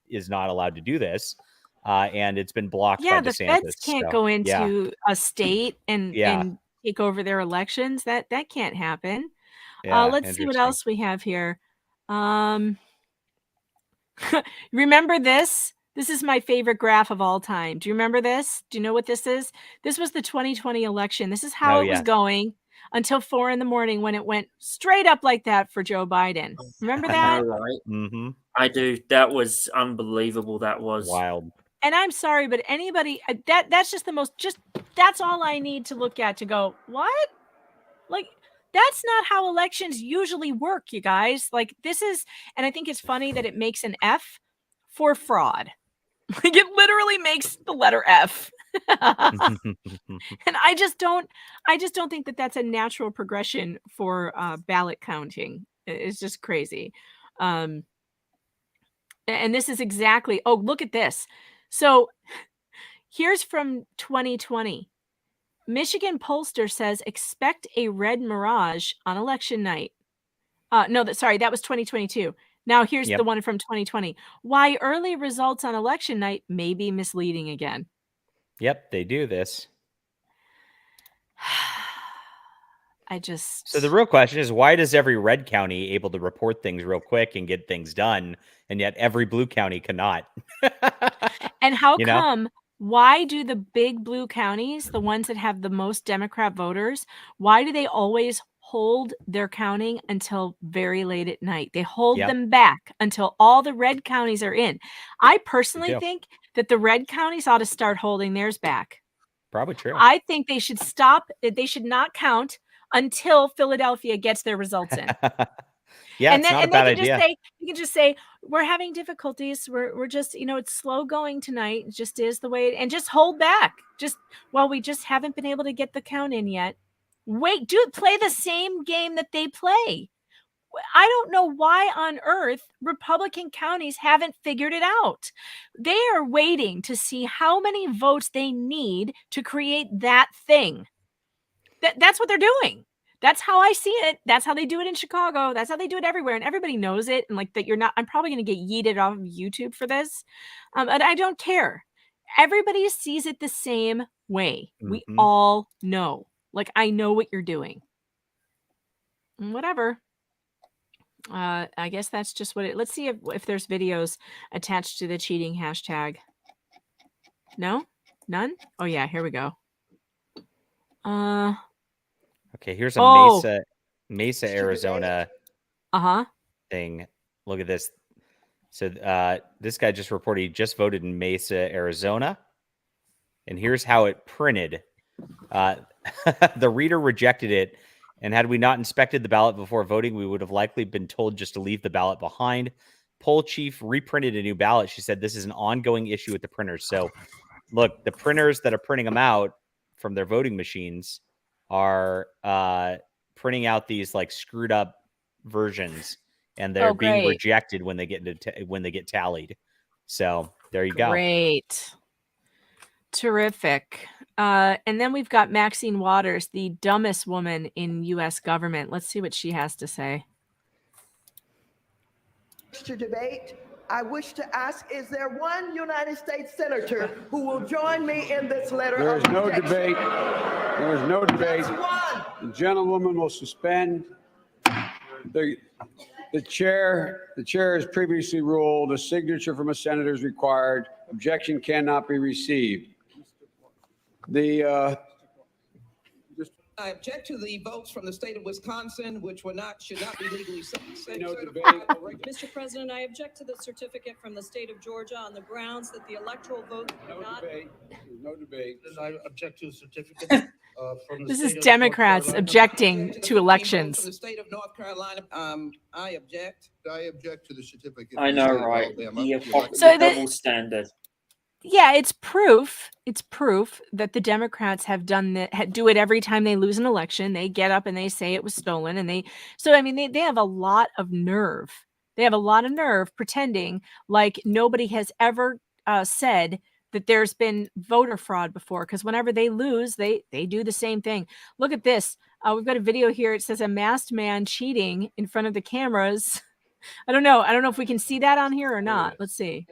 is not allowed to do this, and it's been blocked. Yeah, by the DeSantis, feds can't go into a state and take over their elections. That can't happen. Yeah, Let's see what interesting. else we have here. Remember this? This is my favorite graph of all time. Do you remember this? Do you know what this is? This was the 2020 election. This is how Oh, it was yes. going until 4 a.m. when it went straight up like that for Joe Biden. Remember I that? know, right? Mm-hmm. I do. That was unbelievable. That was wild. And I'm sorry, but anybody that's just the most that's all I need to look at to go, what? Like, that's not how elections usually work, you guys. Like, this is, and I think it's funny that it makes an F for fraud. Like, it literally makes the letter F. And I just don't think that that's a natural progression for ballot counting. It's just crazy. And this is exactly, oh, look at this. So here's from 2020. Michigan pollster says expect a red Mirage on election night. No, that was 2022. Now here's the one from 2020. Why early results on election night may be misleading again. Yep, they do this. So the real question is, why does every red county able to report things real quick and get things done, and yet every blue county cannot? And how You know? come? Why do the big blue counties, the ones that have the most Democrat voters, why do they always hold their counting until very late at night? They hold them back until all the red counties are in. I personally think that the red counties ought to start holding theirs back. Probably true. I think they should stop. They should not count until Philadelphia gets their results in. Yeah, And it's then, not a and bad they can idea. just say, you can just say, we're having difficulties. We're just, it's slow going tonight. It just is the way, and just hold back. We just haven't been able to get the count in yet. Wait, play the same game that they play. I don't know why on earth Republican counties haven't figured it out. They are waiting to see how many votes they need to create that thing. That's what they're doing. That's how I see it. That's how they do it in Chicago. That's how they do it everywhere. And everybody knows it. And like that, I'm probably going to get yeeted off of YouTube for this. And I don't care. Everybody sees it the same way. We all know. Like, I know what you're doing. Whatever. I guess that's just what let's see if there's videos attached to the cheating hashtag. No? None? Oh yeah, here we go. Okay, here's a Mesa, Arizona Uh-huh. thing. Look at this. So this guy just reported he just voted in Mesa, Arizona. And here's how it printed. The reader rejected it. And had we not inspected the ballot before voting, we would have likely been told just to leave the ballot behind. Poll chief reprinted a new ballot. She said this is an ongoing issue with the printers. So look, the printers that are printing them out from their voting machines are printing out these like screwed up versions, and they're being rejected when they get tallied. So there you go. Great. Terrific. And then we've got Maxine Waters, the dumbest woman in U.S. government. Let's see what she has to say. To debate, I wish to ask, is there one United States senator who will join me in this letter There is of no rejection? debate. There is no debate. That's one. The gentlewoman will suspend. The chair has previously ruled a signature from a senator is required. Objection cannot be received. I object to the votes from the state of Wisconsin, which should not be legally No debate. Mr. President, I object to the certificate from the state of Georgia on the grounds that the electoral vote No debate. No debate. I object to the certificate. From the This state is of Democrats North Carolina. objecting to elections. From the state of North Carolina, I object. I object to the certificate. I from the know, state of right? Alabama. The hypocrisy, So double standard. Yeah, it's proof that the Democrats have do it every time they lose an election. They get up and they say it was stolen, and they have a lot of nerve. They have a lot of nerve pretending like nobody has ever said that there's been voter fraud before, because whenever they lose, they do the same thing. Look at this. We've got a video here. It says a masked man cheating in front of the cameras. I don't know if we can see that on here or not. Let's see.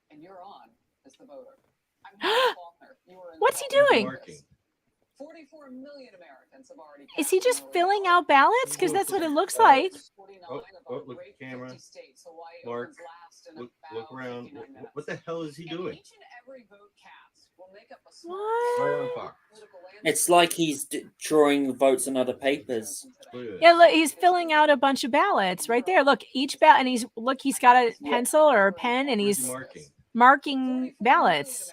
And you're on as the voter. What's he doing? 44 million Americans have already. Is he just filling out ballots? Because that's what it looks like. Look at the camera. Mark, look around. What the hell is he doing? Each and every vote cast will make up a Right on Fox. It's like he's drawing votes on other papers. Yeah, look, he's filling out a bunch of ballots right there. Look, each ballot, and he's got a pencil or a pen, and he's marking ballots.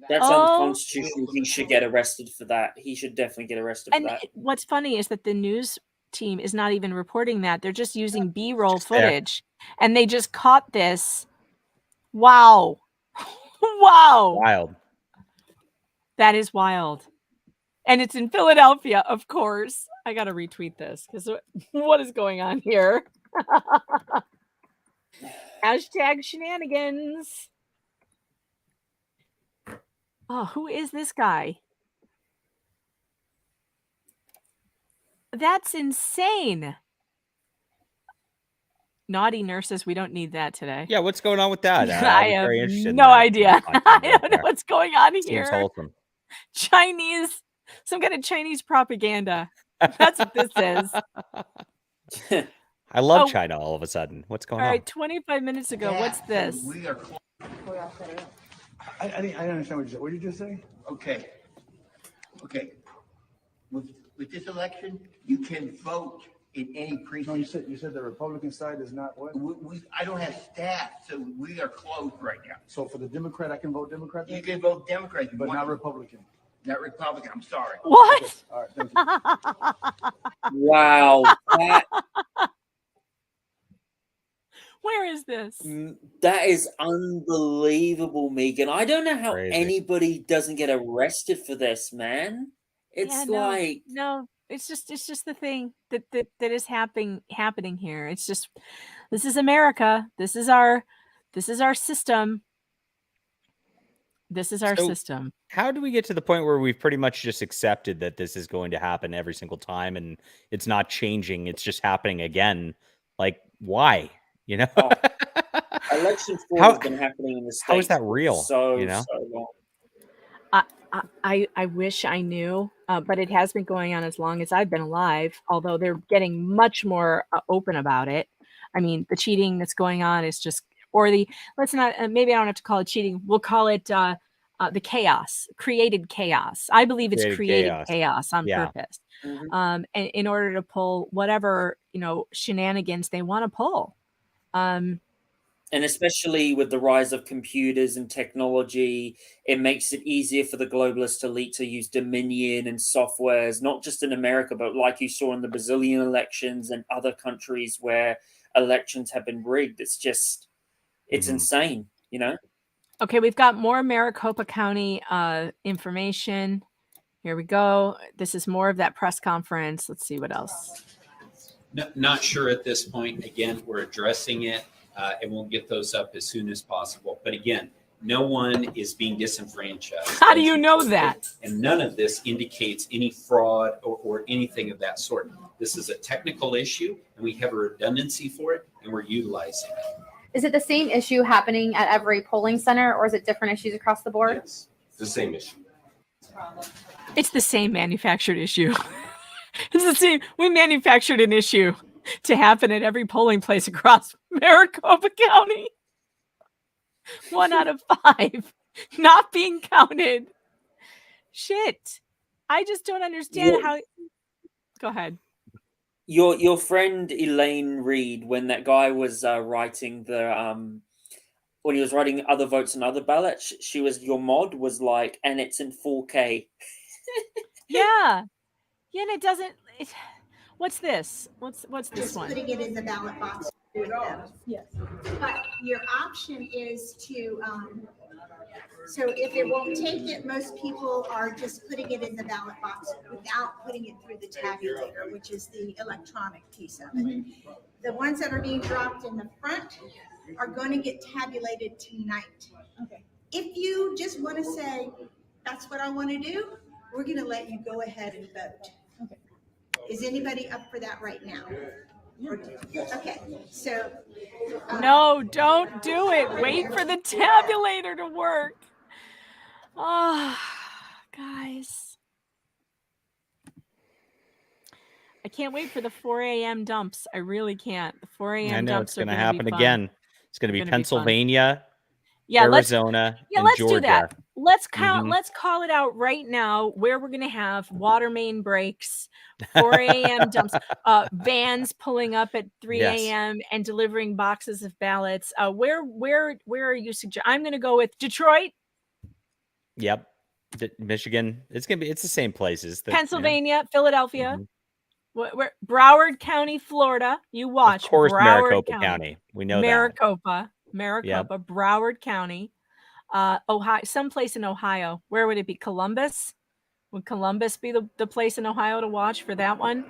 That's unconstitutional. He should get arrested for that. He should definitely get arrested for that. What's funny is that the news team is not even reporting that. They're just using B-roll footage, and they just caught this. Wow. Wow. Wild. That is wild. And it's in Philadelphia, of course. I got to retweet this because what is going on here? Hashtag shenanigans. Oh, who is this guy? That's insane. Naughty nurses, we don't need that today. Yeah, what's going on with that? I have no idea. I don't know what's going on here. Seems wholesome. Chinese, some kind of Chinese propaganda. That's what this is. I love China all of a sudden. What's going All on? right, 25 minutes ago. What's this? I didn't understand what you said. What did you just say? Okay. With this election, you can vote in any precinct. No, you said the Republican side is not what? I don't have staff, so we are closed right now. So for the Democrat, I can vote Democrat? You can vote Democrat. But not Republican. Not Republican. I'm sorry. What? Okay. All right, thank you. Wow. Where is this? That is unbelievable, Megan. I don't know how Crazy. anybody doesn't get arrested for this, man. It's no, it's just the thing that is happening here. It's just, this is America. This is our system. This is our system. How do we get to the point where we've pretty much just accepted that this is going to happen every single time and it's not changing? It's just happening again. Like, why? You know, election fraud has been happening in the States. How is that real? So long. I wish I knew, but it has been going on as long as I've been alive, although they're getting much more open about it. I mean, the cheating that's going on is just, maybe I don't have to call it cheating. We'll call it the chaos, created chaos. I believe it's created chaos on purpose. And in order to pull whatever, shenanigans they want to pull. And especially with the rise of computers and technology, it makes it easier for the globalist elite to use dominion and softwares, not just in America, but like you saw in the Brazilian elections and other countries where elections have been rigged. It's insane, Okay, we've got more Maricopa County information. Here we go. This is more of that press conference. Let's see what else. No, not sure at this point. Again, we're addressing it, and we'll get those up as soon as possible. But again, no one is being disenfranchised. How do you know that? And none of this indicates any fraud or anything of that sort. This is a technical issue, and we have a redundancy for it, and we're utilizing it. Is it the same issue happening at every polling center, or is it different issues across the board? Yes, it's the same issue. It's the same manufactured issue. It's the same. We manufactured an issue to happen at every polling place across Maricopa County. 1 out of 5 not being counted. Shit. I just don't understand how. Go ahead. Your friend Elaine Reed, when that guy was writing when he was writing other votes and other ballots, your mod was like, and it's in 4K. Yeah. Yeah, and it doesn't. What's this? What's this Just one? putting it in the ballot box with them. Yes. But your option is to, so if it won't take it, most people are just putting it in the ballot box without putting it through the tabulator, which is the electronic piece of it. The ones that are being dropped in the front are going to get tabulated tonight. Okay. If you just want to say, that's what I want to do, we're going to let you go ahead and vote. Okay. Is anybody up for that right now? Okay, so. No, don't do it. Wait for the tabulator to work. Oh, Guys. I can't wait for the 4 a.m. dumps. I really can't. The 4 I a.m. know it's dumps are going to going to be happen fun. again. It's going to be Gonna be fun. Pennsylvania, Yeah, Arizona, and let's Georgia. do that. Let's count. Mhm. Let's call it out right now where we're going to have water main breaks, 4 a.m. dumps, vans pulling up at 3 Yes. a.m. and delivering boxes of ballots. Where are you suggesting? I'm going to go with Detroit, Yep. Michigan. It's the same places. Pennsylvania, Philadelphia. Mhm. Where Broward County, Florida. You watch. Of course, Broward Maricopa County. We know Maricopa, Yep. Broward County, Ohio, someplace in Ohio. Where would it be? Columbus? Would Columbus be the place in Ohio to watch for that one?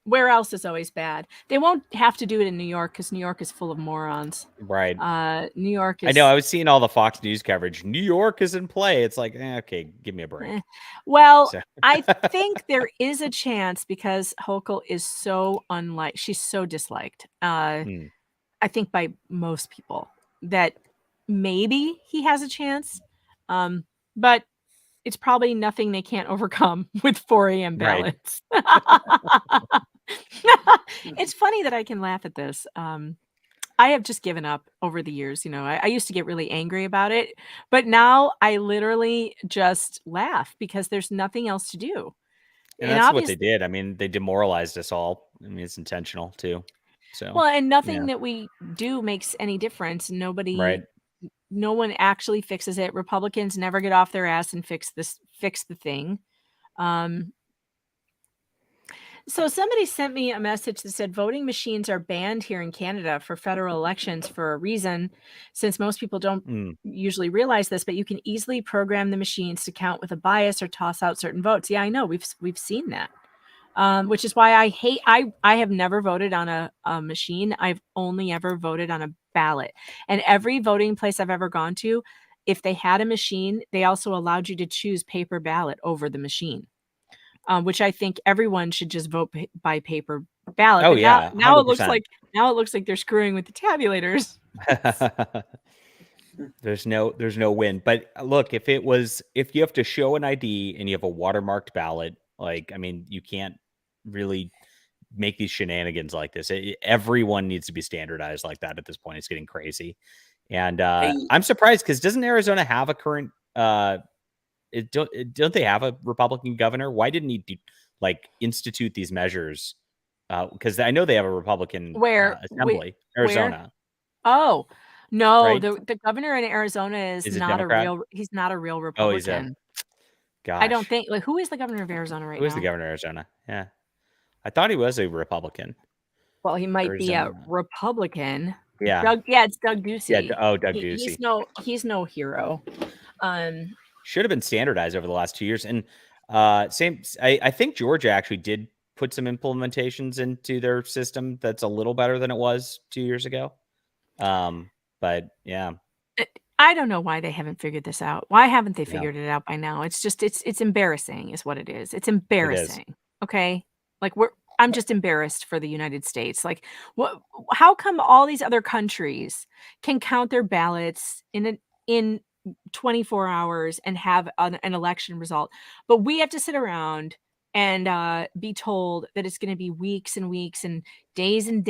Where else is always bad? They won't have to do it in New York because New York is full of morons. that. Right. New York is. I know. I was seeing all the Fox News coverage. New York is in play. It's like, okay, give me a break. Well, So- I think there is a chance because Hochul is so she's so disliked. Hmm. I think by most people that maybe he has a chance. But it's probably nothing they can't overcome with 4 a.m. Right. ballots. It's funny that I can laugh at this. I have just given up over the years. You know, I used to get really angry about it, but now I literally just laugh because there's nothing else to do. And that's what they did. I mean, they demoralized us all. I mean, it's intentional too. So Well, and nothing yeah. that we do makes any difference. Right. No one actually fixes it. Republicans never get off their ass and fix the thing. So somebody sent me a message that said voting machines are banned here in Canada for federal elections for a reason, since most people don't usually realize this, but you can easily program the machines to count with a bias or toss out certain votes. Yeah, I know. We've seen that. Which is why I have never voted on a machine. I've only ever voted on a ballot. And every voting place I've ever gone to, if they had a machine, they also allowed you to choose paper ballot over the machine. Which I think everyone should just vote by paper ballot. Oh, But yeah, now it looks 100%. like they're screwing with the tabulators. There's no win. But look, if you have to show an ID and you have a watermarked ballot, like, I mean, you can't really make these shenanigans like this. Everyone needs to be standardized like that at this point. It's getting crazy. And I'm surprised because doesn't Arizona have a current don't they have a Republican governor? Why didn't he institute these measures? Because I know they have a Republican assembly. Arizona. Oh no, Right? the governor in Arizona is Is a not Democrat? he's not a real Oh, he's Republican. gosh. I don't think who is the governor of Arizona right Who is now? the governor of Arizona? Yeah. I thought he was a Republican. Well, he might be a Arizona. Republican. Yeah. It's Doug Ducey. Yeah. Doug Ducey. He's no hero. Should have been standardized over the last 2 years. And I think Georgia actually did put some implementations into their system that's a little better than it was 2 years ago. But yeah. I don't know why they haven't figured this out. Why haven't they figured it out by now? It's just it's embarrassing is what it is. It's embarrassing. Okay? Like I'm just embarrassed for the United States. Like how come all these other countries can count their ballots in 24 hours and have an election result, but we have to sit around and be told that it's going to be weeks and weeks and days, and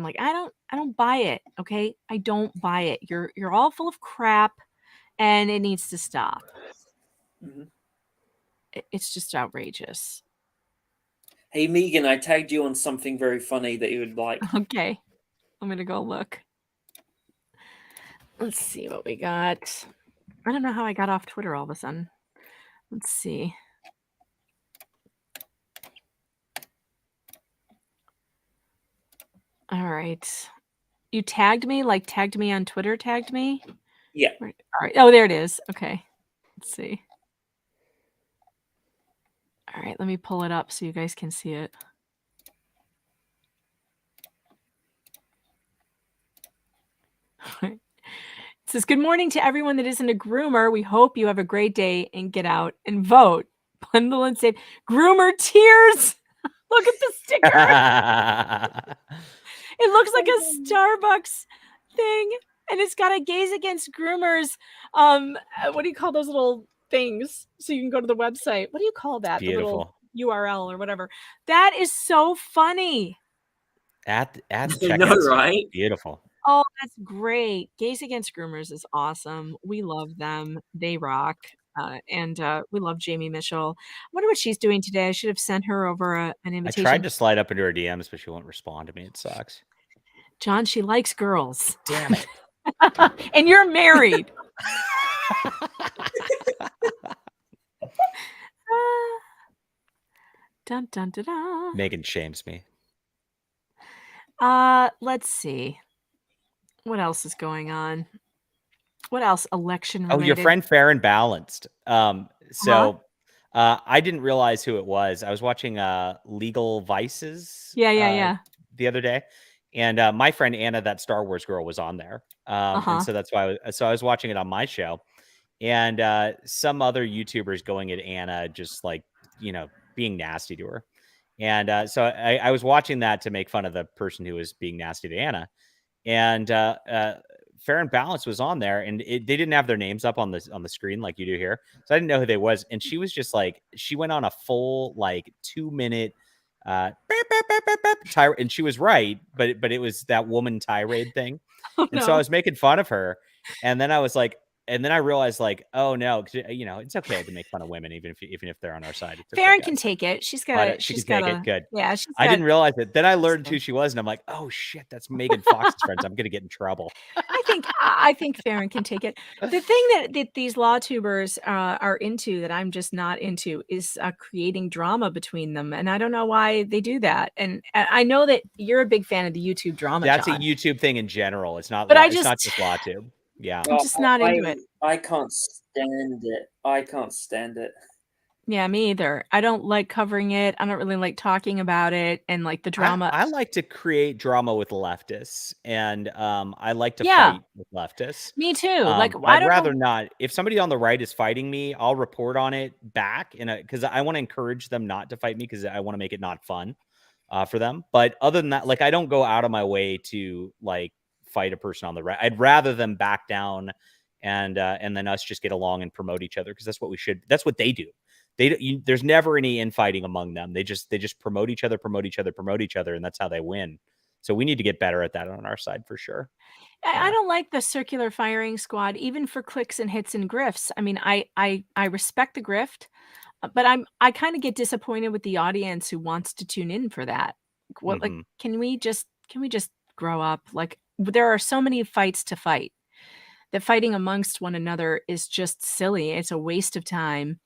like I don't buy it. Okay, I don't buy it. You're all full of crap, and it needs to stop. It's just outrageous. Hey Megan, I tagged you on something very funny that you would like. Okay, I'm gonna go look. Let's see what we got. I don't know how I got off Twitter all of a sudden. Let's see. All right. You tagged me on Twitter, tagged me? Yeah. All right. Oh, there it is. Okay. Let's see. All right. Let me pull it up so you guys can see it. It says, good morning to everyone that isn't a groomer. We hope you have a great day and get out and vote. Bundle and save. Groomer tears. Look at the sticker. It looks like a Starbucks thing. and it's got a gays against groomers. What do you call those little things? So you can go to the website. What do you call that? The little Beautiful. URL or whatever. That is so funny. At the I checkout know, scene. right? Beautiful. Oh, that's great. Gays Against Groomers is awesome. We love them. They rock. And we love Jamie Mitchell. I wonder what she's doing today. I should have sent her over an I invitation. tried to slide up into her DMs, but she won't respond to me. It sucks. John, she likes girls. Damn it. And you're married. Dun, dun, dun, dun. Megan shames me. Let's see. What else is going on? What else election Oh, related? your friend Fair and Balanced. So I didn't realize who it was. I was watching Legal Vices Yeah. the other day. And my friend Anna, that Star Wars girl, was on there. And so that's why I was watching it on my show. And some other YouTubers going at Anna, just like, being nasty to her. And so I was watching that to make fun of the person who was being nasty to Anna. And Fair and Balanced was on there, and they didn't have their names up on the screen like you do here, so I didn't know who they was. And she was just like, she went on a full 2-minute tirade, and she was right, but it was that woman tirade thing. Oh, and so I was making fun of her, and then I was like, and then I realized, like, oh no, 'cause, it's okay to make fun of women, even if they're on our side. It's okay, Farron guys. can take it. She can take it. Good. Yeah, I didn't realize it. Then I learned who she was, and I'm like, oh shit, that's Megan Fox's friends. I'm gonna get in trouble. I think Farron can take it. The thing that these law tubers are into that I'm just not into is creating drama between them, and I don't know why they do that. And I know that you're a big fan of the YouTube drama. That's John. a YouTube thing in general. It's not. But It's not just law tube. Yeah. I'm just not into it. I can't stand it. I can't stand it. Yeah, me either. I don't like covering it. I don't really like talking about it and like the drama. I like to create drama with leftists, and I like to Yeah. fight with leftists. Me too. Like I I'd don't rather know. not. If somebody on the right is fighting me, I'll report on it back, because I want to encourage them not to fight me, because I want to make it not fun for them. But other than that, like, I don't go out of my way to like fight a person on the right. I'd rather them back down and then us just get along and promote each other, because that's what we should. That's what they do. There's never any infighting among them. They just promote each other, and that's how they win. So we need to get better at that on our side for sure. I don't like the circular firing squad, even for clicks and hits and grifts. I mean, I respect the grift, but I kind of get disappointed with the audience who wants to tune in for that. What like can we just grow up? Like, there are so many fights to fight. That fighting amongst one another is just silly. It's a waste of time.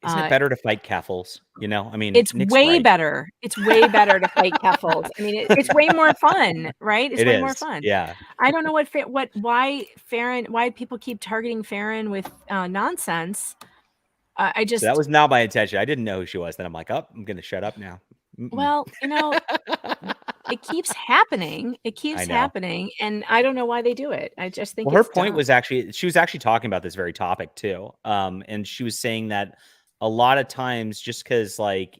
Isn't it better to fight Keffels? I mean, It's Nick's way right. better. It's way better to fight Keffels. I mean, it's way more fun, right? It's It way more is, fun. yeah. I don't know why people keep targeting Farron with nonsense. I just So that was not my intention. I didn't know who she was. Then I'm like, oh, I'm going to shut up now. well, it keeps happening. It keeps I know. happening, and I don't know why they do it. I just think Well, her it's point dumb. was she was actually talking about this very topic too. And she was saying that a lot of times, just because like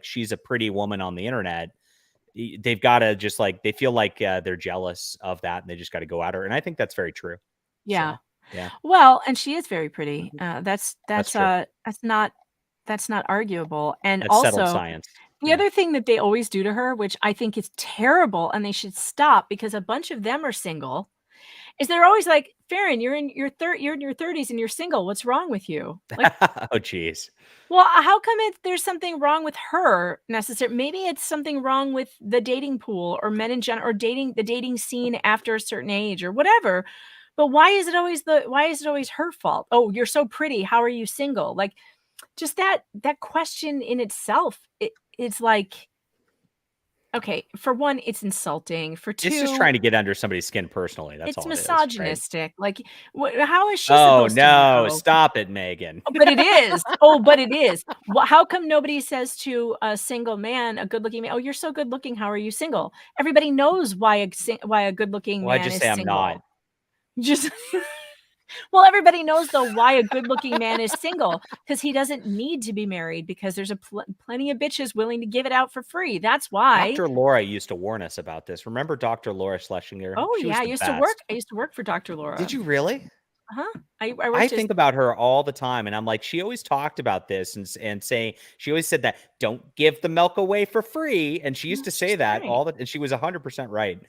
she's a pretty woman on the internet, they've got to just like, they feel like they're jealous of that, and they just got to go at her. And I think that's very true. Yeah. Yeah. Well, and she is very pretty. That's true. that's not arguable. And That's settled also, science. the other thing that they always do to her, which I think is terrible, and they should stop because a bunch of them are single, is they're always like, Farron, you're in your 30s and you're single. What's wrong with you? Like, Oh, geez. well, how come there's something wrong with her necessarily? Maybe it's something wrong with the dating pool or men in general, or the dating scene after a certain age or whatever. But why is it always her fault? Oh, you're so pretty. How are you single? Like, just that question in itself, it's like, okay, for one, it's insulting. For two, It's just trying to get under somebody's skin personally. That's it's all it is, misogynistic. Like, how is she Oh supposed no! to know? Stop it, Megan. But it is. Oh, but it is. How come nobody says to a single man, a good-looking man, "Oh, you're so good-looking. How are you single?" Everybody knows why a good-looking Well, I man just is say I'm single. not. Just Well, everybody knows though why a good-looking man is single, because he doesn't need to be married, because there's plenty of bitches willing to give it out for free. That's why. Dr. Laura used to warn us about this. Remember Dr. Laura Schlesinger? Oh She yeah, was I the used best. to work for Dr. Laura. Did you really? I I worked think about her all the time, and I'm like, she always talked about this and saying, she always said that, don't give the milk away for free. And she used to say that all the, and she was 100% right.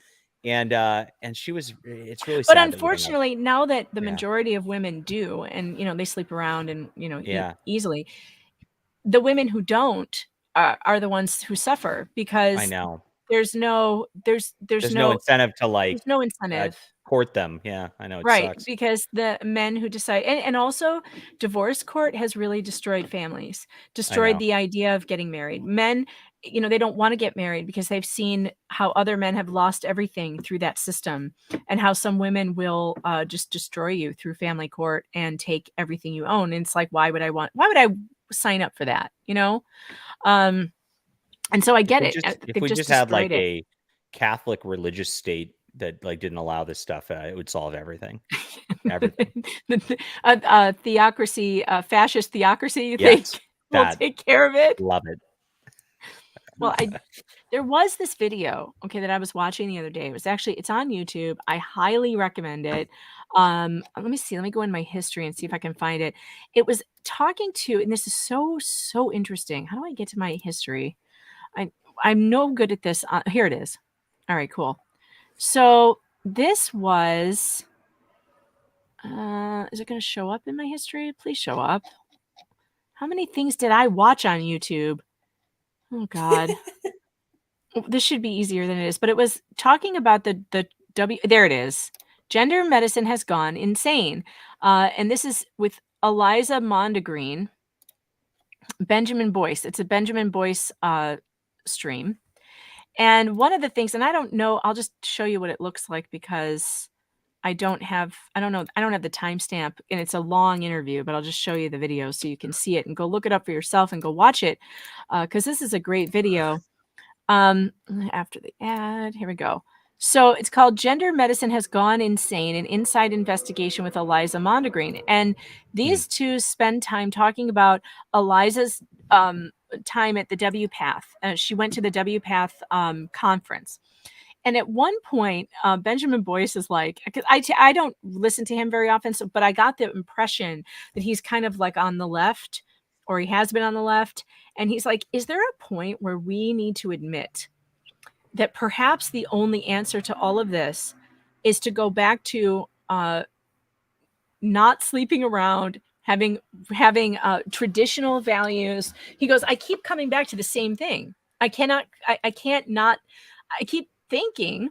And she was, it's really But sad that we don't have. unfortunately, now that the Yeah. majority of women do, and they sleep around and Yeah. easily, the women who don't are the ones who suffer, because I know. there's no incentive to like there's no incentive. court them. Yeah, I know it Right, sucks. because the men who decide, and also divorce court has really destroyed families, destroyed know. the idea of getting married. Men, they don't want to get married because they've seen how other men have lost everything through that system, and how some women will just destroy you through family court and take everything you own. And it's like, why would I sign up for that? And so I get it. If They've we just just had like destroyed it. a Catholic religious state that like didn't allow this stuff, it would solve everything. Everything. Theocracy, fascist theocracy, you Yes, think will take care of it? Love it. Well, there was this video, that I was watching the other day. It's on YouTube. I highly recommend it. Let me go in my history and see if I can find it. It was talking to, and this is so interesting. How do I get to my history? I'm no good at this. Here it is. All right, cool. So this was, is it going to show up in my history? Please show up. How many things did I watch on YouTube? Oh God. This should be easier than it is, but it was talking about there it is. Gender medicine has gone insane. And this is with Eliza Mondegreen, Benjamin Boyce. It's a Benjamin Boyce stream. And one of the things, and I don't know, I'll just show you what it looks like, because I don't have the timestamp, and it's a long interview, but I'll just show you the video so you can see it and go look it up for yourself and go watch it, because this is a great video. After the ad, here we go. So it's called Gender Medicine Has Gone Insane, an Inside Investigation with Eliza Mondegreen. And these two spend time talking about Eliza's time at the WPATH. She went to the WPATH conference. And at one point, Benjamin Boyce is like, because I don't listen to him very often, but I got the impression that he's kind of like on the left, or he has been on the left. And he's like, is there a point where we need to admit that perhaps the only answer to all of this is to go back to not sleeping around, having traditional values? He goes, I keep coming back to the same thing. I keep thinking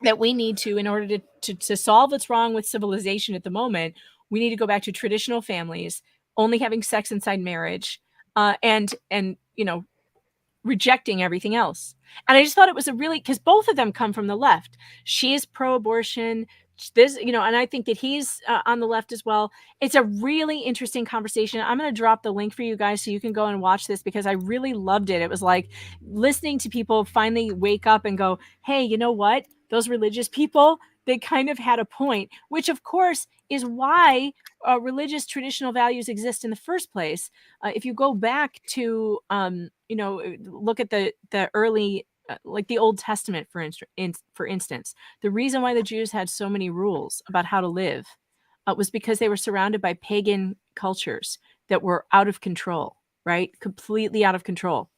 that we need to, in order to solve what's wrong with civilization at the moment, we need to go back to traditional families, only having sex inside marriage, and rejecting everything else. And I just thought it was because both of them come from the left. She is pro-abortion, and I think that he's on the left as well. It's a really interesting conversation. I'm going to drop the link for you guys so you can go and watch this, because I really loved it. It was like listening to people finally wake up and go, hey, you know what? Those religious people, they kind of had a point, which of course is why religious traditional values exist in the first place. If you go back to, look at the early, like the Old Testament, for instance, the reason why the Jews had so many rules about how to live was because they were surrounded by pagan cultures that were out of control, right? Completely out of control.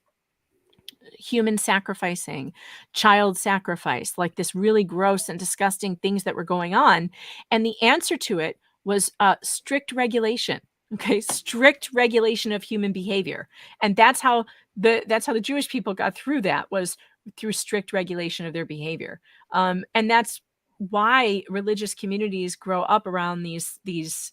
Human sacrificing, child sacrifice, like this really gross and disgusting things that were going on. And the answer to it was strict regulation. Okay, strict regulation of human behavior. And that's how the Jewish people got through that, was through strict regulation of their behavior. And that's why religious communities grow up around these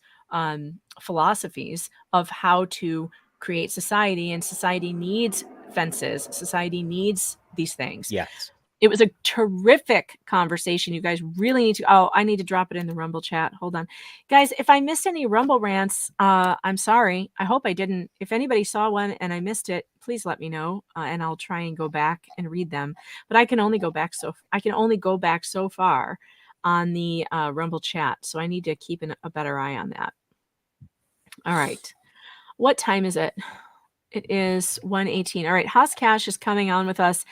philosophies of how to create society, and society needs fences. Society needs these things. Yes. It was a terrific conversation. You guys really need to, I need to drop it in the Rumble chat. Hold on. Guys, if I missed any Rumble rants, I'm sorry. I hope I didn't. If anybody saw one and I missed it, please let me know, and I'll try and go back and read them. But I can only go back so far. on the Rumble chat. So I need to keep a better eye on that. All right. What time is it? It is 1:18. All right. Haas Cash is coming on with us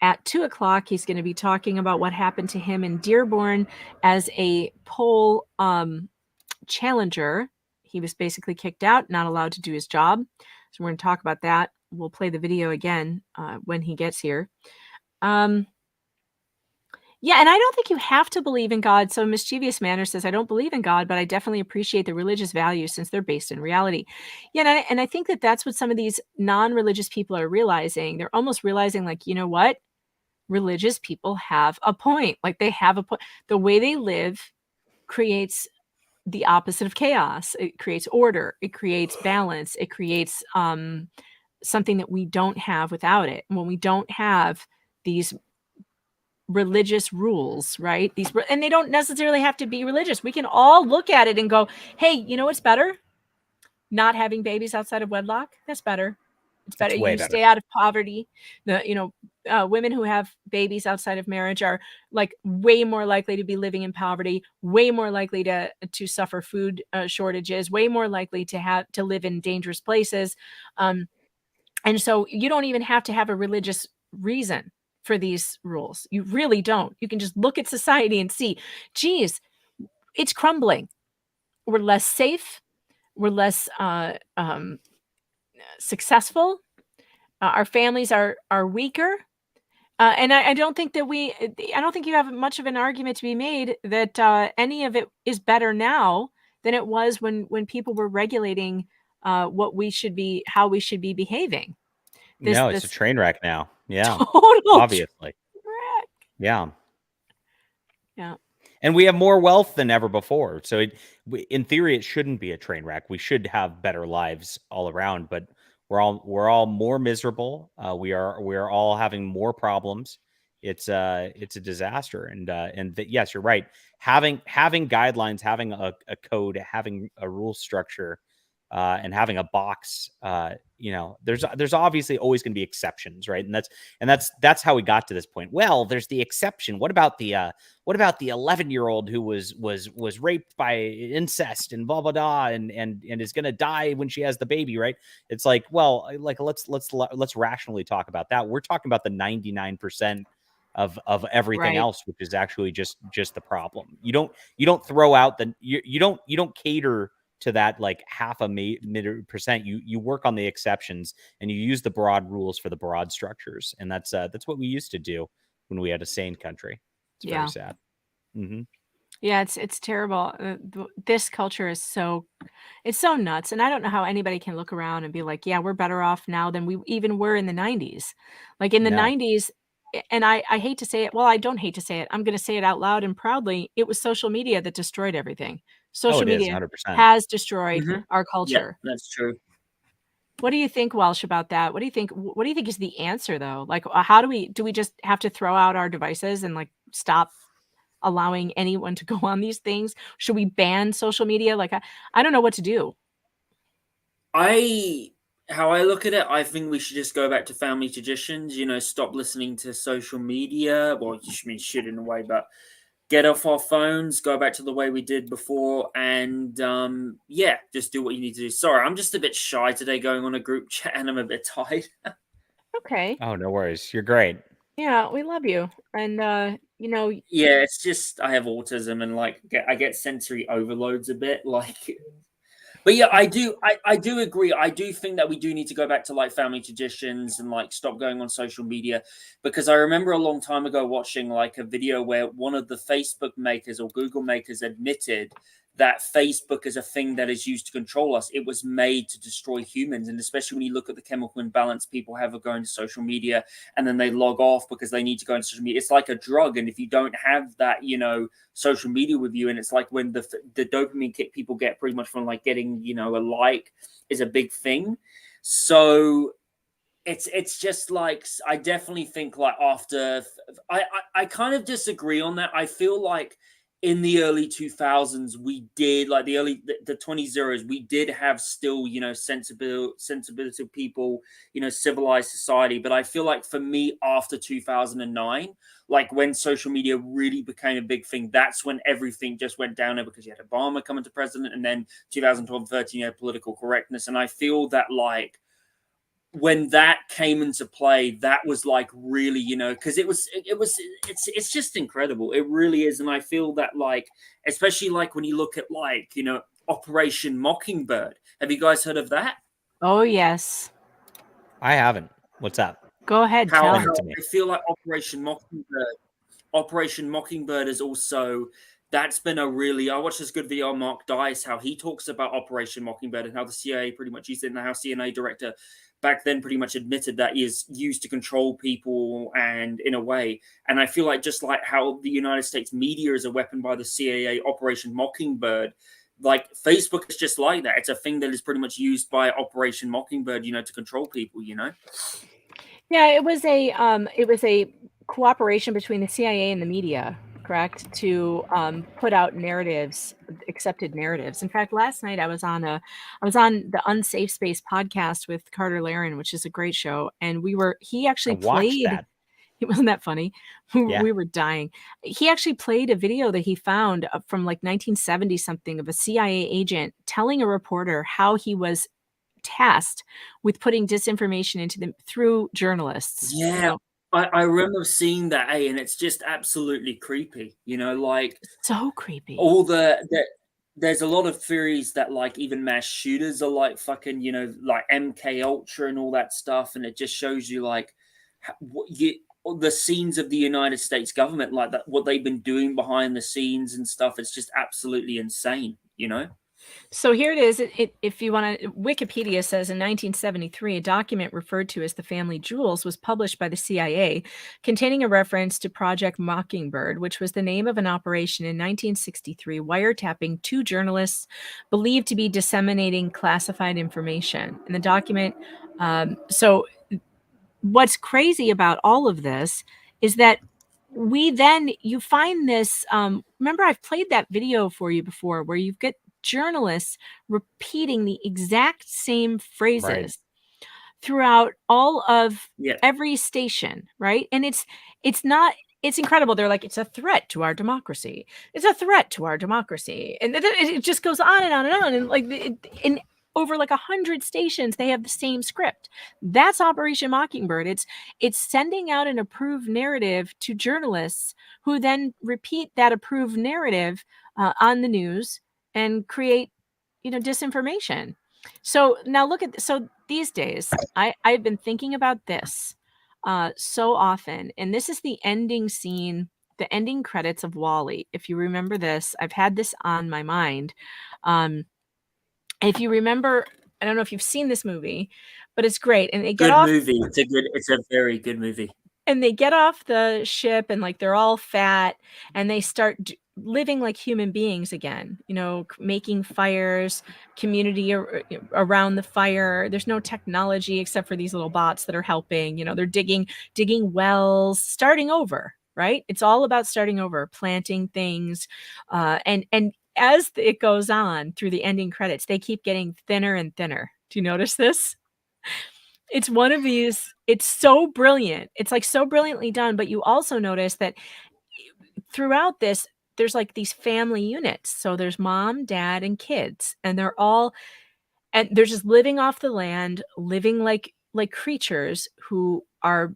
at 2 o'clock. He's going to be talking about what happened to him in Dearborn as a poll challenger. He was basically kicked out, not allowed to do his job. So we're going to talk about that. We'll play the video again when he gets here. Yeah, and I don't think you have to believe in God. So Mischievous Manner says, I don't believe in God, but I definitely appreciate the religious values since they're based in reality. Yeah, and I think that that's what some of these non-religious people are realizing. They're almost realizing, like, you know what? Religious people have a point. Like, they have a point. The way they live creates the opposite of chaos. It creates order. It creates balance. It creates something that we don't have without it. And when we don't have these religious rules, right? And they don't necessarily have to be religious. We can all look at it and go, hey, you know what's better? Not having babies outside of wedlock. That's better. It's better. You stay out of poverty. Women who have babies outside of marriage are like way more likely to be living in poverty, way more likely to suffer food shortages, way more likely to live in dangerous places. And so you don't even have to have a religious reason for these rules. You really don't. You can just look at society and see, geez, it's crumbling. We're less safe. We're less successful. Our families are weaker. And I don't think that I don't think you have much of an argument to be made that any of it is better now than it was when people were regulating how we should be behaving. It's a train wreck now. Yeah, total obviously. Wreck. Yeah. Yeah. And we have more wealth than ever before. So in theory, it shouldn't be a train wreck. We should have better lives all around, but we're all more miserable. We are all having more problems. It's a disaster. And yes, you're right. Having guidelines, having a code, having a rule structure, and having a box, there's obviously always going to be exceptions, right? And that's how we got to this point. Well, there's the exception. What about the 11-year-old who was raped by incest and blah blah blah and is going to die when she has the baby, right? It's like, well, like let's rationally talk about that. We're talking about the 99% of everything else, which is actually just the problem. You don't throw out you don't cater to that like half a %. You work on the exceptions and you use the broad rules for the broad structures. And that's what we used to do when we had a sane country. It's very sad. Mm-hmm. Yeah, it's terrible. This culture is it's so nuts. And I don't know how anybody can look around and be like, yeah, we're better off now than we even were in the 90s. Like in the 90s, and I hate to say it. Well, I don't hate to say it. I'm going to say it out loud and proudly. It was social media that destroyed everything. Social media 100%. has destroyed our culture. Yeah, that's true. What do you think, Welsh, about that? What do you think is the answer though? Like, how do we just have to throw out our devices and like stop allowing anyone to go on these things? Should we ban social media? Like, I don't know what to do. How I look at it, I think we should just go back to family traditions, stop listening to social media. Well, you should in a way, but get off our phones, go back to the way we did before, and just do what you need to do. Sorry, I'm just a bit shy today going on a group chat and I'm a bit tired. Okay. Oh, no worries. You're great. Yeah, we love you. And yeah, it's just I have autism and like I get sensory overloads a bit, like. But yeah, I do agree. I do think that we do need to go back to like family traditions and like stop going on social media, because I remember a long time ago watching like a video where one of the Facebook makers or Google makers admitted that Facebook is a thing that is used to control us. It was made to destroy humans. And especially when you look at the chemical imbalance people have of going to social media and then they log off because they need to go into social media. It's like a drug. And if you don't have that, social media with you, and it's like when the dopamine kick people get pretty much from like getting, a like is a big thing. So it's just like, I definitely think like after, I kind of disagree on that. I feel like in the early 2000s, we did, like the 20s, we did have still, sensibility people, civilized society. But I feel like for me, after 2009, like when social media really became a big thing, that's when everything just went down there, because you had Obama coming to president, and then 2012, 13, you had political correctness. And I feel that like, when that came into play, that was like really, because it's just incredible. It really is. And I feel that like, especially like when you look at like, Operation Mockingbird. Have you guys heard of that? Oh, yes. I haven't. What's that? Go ahead. How Tell me. I feel like Operation Mockingbird is also, that's been a really, I watched this good video on Mark Dice, how he talks about Operation Mockingbird and how the CIA pretty much used it, and how CNN director back then pretty much admitted that is used to control people, and in a way. And I feel like just like how the United States media is a weapon by the CIA, Operation Mockingbird, like Facebook is just like that. It's a thing that is pretty much used by Operation Mockingbird, to control people, Yeah, it was a cooperation between the CIA and the media, correct, to put out narratives, accepted narratives. In fact, last night I was on the Unsafe Space podcast with Carter Laren, which is a great show, and he actually played that. It wasn't that funny. Yeah. We were dying. He actually played a video that he found from like 1970 something of a CIA agent telling a reporter how he was tasked with putting disinformation into them through journalists. Yeah. I remember seeing that, and it's just absolutely creepy, like so creepy. All there's a lot of theories that like even mass shooters are like fucking, like MK Ultra and all that stuff, and it just shows you like the scenes of the United States government, like that, what they've been doing behind the scenes and stuff. It's just absolutely insane, So here it is. If you want to, Wikipedia says in 1973, a document referred to as the Family Jewels was published by the CIA, containing a reference to Project Mockingbird, which was the name of an operation in 1963, wiretapping 2 journalists believed to be disseminating classified information. In the document, so what's crazy about all of this is that you find this, remember I've played that video for you before where you get journalists repeating the exact same phrases throughout all of every station, right? And it's incredible. They're like, it's a threat to our democracy. It's a threat to our democracy. And it just goes on and on and on. And like in over like 100 stations, they have the same script. That's Operation Mockingbird. It's sending out an approved narrative to journalists who then repeat that approved narrative on the news and create, disinformation. So now so these days, I've been thinking about this so often, and this is the ending scene, the ending credits of WALL-E. If you remember this, I've had this on my mind. If you remember, I don't know if you've seen this movie, but it's great. And they get off. Movie. It's a very good movie. And they get off the ship and like they're all fat and they start living like human beings again, making fires, community around the fire. There's no technology except for these little bots that are helping, they're digging wells, starting over, right? It's all about starting over, planting things. And as it goes on through the ending credits, they keep getting thinner and thinner. Do you notice this? It's one of these, it's so brilliant. It's like so brilliantly done, but you also notice that throughout this, there's like these family units. So there's mom, dad, and kids, and they're just living off the land, living like creatures who are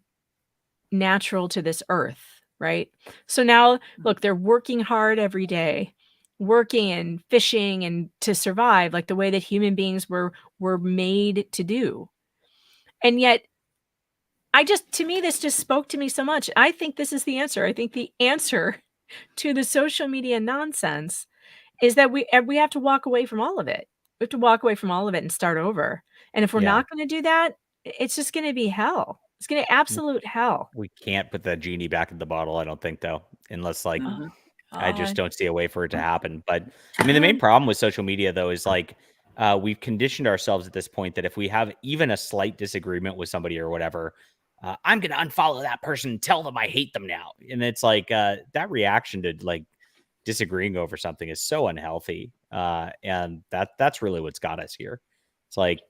natural to this earth, right? So now, look, they're working hard every day, working and fishing and to survive like the way that human beings were made to do. And yet, to me, this just spoke to me so much. I think this is the answer. I think the answer to the social media nonsense is that we have to walk away from all of it. We have to walk away from all of it and start over. And if we're not going to do that, it's just going to be hell. It's going to be absolute hell. We can't put the genie back in the bottle, I don't think, though, unless like I just don't see a way for it to happen. But I mean, the main problem with social media, though, is like we've conditioned ourselves at this point that if we have even a slight disagreement with somebody or whatever, I'm going to unfollow that person and tell them I hate them now. And it's like that reaction to like disagreeing over something is so unhealthy. And that's really what's got us here. It's like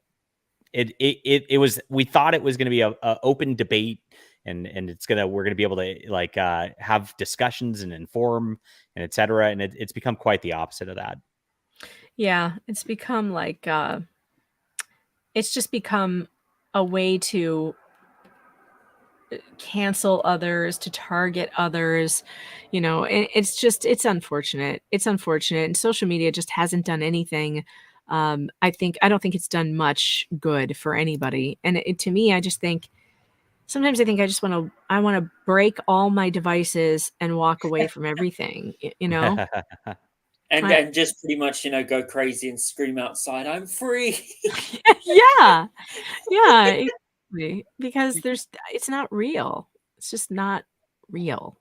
it was, we thought it was going to be a open debate, and we're going to be able to like have discussions and inform and etc. And it's become quite the opposite of that. Yeah, it's become like it's just become a way to cancel others, to target others. You know, it's unfortunate. It's unfortunate. And social media just hasn't done anything. I don't think it's done much good for anybody. And to me, I just think sometimes I think I want to break all my devices and walk away from everything, you know? And just pretty much, go crazy and scream outside, "I'm free." Yeah. Yeah, exactly. Because it's not real. It's just not real.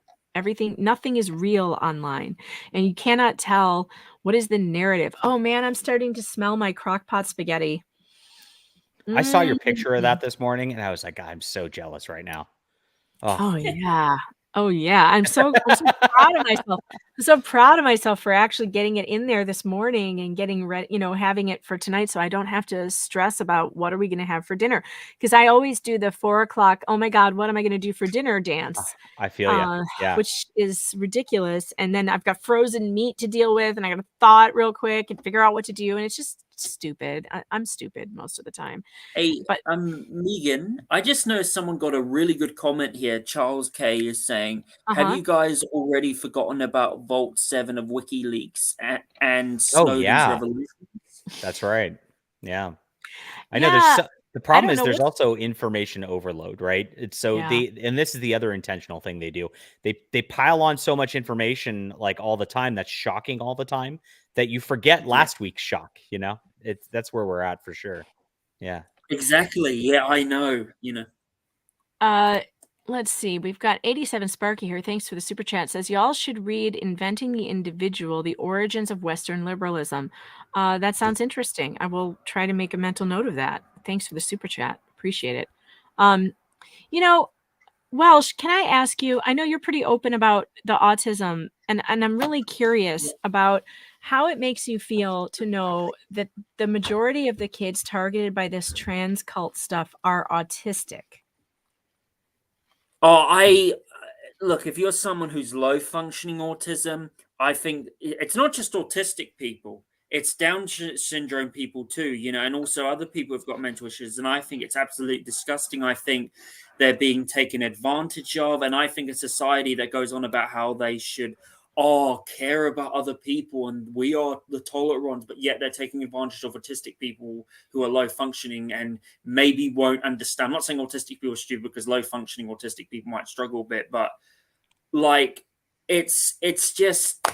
Nothing is real online. And you cannot tell what is the narrative. Oh man, I'm starting to smell my crockpot spaghetti. I saw your picture of that this morning, and I was like, I'm so jealous right now. Oh yeah. Oh yeah. I'm so proud of myself. I'm so proud of myself for actually getting it in there this morning and getting ready, having it for tonight so I don't have to stress about what are we going to have for dinner. Because I always do the 4:00, oh my God, what am I going to do for dinner dance? I feel you. Yeah. Which is ridiculous. And then I've got frozen meat to deal with, and I got to thaw it real quick and figure out what to do. And it's just stupid. I'm stupid most of the time. Hey, Megan, I just noticed someone got a really good comment here. Charles K is saying, have you guys already forgotten about Vault 7 of WikiLeaks and Snowden's revolution? That's right. Yeah. I know the problem is there's also information overload, right? It's so and this is the other intentional thing they do. They pile on so much information like all the time that's shocking all the time that you forget last week's shock, that's where we're at for sure. Yeah. Exactly. Yeah, I know, Let's see. We've got 87 Sparky here. Thanks for the super chat. Says y'all should read Inventing the Individual: The Origins of Western Liberalism. That sounds interesting. I will try to make a mental note of that. Thanks for the super chat. Appreciate it. Welsh, can I ask you, I know you're pretty open about the autism, and I'm really curious about how it makes you feel to know that the majority of the kids targeted by this trans cult stuff are autistic. Look, if you're someone who's low functioning autism, I think it's not just autistic people, it's Down syndrome people too, and also other people who've got mental issues. And I think it's absolutely disgusting. I think they're being taken advantage of. And I think a society that goes on about how they should care about other people and we are the tolerant ones, but yet they're taking advantage of autistic people who are low functioning and maybe won't understand. I'm not saying autistic people are stupid, because low functioning autistic people might struggle a bit, but like it's just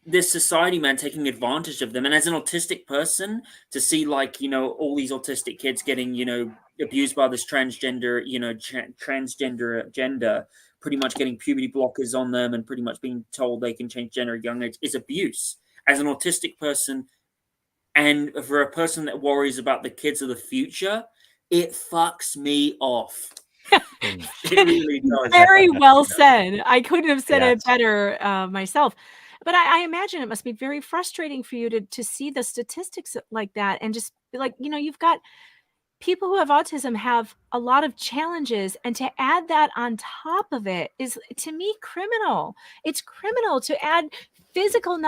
this society, man, taking advantage of them. And as an autistic person, to see all these autistic kids getting abused by this transgender transgender agenda, pretty much getting puberty blockers on them and pretty much being told they can change gender at young age, is abuse. As an autistic person, and for a person that worries about the kids of the future, it fucks me off. It really does. Very well said. I couldn't have said it better myself. But I imagine it must be very frustrating for you to see the statistics like that and just be like, you've got people who have autism have a lot of challenges, and to add that on top of it is, to me, criminal. It's criminal to add physical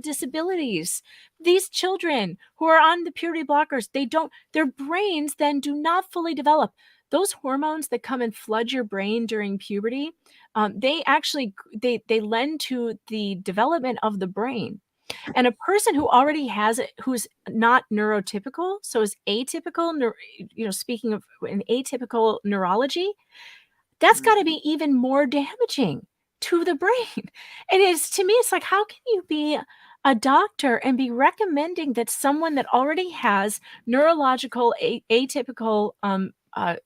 disabilities. These children who are on the puberty blockers, their brains then do not fully develop. Those hormones that come and flood your brain during puberty, they actually lend to the development of the brain. And a person who already has it, who's not neurotypical, so is atypical, speaking of an atypical neurology, that's got to be even more damaging to the brain. To me, it's like, how can you be a doctor and be recommending that someone that already has neurological atypical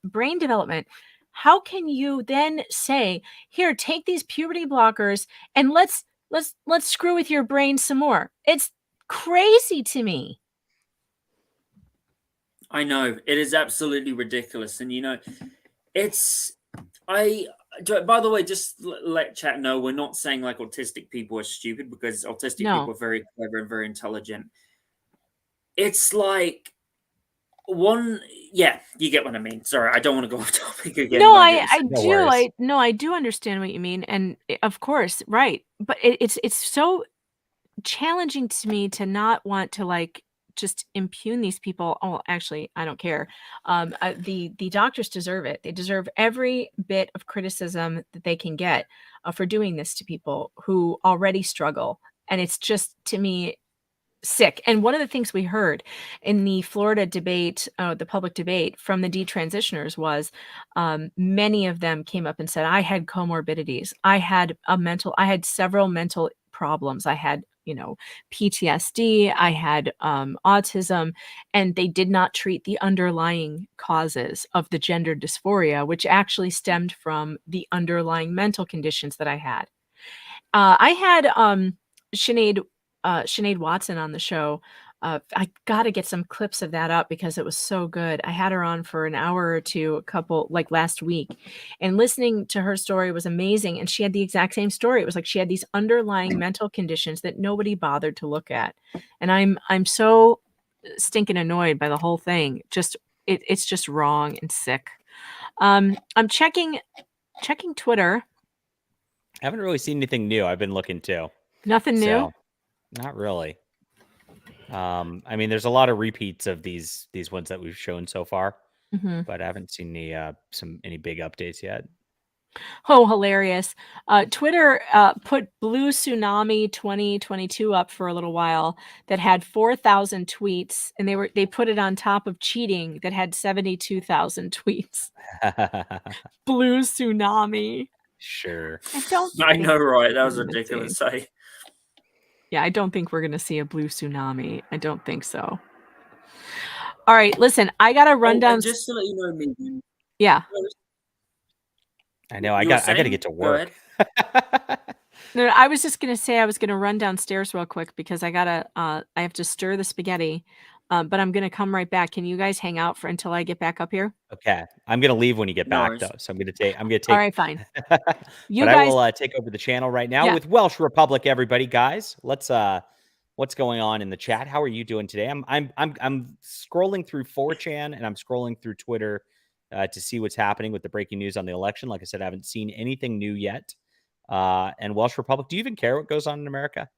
brain development, how can you then say, here, take these puberty blockers and let's screw with your brain some more? It's crazy to me. I know, it is absolutely ridiculous. And By the way, just let chat know we're not saying like autistic people are stupid, because autistic No. people are very clever and very intelligent. It's like yeah, you get what I mean. Sorry, I don't want to go off topic again. No, Don't get me I started. I do understand what you mean, and of course, right. But it's so challenging to me to not want to like just impugn these people. Oh, actually, I don't care. The doctors deserve it. They deserve every bit of criticism that they can get for doing this to people who already struggle. And it's just, to me, sick. And one of the things we heard in the Florida debate, the public debate from the detransitioners was many of them came up and said, I had comorbidities. I had several mental problems. I had, PTSD, I had autism, and they did not treat the underlying causes of the gender dysphoria, which actually stemmed from the underlying mental conditions that I had. I had Sinead Watson on the show. I got to get some clips of that up because it was so good. I had her on for an hour or two, like last week, and listening to her story was amazing. And she had the exact same story. It was like she had these underlying mental conditions that nobody bothered to look at. And I'm so stinking annoyed by the whole thing. It's just wrong and sick. I'm checking Twitter. I haven't really seen anything new. I've been looking too. Nothing new? So, not really. I mean, there's a lot of repeats of these ones that we've shown so far, but I haven't seen any big updates yet. Oh, hilarious. Twitter put Blue Tsunami 2022 up for a little while that had 4,000 tweets, and they put it on top of cheating that had 72,000 tweets. Blue Tsunami. Sure. I know, right? That was ridiculous. Yeah, I don't think we're going to see a blue tsunami. I don't think so. All right, listen, I got to run down. Just to let you know, Megan. Yeah. I know. I got to get to work. No, I was just going to say I was going to run downstairs real quick because I have to stir the spaghetti. But I'm going to come right back. Can you guys hang out until I get back up here? Okay. I'm going to leave when you get back though. So I'm going to take All right, fine. I will take over the channel right now with Welsh Republic, everybody, guys. Let's what's going on in the chat? How are you doing today? I'm scrolling through 4chan and I'm scrolling through Twitter to see what's happening with the breaking news on the election. Like I said, I haven't seen anything new yet. And Welsh Republic, do you even care what goes on in America?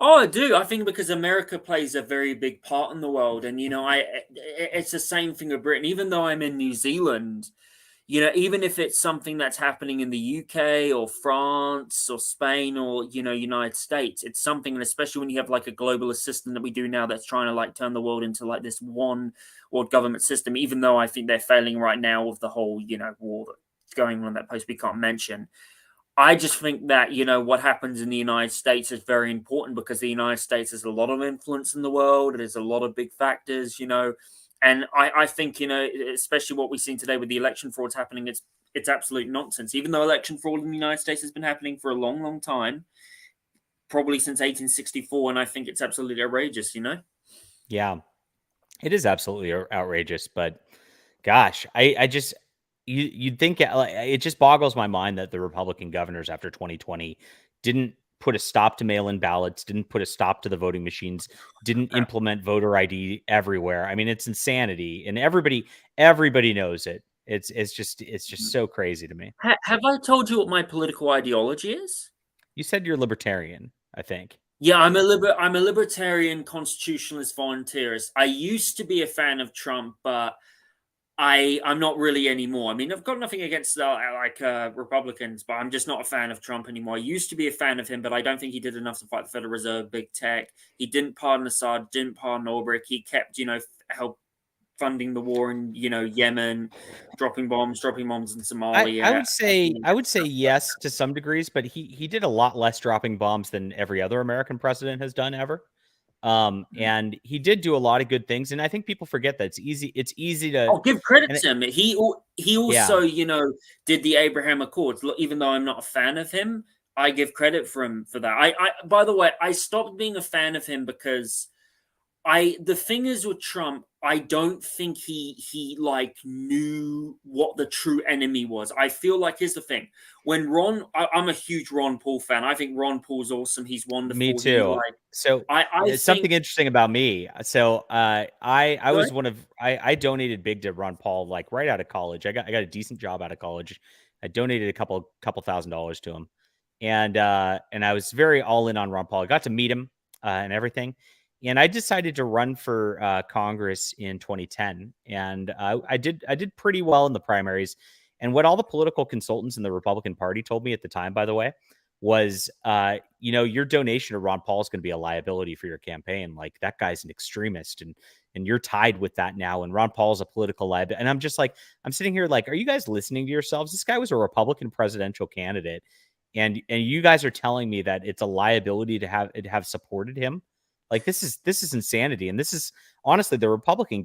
Oh, I do. I think because America plays a very big part in the world. And, it's the same thing with Britain. Even though I'm in New Zealand, even if it's something that's happening in the UK or France or Spain or, United States, it's something, and especially when you have like a globalist system that we do now that's trying to like turn the world into like this one world government system, even though I think they're failing right now with the whole, war that's going on in that post we can't mention. I just think that, what happens in the United States is very important because the United States has a lot of influence in the world. There's a lot of big factors, and I think, especially what we've seen today with the election frauds happening, it's absolute nonsense. Even though election fraud in the United States has been happening for a long, long time, probably since 1864, and I think it's absolutely outrageous, Yeah, it is absolutely outrageous, but gosh, I just... You'd think it just boggles my mind that the Republican governors after 2020 didn't put a stop to mail-in ballots, didn't put a stop to the voting machines, didn't implement voter ID everywhere. I mean, it's insanity, and everybody knows it. It's just so crazy to me. Have I told you what my political ideology is? You said you're libertarian, I think. Yeah, I'm a libertarian constitutionalist volunteerist. I used to be a fan of Trump, but I'm not really anymore. I mean, I've got nothing against Republicans, but I'm just not a fan of Trump anymore. I used to be a fan of him, but I don't think he did enough to fight the Federal Reserve, big tech. He didn't pardon Assad, didn't pardon Ulbricht. He kept, help funding the war in, Yemen, dropping bombs in Somalia. I would say yes to some degrees, but he did a lot less dropping bombs than every other American president has done ever. And he did do a lot of good things, and I think people forget that it's easy to give credit to him. He also did the Abraham Accords. Even though I'm not a fan of him, I give credit for him for that. I by the way, I stopped being a fan of him because the thing is with Trump, I don't think he like knew what the true enemy was. I feel like, here's the thing: when I'm a huge Ron Paul fan. I think Ron Paul's awesome. He's wonderful. Me too. So I there's something interesting about me. So I Go was ahead. one of I donated big to Ron Paul like right out of college. I got a decent job out of college. I donated a couple $1,000s to him, and I was very all in on Ron Paul. I got to meet him and everything, and I decided to run for Congress in 2010, and I did pretty well in the primaries. And what all the political consultants in the Republican Party told me at the time, by the way, was, your donation to Ron Paul is going to be a liability for your campaign. Like, that guy's an extremist, and you're tied with that now. And Ron Paul's a political liability. And I'm just like, I'm sitting here like, are you guys listening to yourselves? This guy was a Republican presidential candidate, and you guys are telling me that it's a liability to have supported him. Like, this is insanity. And this is honestly, the Republican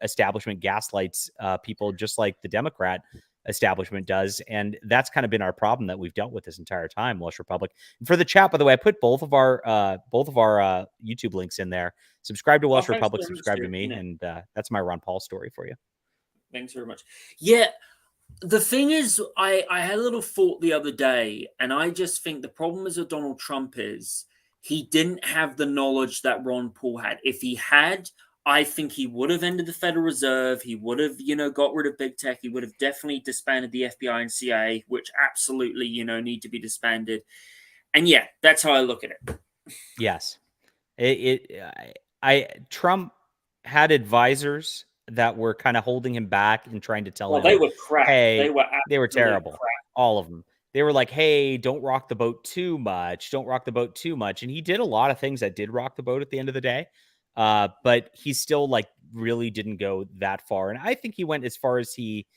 establishment gaslights people just like the Democrat establishment does. And that's kind of been our problem that we've dealt with this entire time, Welsh Republic. And for the chat, by the way, I put both of our YouTube links in there. Subscribe to Welsh Republic, subscribe to me, and that's my Ron Paul story for you. Thanks very much. Yeah, the thing is, I had a little thought the other day, and I just think the problem is with Donald Trump is he didn't have the knowledge that Ron Paul had. If he had, I think he would have ended the Federal Reserve. He would have, got rid of big tech. He would have definitely disbanded the FBI and CIA, which absolutely, need to be disbanded. And yeah, that's how I look at it. Yes. Trump had advisors that were kind of holding him back and trying to tell him, they were crap. Hey, they were terrible. Crap. All of them. They were like, hey, don't rock the boat too much. Don't rock the boat too much. And he did a lot of things that did rock the boat at the end of the day. But he still like really didn't go that far. And I think he went as far as he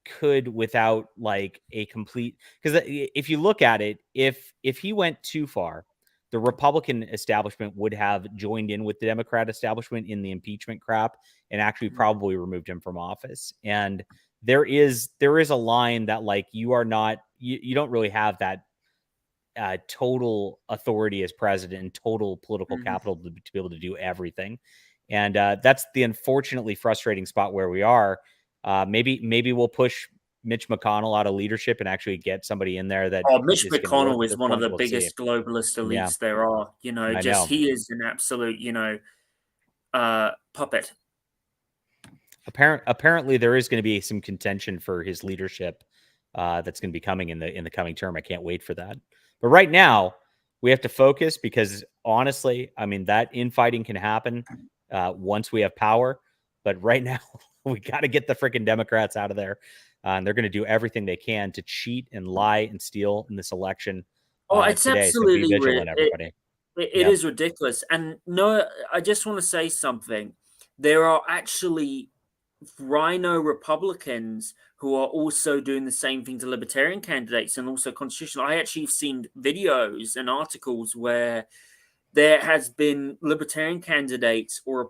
could without like a complete, because if you look at it, if he went too far, the Republican establishment would have joined in with the Democrat establishment in the impeachment crap and actually probably removed him from office. And there is a line that like you are not, you don't really have that total authority as president and total political capital to be able to do everything. And that's the unfortunately frustrating spot where we are. Maybe we'll push Mitch McConnell out of leadership and actually get somebody in there that. Mitch McConnell is one of the biggest globalist elites there are. He is an absolute, puppet. Apparently, there is going to be some contention for his leadership that's going to be coming in the coming term. I can't wait for that. But right now, we have to focus because honestly, I mean, that infighting can happen once we have power. But right now, we got to get the freaking Democrats out of there. And they're going to do everything they can to cheat and lie and steal in this election. It's today. absolutely so be vigilant, everybody. It is ridiculous. And no, I just want to say something. There are actually rhino Republicans who are also doing the same thing to libertarian candidates and also constitutional. I actually have seen videos and articles where there has been libertarian candidates or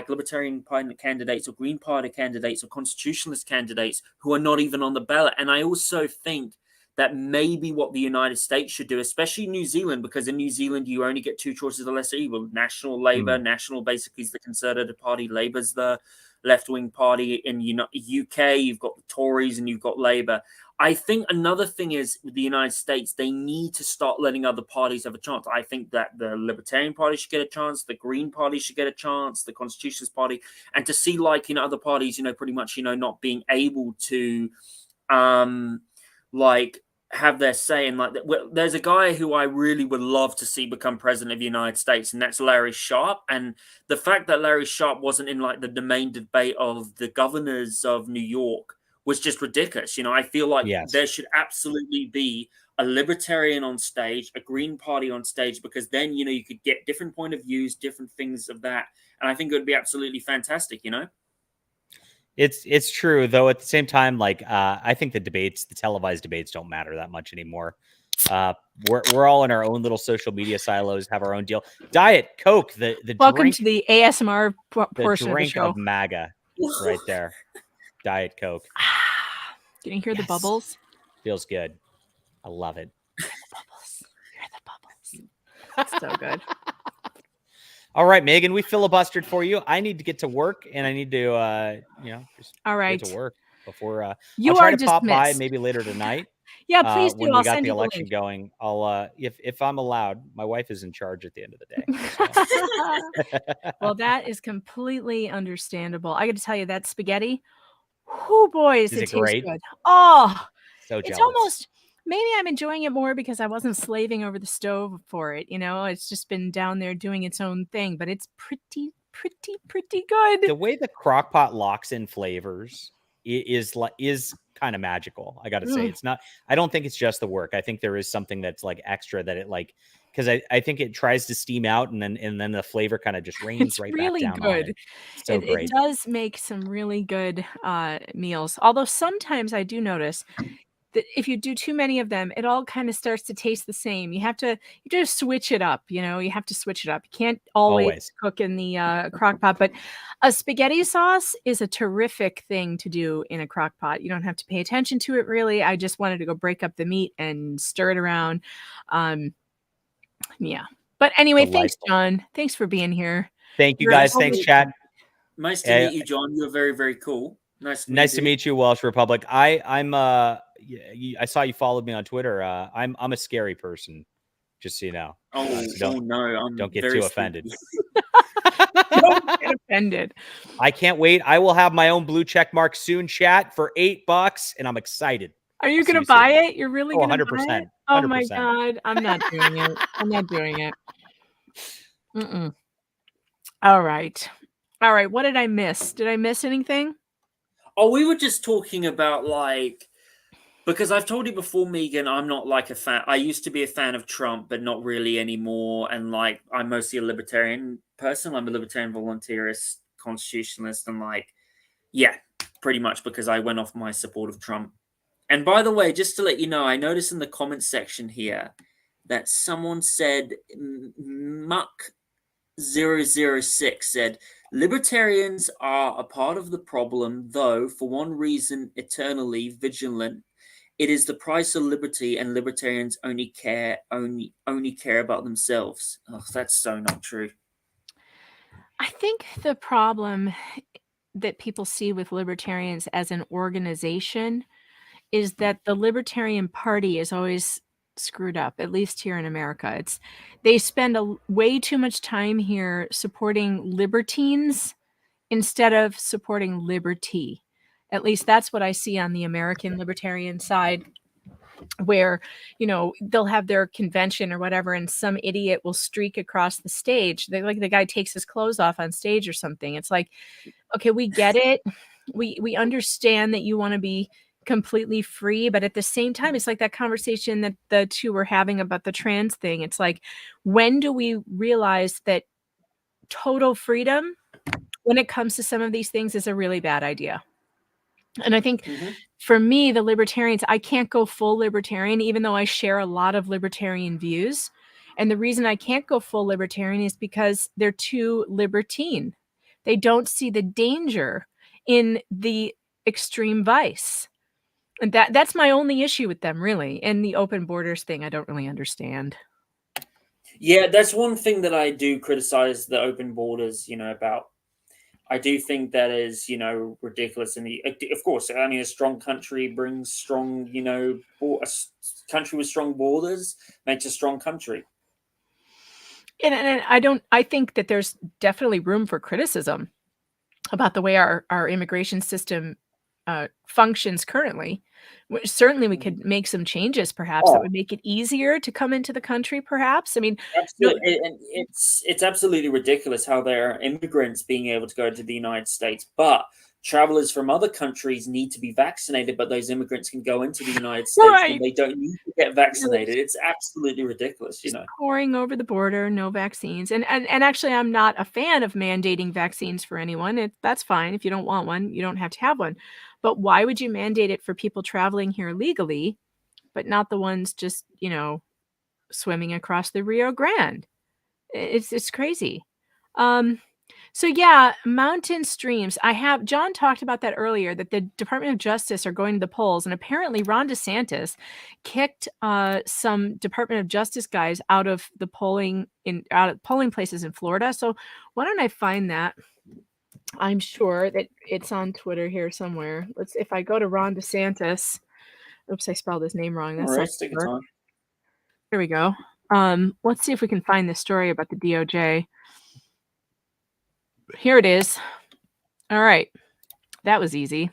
libertarian party candidates or Green Party candidates or constitutionalist candidates who are not even on the ballot. And I also think that maybe what the United States should do, especially New Zealand, because in New Zealand, you only get two choices of the lesser evil. National Labour, National basically is the Conservative Party, Labour's the left-wing party. In UK, you've got the Tories and you've got Labour. I think another thing is with the United States, they need to start letting other parties have a chance. I think that the Libertarian Party should get a chance, the Green Party should get a chance, the Constitutionalist Party, and to see other parties, pretty much, not being able to have their say in there's a guy who I really would love to see become president of the United States, and that's Larry Sharpe. And the fact that Larry Sharpe wasn't in the main debate of the governors of New York was just ridiculous. I feel like there should absolutely be a libertarian on stage, a Green Party on stage, because then, you could get different point of views, different things of that. And I think it would be absolutely fantastic, It's true, though. At the same time, I think the televised debates don't matter that much anymore. We're all in our own little social media silos, have our own deal. Diet Coke, the welcome drink, to the ASMR portion of the show. Of MAGA, right there. Diet Coke. Can you hear the bubbles? Feels good. I love it. Hear the bubbles. Hear the bubbles. That's so good. All right, Megan, we filibustered for you. I need to get to work, and I need to, just All right. get to work before. You I'll try are to pop by dismissed. maybe later tonight. Yeah, please do. When we I'll got send the you the election link. going, I'll if I'm allowed. My wife is in charge at the end of the day. Well, that is completely understandable. I got to tell you that spaghetti. Whoo, boys, Is it it tastes great? good. Oh, So it's jealous. almost maybe I'm enjoying it more because I wasn't slaving over the stove for it. It's just been down there doing its own thing, but it's pretty good. The way the crock pot locks in flavors is kind of magical. I got to say, Mm. it's not. I don't think it's just the work. I think there is something that's like extra that it because I think it tries to steam out and then the flavor kind of just rains It's right really back down on good. it. So It great. does make some really good meals. Although sometimes I do notice that if you do too many of them, it all kind of starts to taste the same. You have to switch it up. You have to switch it up. You can't always cook in the crock pot. But a spaghetti sauce is a terrific thing to do in a crock pot. You don't have to pay attention to it really. I just wanted to go break up the meat and stir it around. Yeah. But anyway, thanks, Delightful. John. Thanks for being here. Thank you, You're guys. always- Thanks, chat. Nice to meet you, John. You're very, very cool. Nice to meet you, Welsh Republic. I saw you followed me on Twitter. I'm a scary person, just so you know. So don't get too offended. Don't get offended. I can't wait. I will have my own blue check mark soon, chat, for $8, and I'm excited. Are you going to buy it? You're really going to 100%. buy it? Oh my 100%. God. I'm not doing it. I'm not doing it. Mm-mm. All right. What did I miss? Did I miss anything? Oh, we were just talking about because I've told you before, Megan, I'm not like a fan. I used to be a fan of Trump, but not really anymore. And I'm mostly a libertarian person. I'm a libertarian voluntarist, constitutionalist, and yeah, pretty much because I went off my support of Trump. And by the way, just to let you know, I noticed in the comment section here that someone said, Muck006 said, libertarians are a part of the problem, though, for one reason, eternally vigilant. It is the price of liberty, and libertarians only care about themselves. Oh, that's so not true. I think the problem that people see with libertarians as an organization is that the Libertarian Party is always screwed up, at least here in America. They spend way too much time here supporting libertines instead of supporting liberty. At least that's what I see on the American libertarian side, where they'll have their convention or whatever, and some idiot will streak across the stage. The guy takes his clothes off on stage or something. It's like, okay, we get it. We understand that you want to be completely free, but at the same time, it's like that conversation that the two were having about the trans thing. It's like, when do we realize that total freedom when it comes to some of these things is a really bad idea? And I think for me, the libertarians, I can't go full libertarian, even though I share a lot of libertarian views. And the reason I can't go full libertarian is because they're too libertine. They don't see the danger in the extreme vice. And that's my only issue with them, really. And the open borders thing, I don't really understand. Yeah, that's one thing that I do criticize the open borders, about. I do think that is, ridiculous. And of course, I mean, a strong country brings strong, a country with strong borders makes a strong country. And I think that there's definitely room for criticism about the way our immigration system functions currently. Certainly we could make some changes perhaps that would make it easier to come into the country, perhaps. I mean, absolutely. And it's absolutely ridiculous how there are immigrants being able to go to the United States, but travelers from other countries need to be vaccinated, but those immigrants can go into the United States and they don't need to get vaccinated. It's absolutely ridiculous, pouring over the border, no vaccines. And actually, I'm not a fan of mandating vaccines for anyone. That's fine. If you don't want one, you don't have to have one. But why would you mandate it for people traveling here legally, but not the ones just, swimming across the Rio Grande? It's crazy. So yeah, mountain streams. John talked about that earlier, that the Department of Justice are going to the polls, and apparently Ron DeSantis kicked some Department of Justice guys out of polling places in Florida. So why don't I find that? I'm sure that it's on Twitter here somewhere. If I go to Ron DeSantis. Oops, I spelled his name wrong. That's All not right, take your time. Here we go. Let's see if we can find this story about the DOJ. Here it is. All right. That was easy.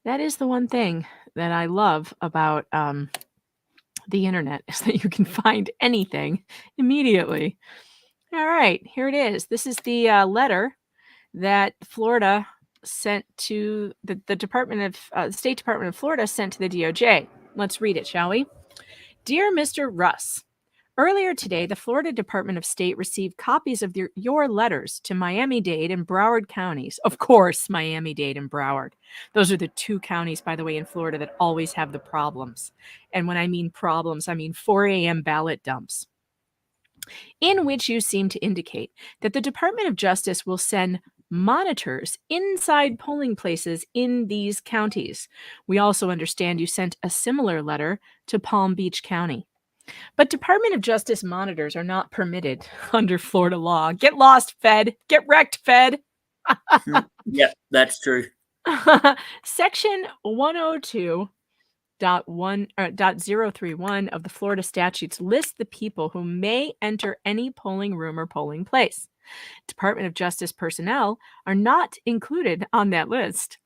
That is the one thing that I love about the internet, is that you can find anything immediately. All right, here it is. This is the letter that Florida sent to the State Department of Florida sent to the DOJ. Let's read it, shall we? Dear Mr. Russ, earlier today, the Florida Department of State received copies of your letters to Miami-Dade and Broward counties. Of course, Miami-Dade and Broward. Those are the two counties, by the way, in Florida that always have the problems. And when I mean problems, I mean 4 a.m. ballot dumps, in which you seem to indicate that the Department of Justice will send monitors inside polling places in these counties. We also understand you sent a similar letter to Palm Beach County. But Department of Justice monitors are not permitted under Florida law. Get lost, Fed. Get wrecked, Fed. Yeah, that's true. Section 102.031 of the Florida statutes lists the people who may enter any polling room or polling place. Department of Justice personnel are not included on that list,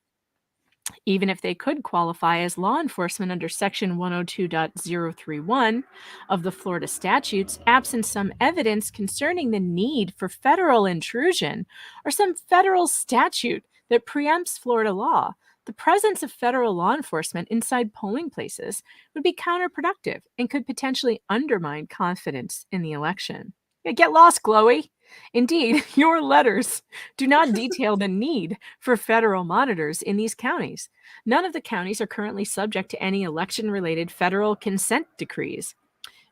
even if they could qualify as law enforcement under Section 102.031 of the Florida statutes, absent some evidence concerning the need for federal intrusion or some federal statute that preempts Florida law. The presence of federal law enforcement inside polling places would be counterproductive and could potentially undermine confidence in the election. Yeah, get lost, Chloe. Indeed, your letters do not detail the need for federal monitors in these counties. None of the counties are currently subject to any election-related federal consent decrees.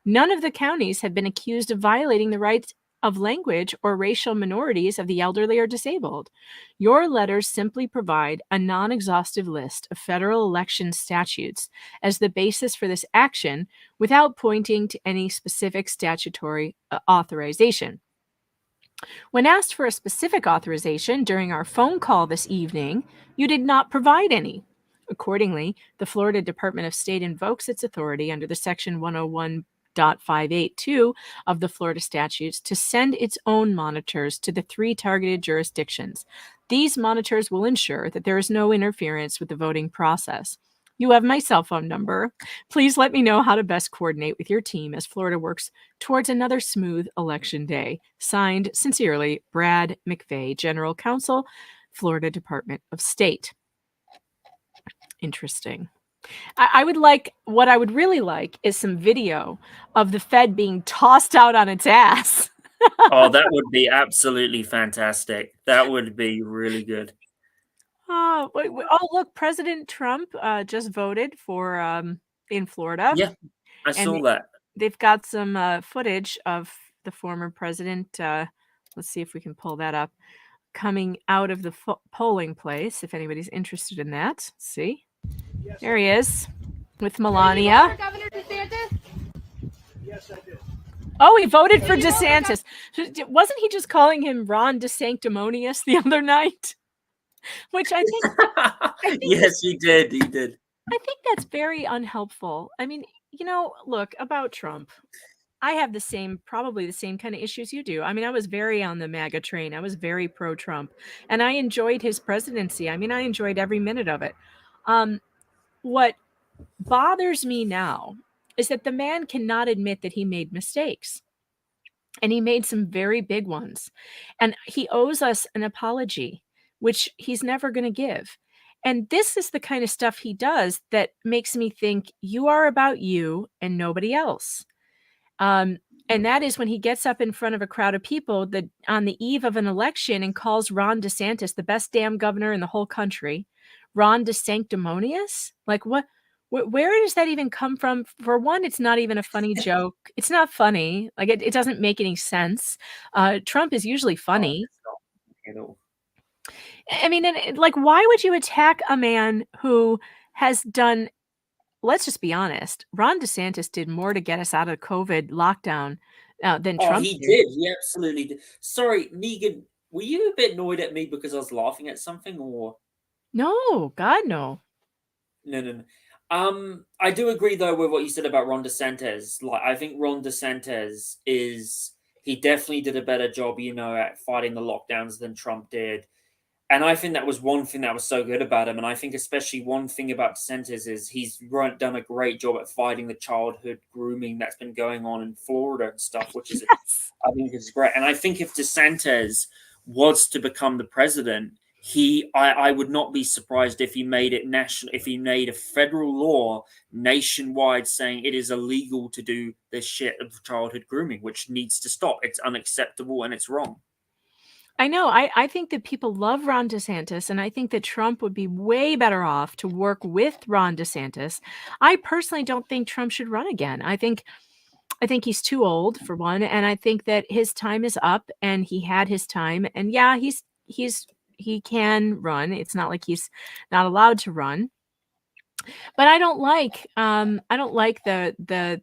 None of the counties have been accused of violating the rights of language or racial minorities of the elderly or disabled. Your letters simply provide a non-exhaustive list of federal election statutes as the basis for this action without pointing to any specific statutory authorization. When asked for a specific authorization during our phone call this evening, you did not provide any. Accordingly, the Florida Department of State invokes its authority under the Section 101.582 of the Florida statutes to send its own monitors to the 3 targeted jurisdictions. These monitors will ensure that there is no interference with the voting process. You have my cell phone number. Please let me know how to best coordinate with your team as Florida works towards another smooth election day. Signed, sincerely, Brad McVeigh, General Counsel, Florida Department of State. Interesting. What I would really like is some video of the Fed being tossed out on its ass. Oh, that would be absolutely fantastic. That would be really good. Oh, look, President Trump just voted for in Florida. Yeah, I saw that. They've got some footage of the former president. Let's see if we can pull that up. Coming out of the polling place, if anybody's interested in that. Let's see. There he is with Melania. Governor DeSantis? Yes, I did. Oh, he voted for DeSantis. Wasn't he just calling him Ron DeSanctimonious the other night? Which I think yes, he did. He did. I think that's very unhelpful. I mean, look, about Trump, I have probably the same kind of issues you do. I mean, I was very on the MAGA train. I was very pro-Trump, and I enjoyed his presidency. I mean, I enjoyed every minute of it. What bothers me now is that the man cannot admit that he made mistakes. And he made some very big ones. And he owes us an apology, which he's never going to give. And this is the kind of stuff he does that makes me think you are about you and nobody else. And that is when he gets up in front of a crowd of people on the eve of an election and calls Ron DeSantis the best damn governor in the whole country. Ron DeSanctimonious? Like what? Where does that even come from? For one, it's not even a funny joke. It's not funny. Like it doesn't make any sense. Trump is usually funny. at all. I mean, and like, why would you attack a man who has done, let's just be honest, Ron DeSantis did more to get us out of COVID lockdown than Oh, Trump he did. did. He absolutely did. Sorry, Megan, were you a bit annoyed at me because I was laughing at something, or? No, God, no. No. I do agree though with what you said about Ron DeSantis. Like, I think Ron DeSantis he definitely did a better job, at fighting the lockdowns than Trump did. And I think that was one thing that was so good about him. And I think especially one thing about DeSantis is he's done a great job at fighting the childhood grooming that's been going on in Florida and stuff, which is, I think is great. And I think if DeSantis was to become the president, I would not be surprised if he made it national, if he made a federal law nationwide saying it is illegal to do this shit of childhood grooming, which needs to stop. It's unacceptable and it's wrong. I know. I think that people love Ron DeSantis, and I think that Trump would be way better off to work with Ron DeSantis. I personally don't think Trump should run again. I think he's too old, for one, and I think that his time is up, and he had his time. And yeah, he can run. It's not like he's not allowed to run. But I don't like the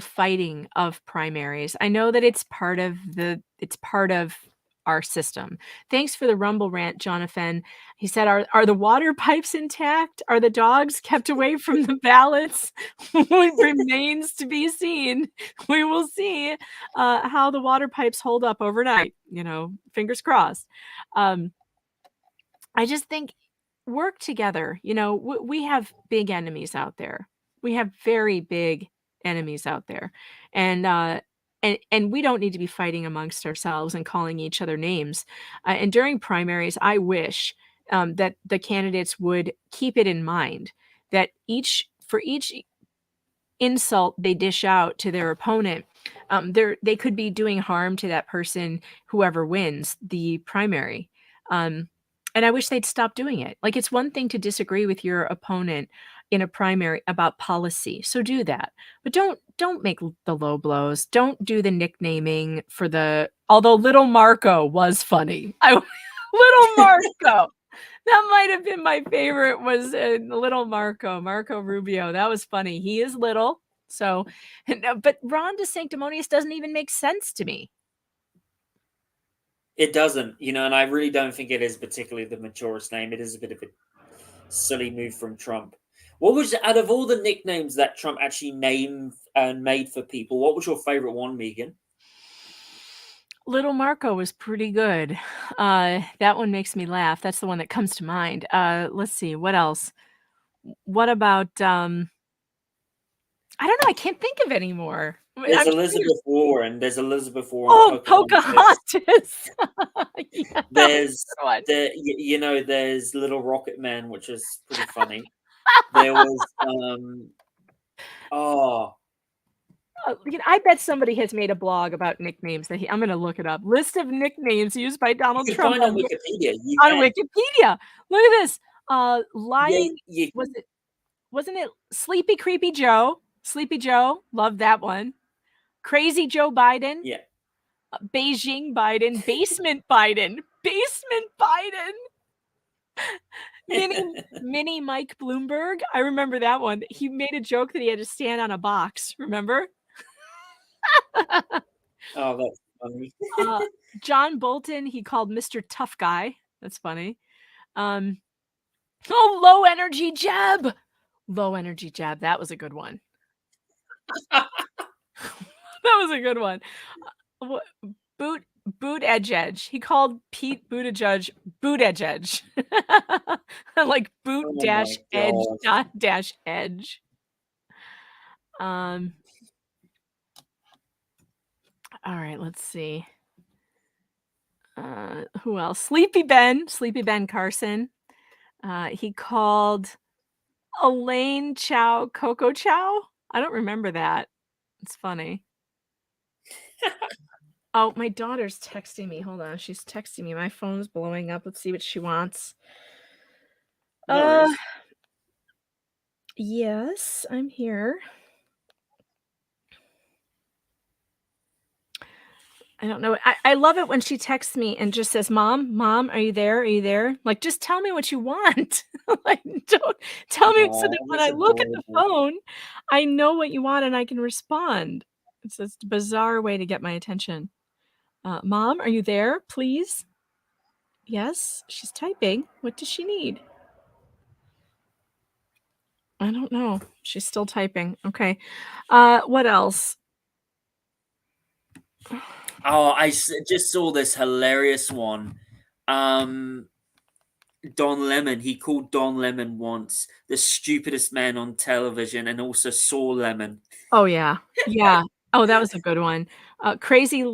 fighting of primaries. I know that it's part of our system. Thanks for the Rumble rant, Jonathan. He said, are the water pipes intact? Are the dogs kept away from the ballots? It remains to be seen. We will see how the water pipes hold up overnight. Fingers crossed. I just think work together. We have big enemies out there. We have very big enemies out there. And we don't need to be fighting amongst ourselves and calling each other names. And during primaries, I wish that the candidates would keep it in mind that for each insult they dish out to their opponent, they could be doing harm to that person, whoever wins the primary. And I wish they'd stop doing it. Like, it's one thing to disagree with your opponent in a primary about policy. So do that. But don't make the low blows. Don't do the nicknaming although Little Marco was funny. Little Marco. That might have been my favorite, was Little Marco Rubio. That was funny. He is little. So, but Ron DeSanctimonious doesn't even make sense to me. It doesn't, and I really don't think it is particularly the maturest name. It is a bit of a silly move from Trump. What was, out of all the nicknames that Trump actually named and made for people, what was your favorite one, Megan? Little Marco was pretty good. That one makes me laugh. That's the one that comes to mind. Let's see, what else? What about, I don't know. I can't think of any more. There's Elizabeth Warren. There's Elizabeth Warren. Oh, Pocahontas. Yeah, there's there's Little Rocket Man, which is pretty funny. There was I bet somebody has made a blog about nicknames that I'm going to look it up. List of nicknames used by Donald Trump find on Wikipedia. Wikipedia. Look at this. Lying. Wasn't it Sleepy Creepy Joe? Sleepy Joe. Love that one. Crazy Joe Biden. Yeah. Beijing Biden. Basement Biden. Basement Biden. Mini Mike Bloomberg. I remember that one. He made a joke that he had to stand on a box. Remember? Oh, that's funny. John Bolton, he called Mr. Tough Guy. That's funny. Low energy Jeb. Low energy Jeb. That was a good one. That was a good one. Boot Edge. He called Pete Buttigieg Boot Edge. Like boot dash edge dash edge. All right, let's see. Who else? Sleepy Ben Carson. He called Elaine Chow Coco Chow. I don't remember that. It's funny. Oh, my daughter's texting me. Hold on. She's texting me. My phone's blowing up. Let's see what she wants. Yes, I'm here. I don't know. I love it when she texts me and just says, Mom, are you there? Are you there? Like, just tell me what you want. Like, don't tell me so that Oh, when that's I look at the adorable. phone, I know what you want and I can respond. It's this bizarre way to get my attention. Mom, are you there? Please? Yes, she's typing. What does she need? I don't know. She's still typing. Okay. What else? Oh, just saw this hilarious one. Don Lemon. He called Don Lemon once the stupidest man on television, and also Saul Lemon. Oh yeah. Yeah. Oh, that was a good one. Crazy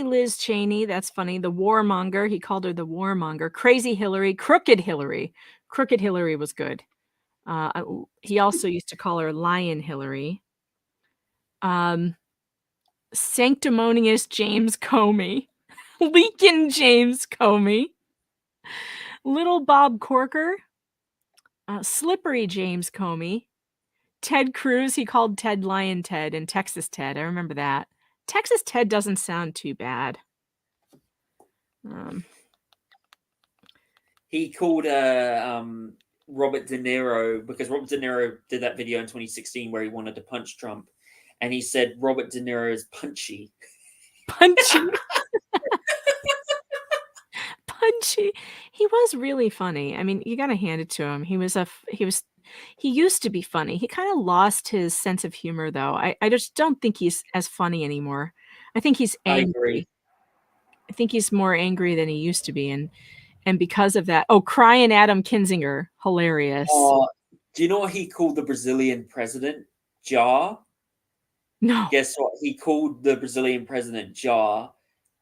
Liz Cheney, that's funny. The warmonger, he called her the warmonger. Crazy Hillary, Crooked Hillary. Crooked Hillary was good. He also used to call her Lion Hillary. Sanctimonious James Comey. Leakin' James Comey. Little Bob Corker. Slippery James Comey. Ted Cruz, he called Ted Lion Ted and Texas Ted. I remember that. Texas Ted doesn't sound too bad. He called Robert De Niro, because Robert De Niro did that video in 2016 where he wanted to punch Trump, and he said Robert De Niro is punchy. Punchy. Punchy. He was really funny. I mean, you got to hand it to him. He used to be funny. He kind of lost his sense of humor, though. I just don't think he's as funny anymore. I think he's I angry. agree. I think he's more angry than he used to be, and because of that, crying Adam Kinzinger, hilarious. Do you know what he called the Brazilian president? Jar. No. Guess what? He called the Brazilian president Jar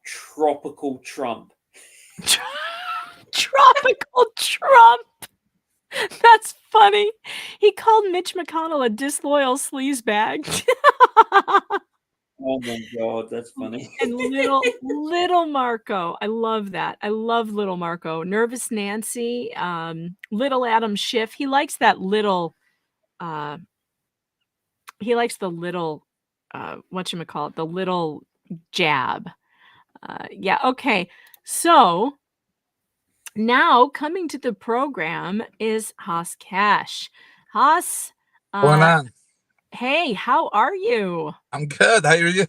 Tropical Trump. Tropical Trump. That's funny. He called Mitch McConnell a disloyal sleazebag. Oh my God, that's funny. And little Marco. I love that. I love little Marco. Nervous Nancy, little Adam Schiff. He likes that little, he likes the little, whatchamacallit, the little jab. Yeah, okay. So now coming to the program is Haas Cash. Haas, Going on? hey, how are you? I'm good. How are you?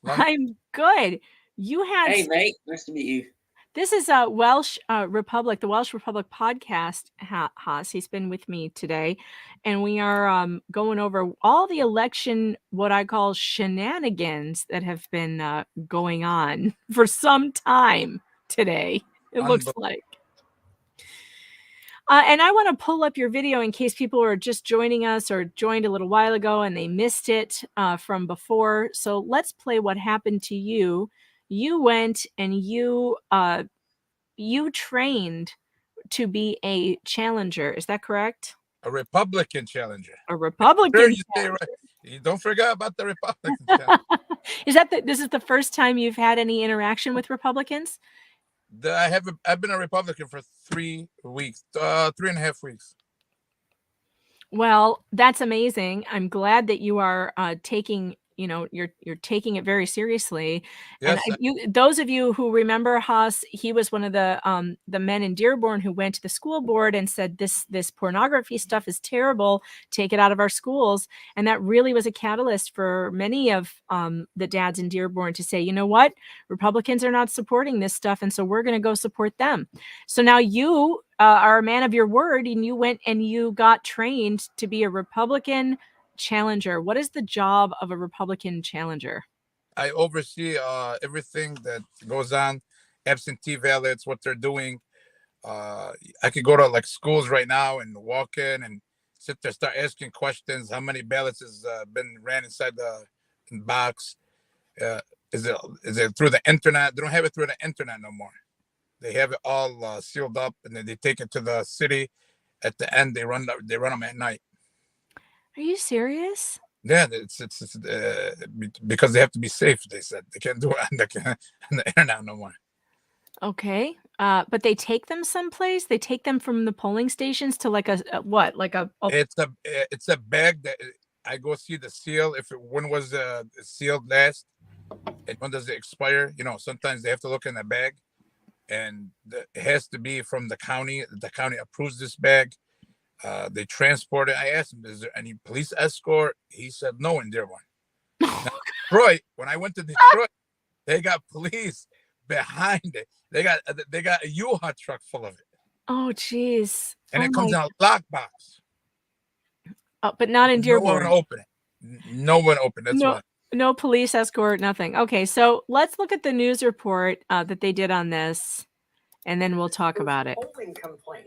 I'm good. You had Hey, mate. Nice to meet you. This is a Welsh Republic, the Welsh Republic podcast. Haas, he's been with me today, and we are going over all the election, what I call shenanigans that have been going on for some time today. It looks like. And I want to pull up your video in case people are just joining us or joined a little while ago and they missed it from before. So let's play what happened to you. You went and you trained to be a challenger. Is that correct? A Republican challenger. A Republican Sure, you say challenger. right. You don't forget about the Republican challenger. This is the first time you've had any interaction with Republicans? I've been a Republican for 3 weeks, 3.5 weeks. Well, that's amazing. I'm glad that you are taking, you're taking it very seriously. Yes, And those of you who remember Haas, he was one of the men in Dearborn who went to the school board and said this pornography stuff is terrible. Take it out of our schools. And that really was a catalyst for many of the dads in Dearborn to say, you know what, Republicans are not supporting this stuff, and so we're going to go support them. So now you are a man of your word, and you went and you got trained to be a Republican challenger. What is the job of a Republican challenger? I oversee everything that goes on, absentee ballots, what they're doing. I could go to like schools right now and walk in and sit there, start asking questions. How many ballots has been ran inside the box? Is it through the internet? They don't have it through the internet no more. They have it all sealed up, and then they take it to the city. At the end, they run them at night. Are you serious? Yeah, it's because they have to be safe. They said they can't do it on the internet no more. Okay, but they take them someplace. They take them from the polling stations to like what? Like a It's a bag that I go see the seal. When was sealed last? And when does it expire? You know, sometimes they have to look in the bag, and it has to be from the county. The county approves this bag. They transport it. I asked him, is there any police escort? He said no in Dearborn. Now, Detroit, when I went to Detroit, they got police behind it. They got a U-Haul truck full of it. Oh, geez. And Oh it comes my- in a lockbox. but not in Dearborn. No one open it. No one open. That's no, why. no police escort, nothing. Okay, so let's look at the news report that they did on this, and then we'll talk about it.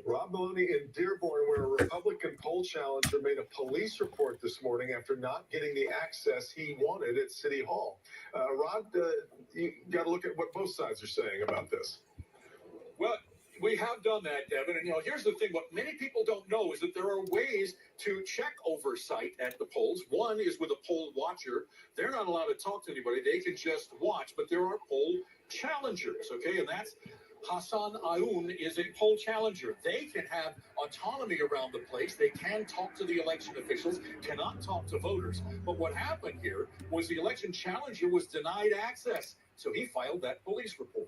Rob Maloney in Dearborn, where a Republican poll challenger made a police report this morning after not getting the access he wanted at City Hall. Rod, you got to look at what both sides are saying about this. Well, we have done that, Devin. And, here's the thing. What many people don't know is that there are ways to check oversight at the polls. One is with a poll watcher. They're not allowed to talk to anybody. They can just watch. But there are poll challengers, okay? And that's Hassan Aoun is a poll challenger. They can have autonomy around the place. They can talk to the election officials, cannot talk to voters. But what happened here was the election challenger was denied access. So he filed that police report.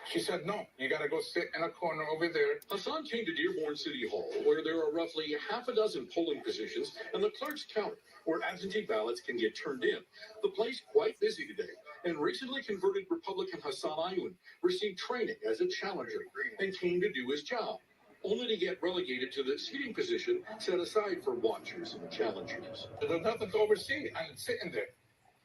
She said, no, you got to go sit in a corner over there. Hassan came to Dearborn City Hall, where there are roughly half a dozen polling positions and the clerk's counter, where absentee ballots can get turned in. The place quite busy today, and recently converted Republican Hassan Aoun received training as a challenger and came to do his job, only to get relegated to the seating position set aside for watchers and challengers. There's nothing to oversee. I'm sitting there.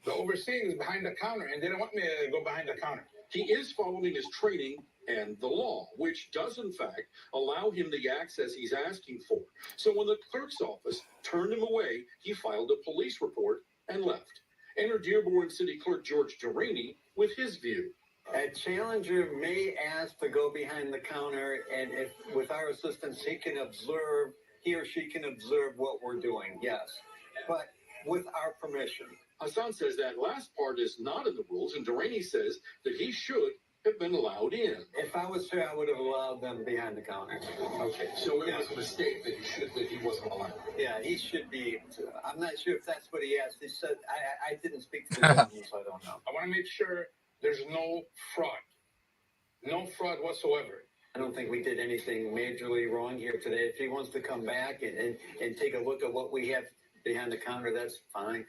The overseeing is behind the counter, and they don't want me to go behind the counter. He is following his training and the law, which does in fact allow him the access he's asking for. So when the clerk's office turned him away, he filed a police report and left. Enter Dearborn City Clerk George Duraney with his view. A challenger may ask to go behind the counter, and if with our assistance he or she can observe what we're doing, yes, but with our permission. Hassan says that last part is not in the rules, and Duraney says that he should have been allowed in. If I was here, I would have allowed them behind the counter. Okay, so it was a mistake that he wasn't allowed. Yeah, he should be. I'm not sure if that's what he asked. He said, I didn't speak to the gentleman, so I don't know. I want to make sure there's no fraud. No fraud whatsoever. I don't think we did anything majorly wrong here today. If he wants to come back and take a look at what we have behind the counter, that's fine.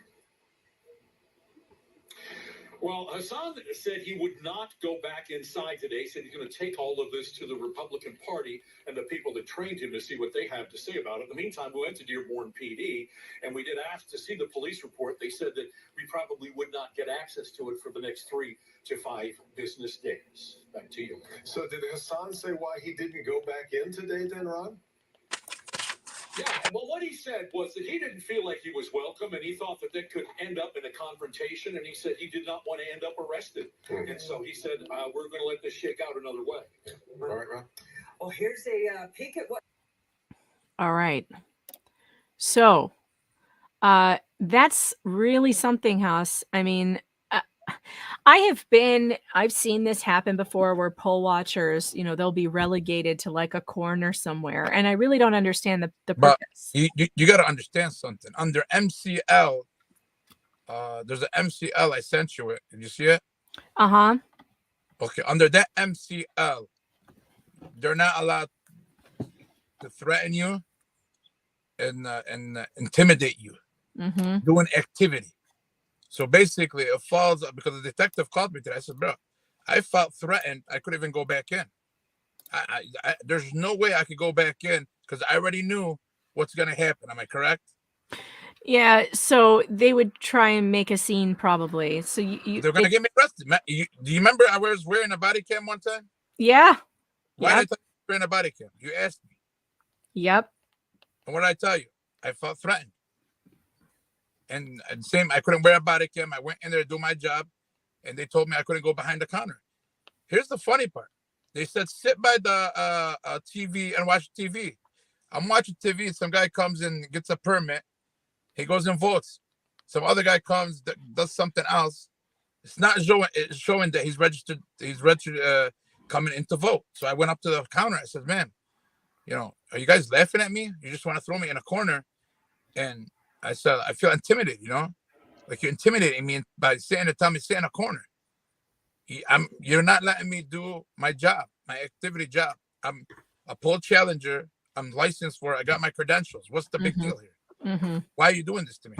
Well, Hassan said he would not go back inside today. He said he's going to take all of this to the Republican Party and the people that trained him to see what they have to say about it. In the meantime, we went to Dearborn PD, and we did ask to see the police report. They said that we probably would not get access to it for the next 3 to 5 business days. Back to you. So did Hassan say why he didn't go back in today then, Ron? Yeah, well, what he said was that he didn't feel like he was welcome, and he thought that could end up in a confrontation, and he said he did not want to end up arrested. And so he said, we're going to let this shake out another way. All right, Ron. Well, here's a peek at what. All right. So that's really something, House. I mean, I've seen this happen before where poll watchers, they'll be relegated to like a corner somewhere. And I really don't understand the purpose. You got to understand something. Under MCL, there's an MCL. I sent you it. Did you see it? Uh-huh. Okay. Under that MCL, they're not allowed to threaten you and intimidate you. Mm-hmm. Doing activity. So basically, it falls because the detective called me today. I said, bro, I felt threatened. I couldn't even go back in. There's no way I could go back in because I already knew what's going to happen. Am I correct? Yeah. So they would try and make a scene probably. So they're going to get me arrested. Do you remember I was wearing a body cam one time? Yeah. Why did I tell you I was wearing a body cam? You asked me. Yep. And what did I tell you? I felt threatened. And same, I couldn't wear a body cam. I went in there to do my job, and they told me I couldn't go behind the counter. Here's the funny part. They said, sit by the TV and watch TV. I'm watching TV. Some guy comes in, gets a permit. He goes and votes. Some other guy comes, does something else. It's not showing that he's registered coming in to vote. So I went up to the counter. I said, man, are you guys laughing at me? You just want to throw me in a corner? And I said, I feel intimidated, Like you're intimidating me by saying to tell me stay in a corner. You're not letting me do my job, my activity job. I'm a poll challenger. I'm licensed for it. I got my credentials. What's the big deal here? Why are you doing this to me?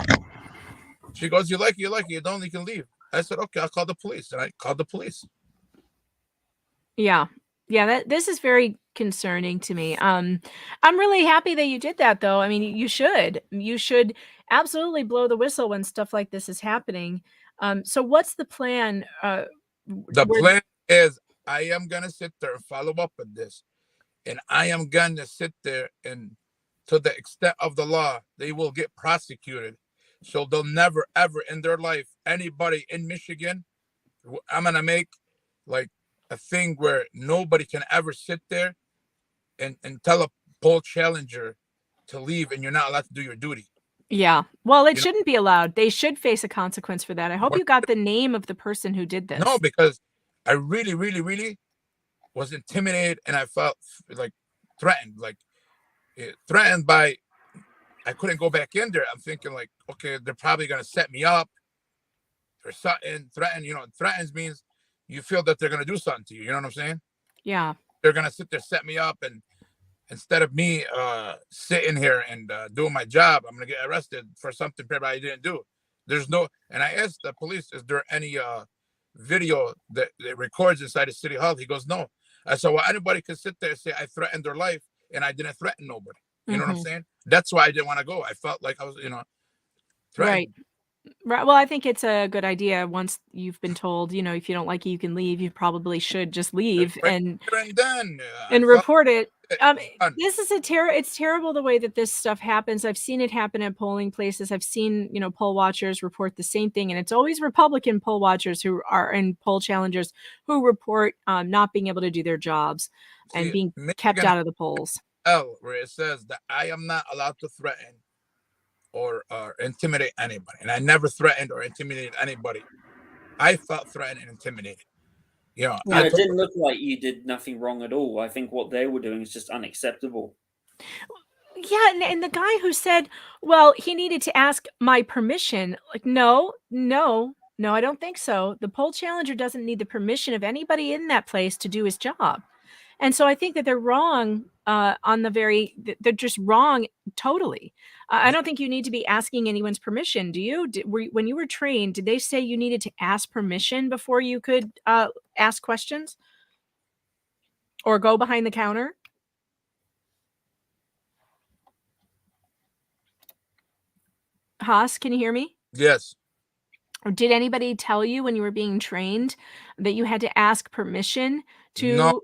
She goes, you like it, you like it. You don't, you can leave. I said, okay, I'll call the police. And I called the police. Yeah. Yeah, this is very concerning to me. I'm really happy that you did that, though. I mean, you should. You should absolutely blow the whistle when stuff like this is happening. So what's the plan? The plan is I am going to sit there and follow up with this. And I am going to sit there and to the extent of the law, they will get prosecuted. So they'll never, ever in their life, anybody in Michigan, I'm going to make like a thing where nobody can ever sit there and tell a poll challenger to leave and you're not allowed to do your duty. Yeah. Well, it shouldn't be allowed. They should face a consequence for that. I hope you got the name of the person who did this. No, because I really, really, really was intimidated and I felt like threatened, threatened by, I couldn't go back in there. I'm thinking like, okay, they're probably going to set me up or something. Threaten, threatens means you feel that they're going to do something to you. You know what I'm saying? Yeah. They're going to sit there, set me up. And instead of me sitting here and doing my job, I'm going to get arrested for something probably I didn't do. And I asked the police, is there any video that records inside the city hall? He goes, no. I said, well, anybody could sit there and say I threatened their life and I didn't threaten nobody. You know what I'm saying? That's why I didn't want to go. I felt like I was, threatened. Right. Well, I think it's a good idea. Once you've been told, if you don't like it, you can leave. You probably should just leave and report it. This is it's terrible the way that this stuff happens. I've seen it happen at polling places. I've seen, poll watchers report the same thing. And it's always Republican poll watchers who are and poll challengers who report not being able to do their jobs and being kept out of the polls. Where it says that I am not allowed to threaten or intimidate anybody. And I never threatened or intimidated anybody. I felt threatened and intimidated. It didn't look like you did nothing wrong at all. I think what they were doing is just unacceptable. Yeah, and the guy who said, well, he needed to ask my permission, like, no, I don't think so. The poll challenger doesn't need the permission of anybody in that place to do his job. And so I think that they're wrong they're just wrong totally. I don't think you need to be asking anyone's permission. Do you? When you were trained, did they say you needed to ask permission before you could ask questions or go behind the counter? Haas, can you hear me? Yes. Or did anybody tell you when you were being trained that you had to ask permission to? No.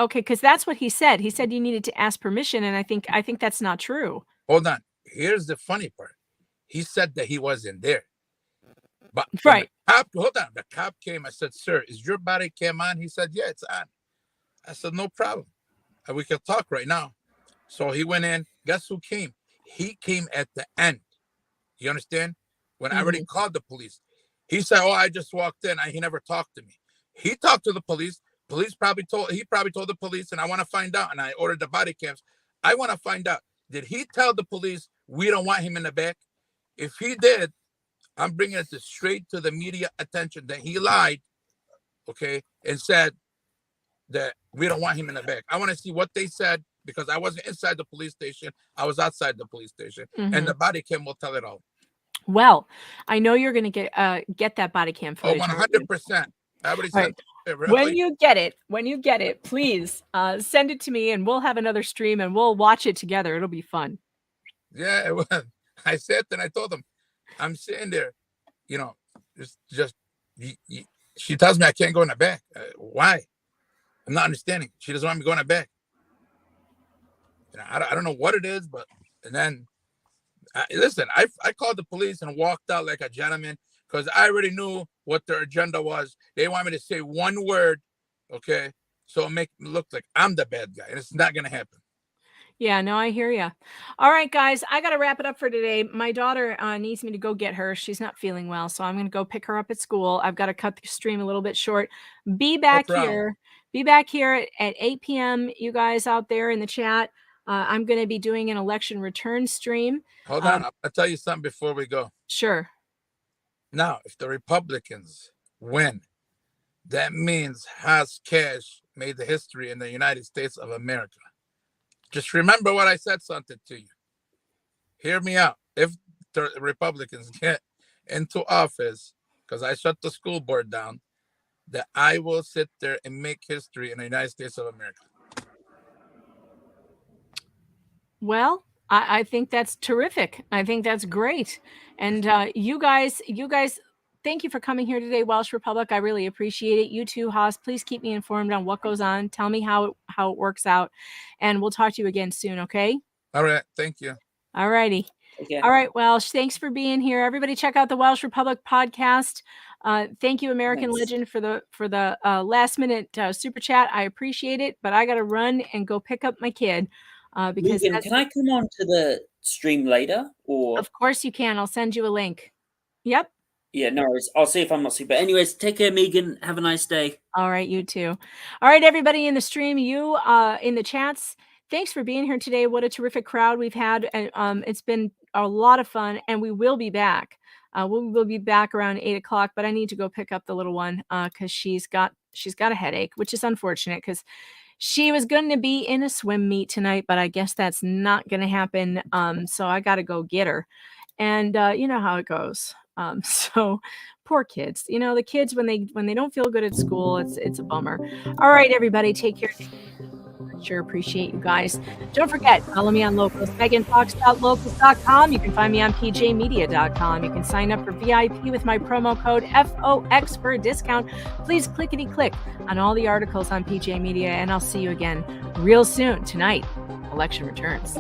Okay, because that's what he said. He said you needed to ask permission, and I think that's not true. Hold on. Here's the funny part. He said that he wasn't there. But right. The cop came. I said, sir, is your body cam on? He said, yeah, it's on. I said, no problem. We can talk right now. So he went in. Guess who came? He came at the end. You understand? When I already called the police. He said, oh, I just walked in. He never talked to me. He talked to the police. He probably told the police, and I want to find out. And I ordered the body cams. I want to find out. Did he tell the police we don't want him in the back? If he did, I'm bringing it straight to the media attention that he lied, okay, and said that we don't want him in the back. I want to see what they said because I wasn't inside the police station. I was outside the police station, and the body cam will tell it all. Well, I know you're going to get that body cam footage. 100%. I already said. When you get it, please send it to me and we'll have another stream and we'll watch it together. It'll be fun. Yeah, it was. I said that. I told him, I'm sitting there, she tells me I can't go in the back. Why? I'm not understanding. She doesn't want me going in the back. I don't know what it is, and then, listen, I called the police and walked out like a gentleman. Because I already knew what their agenda was. They want me to say one word, okay? So make me look like I'm the bad guy. And it's not going to happen. Yeah, no, I hear you. All right, guys, I got to wrap it up for today. My daughter needs me to go get her. She's not feeling well, so I'm going to go pick her up at school. I've got to cut the stream a little bit short. Be back here at 8 p.m., you guys out there in the chat. I'm going to be doing an election return stream. Hold on. I'll tell you something before we go. Sure. Now, if the Republicans win, that means has cash made the history in the United States of America. Just remember what I said something to you. Hear me out. If the Republicans get into office, because I shut the school board down, that I will sit there and make history in the United States of America. Well, I think that's terrific. I think that's great. And you guys, thank you for coming here today, Welsh Republic. I really appreciate it. You too, Haas. Please keep me informed on what goes on. Tell me how it works out. And we'll talk to you again soon, okay? All right. Thank you. All righty. All right, Welsh. Thanks for being here. Everybody check out the Welsh Republic podcast. Thank you, American Legend, for the last minute super chat. I appreciate it, but I got to run and go pick up my kid. Because Megan, can I come on to the stream later? Or of course you can. I'll send you a link. Yep. Yeah, no worries. I'll see if I'm not super. Anyways, take care, Megan. Have a nice day. All right, you too. All right, everybody in the stream, you in the chats, thanks for being here today. What a terrific crowd we've had. And it's been a lot of fun, and we will be back. We'll be back around 8 o'clock, but I need to go pick up the little one because she's got a headache, which is unfortunate because she was going to be in a swim meet tonight, but I guess that's not going to happen. So I got to go get her. And you know how it goes. So poor kids, the kids, when they don't feel good at school, it's a bummer. All right, everybody, take care. Sure appreciate you guys. Don't forget, follow me on Locals, meganfox.locals.com. You can find me on pjmedia.com. You can sign up for VIP with my promo code FOX for a discount. Please clickety-click on all the articles on PJ Media, and I'll see you again real soon tonight. Election returns.